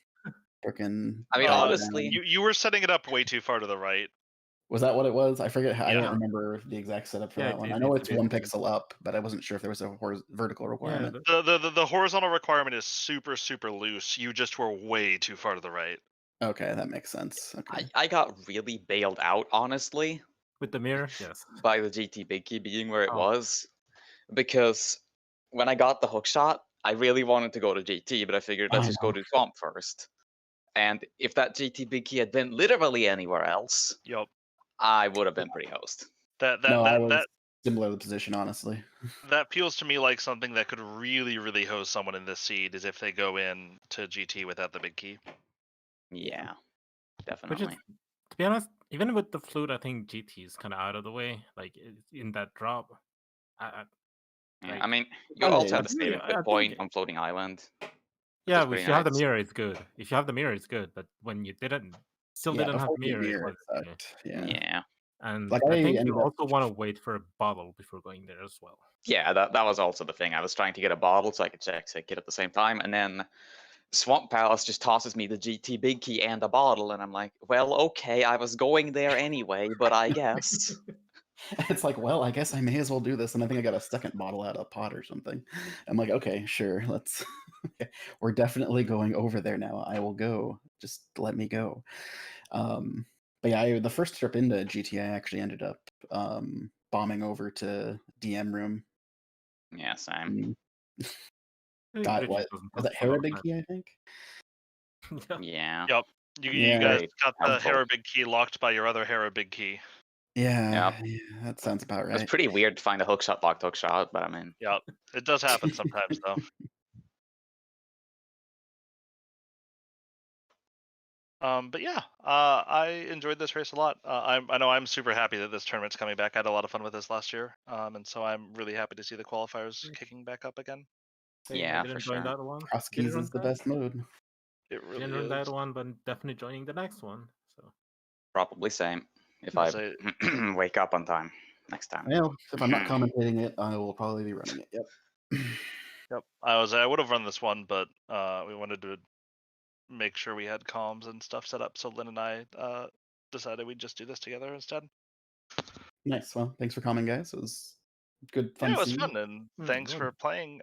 Frickin'. I mean, honestly, you were setting it up way too far to the right. Was that what it was? I forget. I don't remember the exact setup for that one. I know it's 1 pixel up, but I wasn't sure if there was a vertical requirement. The horizontal requirement is super loose. You just were way too far to the right. Okay, that makes sense. Okay. I got really bailed out, honestly. With the mirror, yes. By the GT Big Key being where it was. Because when I got the hook shot, I really wanted to go to GT, but I figured let's just go to Swamp first. And if that GT Big Key had been literally anywhere else, I would have been pretty host. I was similar to the position, honestly. That feels to me like something that could really host someone in this seed is if they go in to GT without the big key. Yeah, definitely. To be honest, even with the flute, I think GT is kind of out of the way. Like in that drop. I mean, you also have the saving point on Floating Island. Yeah, if you have the mirror, it's good. If you have the mirror, it's good. But when you didn't have mirror, yeah. And I think you also want to wait for a bottle before going there as well. Yeah, that was also the thing. I was trying to get a bottle so I could check it at the same time, and then Swamp Palace just tosses me the GT Big Key and a bottle, and I'm like, well, okay, I was going there anyway, but I guess. It's like, well, I guess I may as well do this, and I think I got a second bottle out of a pot or something. I'm like, okay, sure, let's. We're definitely going over there now. I will go. Just let me go. But yeah, the first trip into GTA, I actually ended up bombing over to DM room. Yeah, same. Got what? Was that Hera Big Key, I think? Yeah. Yep. You guys got the Hera Big Key locked by your other Hera Big Key. Yeah, that sounds about right. It's pretty weird to find a hookshot locked hookshot, but I mean. Yep. It does happen sometimes, though. But yeah, I enjoyed this race a lot. I know I'm super happy that this tournament's coming back. I had a lot of fun with this last year, and so I'm really happy to see the qualifiers kicking back up again. Yeah, I didn't for join sure. that one. Cross Didn't keys run is the that. best mode. It really Didn't run that is. one, but definitely joining the next one. So Probably same. If I I say, wake up on time next time. Well, if I'm not commentating it, I will probably be running it. Yep. yep. I would have run this one, but we wanted to make sure we had comms and stuff set up, so Lynn and I decided we'd just do this together instead. Nice. Well, thanks for coming, guys. It was good fun. Yeah, it was seeing fun, and thanks good. for playing.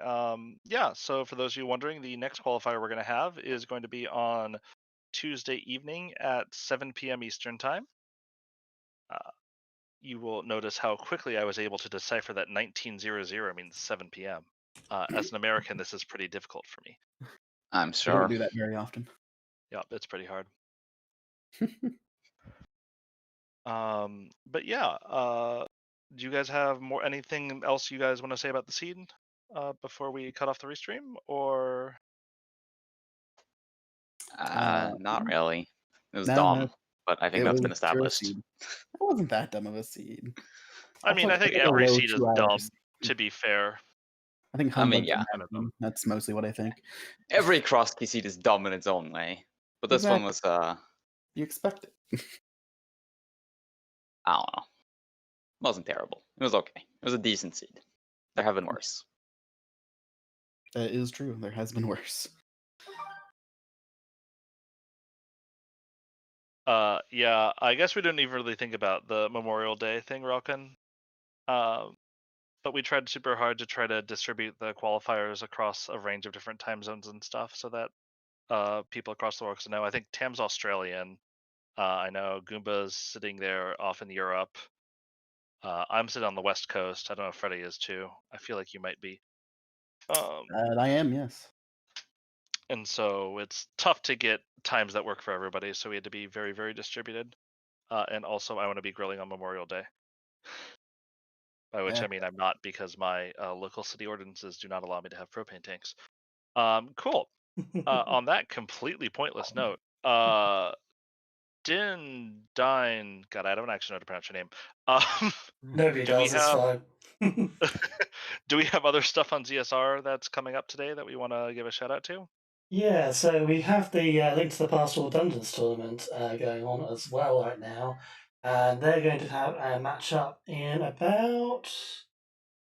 Yeah, so for those of you wondering, the next qualifier we're going to have is going to be on Tuesday evening at 7 p.m. Eastern Time. You will notice how quickly I was able to decipher that 1900 means 7 p.m. As an American, this is pretty difficult for me. I'm I sure. don't do that very often. Yeah, it's pretty hard. But yeah, do you guys have anything else you guys want to say about the seed before we cut off the restream, or? Not really. It was No, dumb, but I think it that's was been pure established. seed. It wasn't that dumb of a seed. I mean, I think like a every low seed is 2 hour dumb, seed. to be fair. I think I mean, Humbug's yeah. Kind of dumb. That's mostly what I think. Every cross key seed is dumb in its own way, but this one was You expect it. I don't know. It wasn't terrible. It was okay. It was a decent seed. There have been worse. That is true. There has been worse. Yeah, I guess we didn't even really think about the Memorial Day thing, Relkin. But we tried super hard to try to distribute the qualifiers across a range of different time zones and stuff, so that people across the world can know. I think Tam's Australian. I know Goomba's sitting there off in Europe. I'm sitting on the West Coast. I don't know if Freddie is too. I feel like you might be. I am, yes. And so it's tough to get times that work for everybody. So we had to be very, very distributed. And also, I want to be grilling on Memorial Day. By which Yeah. I mean I'm not, because my local city ordinances do not allow me to have propane tanks. Cool. On that completely pointless note, Din Dine. God, I don't actually know how to pronounce your name. Nobody Do we does, it's have- fine. Do we have other stuff on ZSR that's coming up today that we want to give a shout out to? Yeah, so we have the Link to the Pastoral Dungeons tournament going on as well right now. And they're going to have a match-up in about...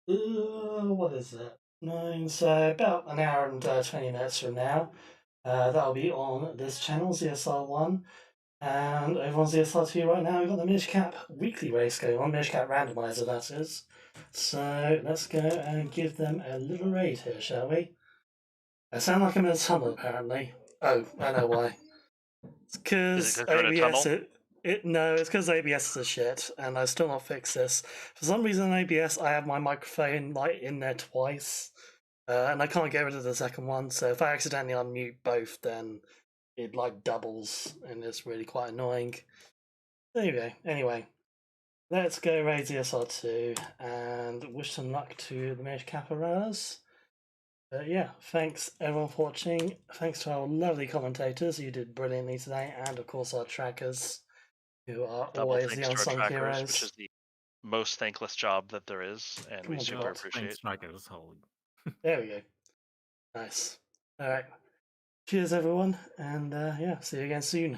what is it? 9, so about an hour and 20 minutes from now. That'll be on this channel, ZSR1. And over on ZSR2 right now, we've got the Minish Cap weekly race going on, Minish Cap Randomizer, that is. So let's go and give them a little raid here, shall we? I sound like I'm in a tunnel, apparently. Oh, I know why. It's because you're in a ABS. tunnel? No, it's because ABS is a shit, and I still not fixed this. For some reason, in ABS, I have my microphone like in there twice, and I can't get rid of the second one. So if I accidentally unmute both, then it like doubles, and it's really quite annoying. There you go. Anyway, let's go raid ZSR2 and wish some luck to the Mage Caparellas. Yeah, thanks everyone for watching. Thanks to our lovely commentators who did brilliantly today, and of course our trackers, who are Double always thanks the to our unsung trackers, heroes. which is the most thankless job that there is, and we Oh, super God. appreciate. Thanks, Strikers. Holy. There we go. Nice. All right. Cheers, everyone, and yeah, see you again soon.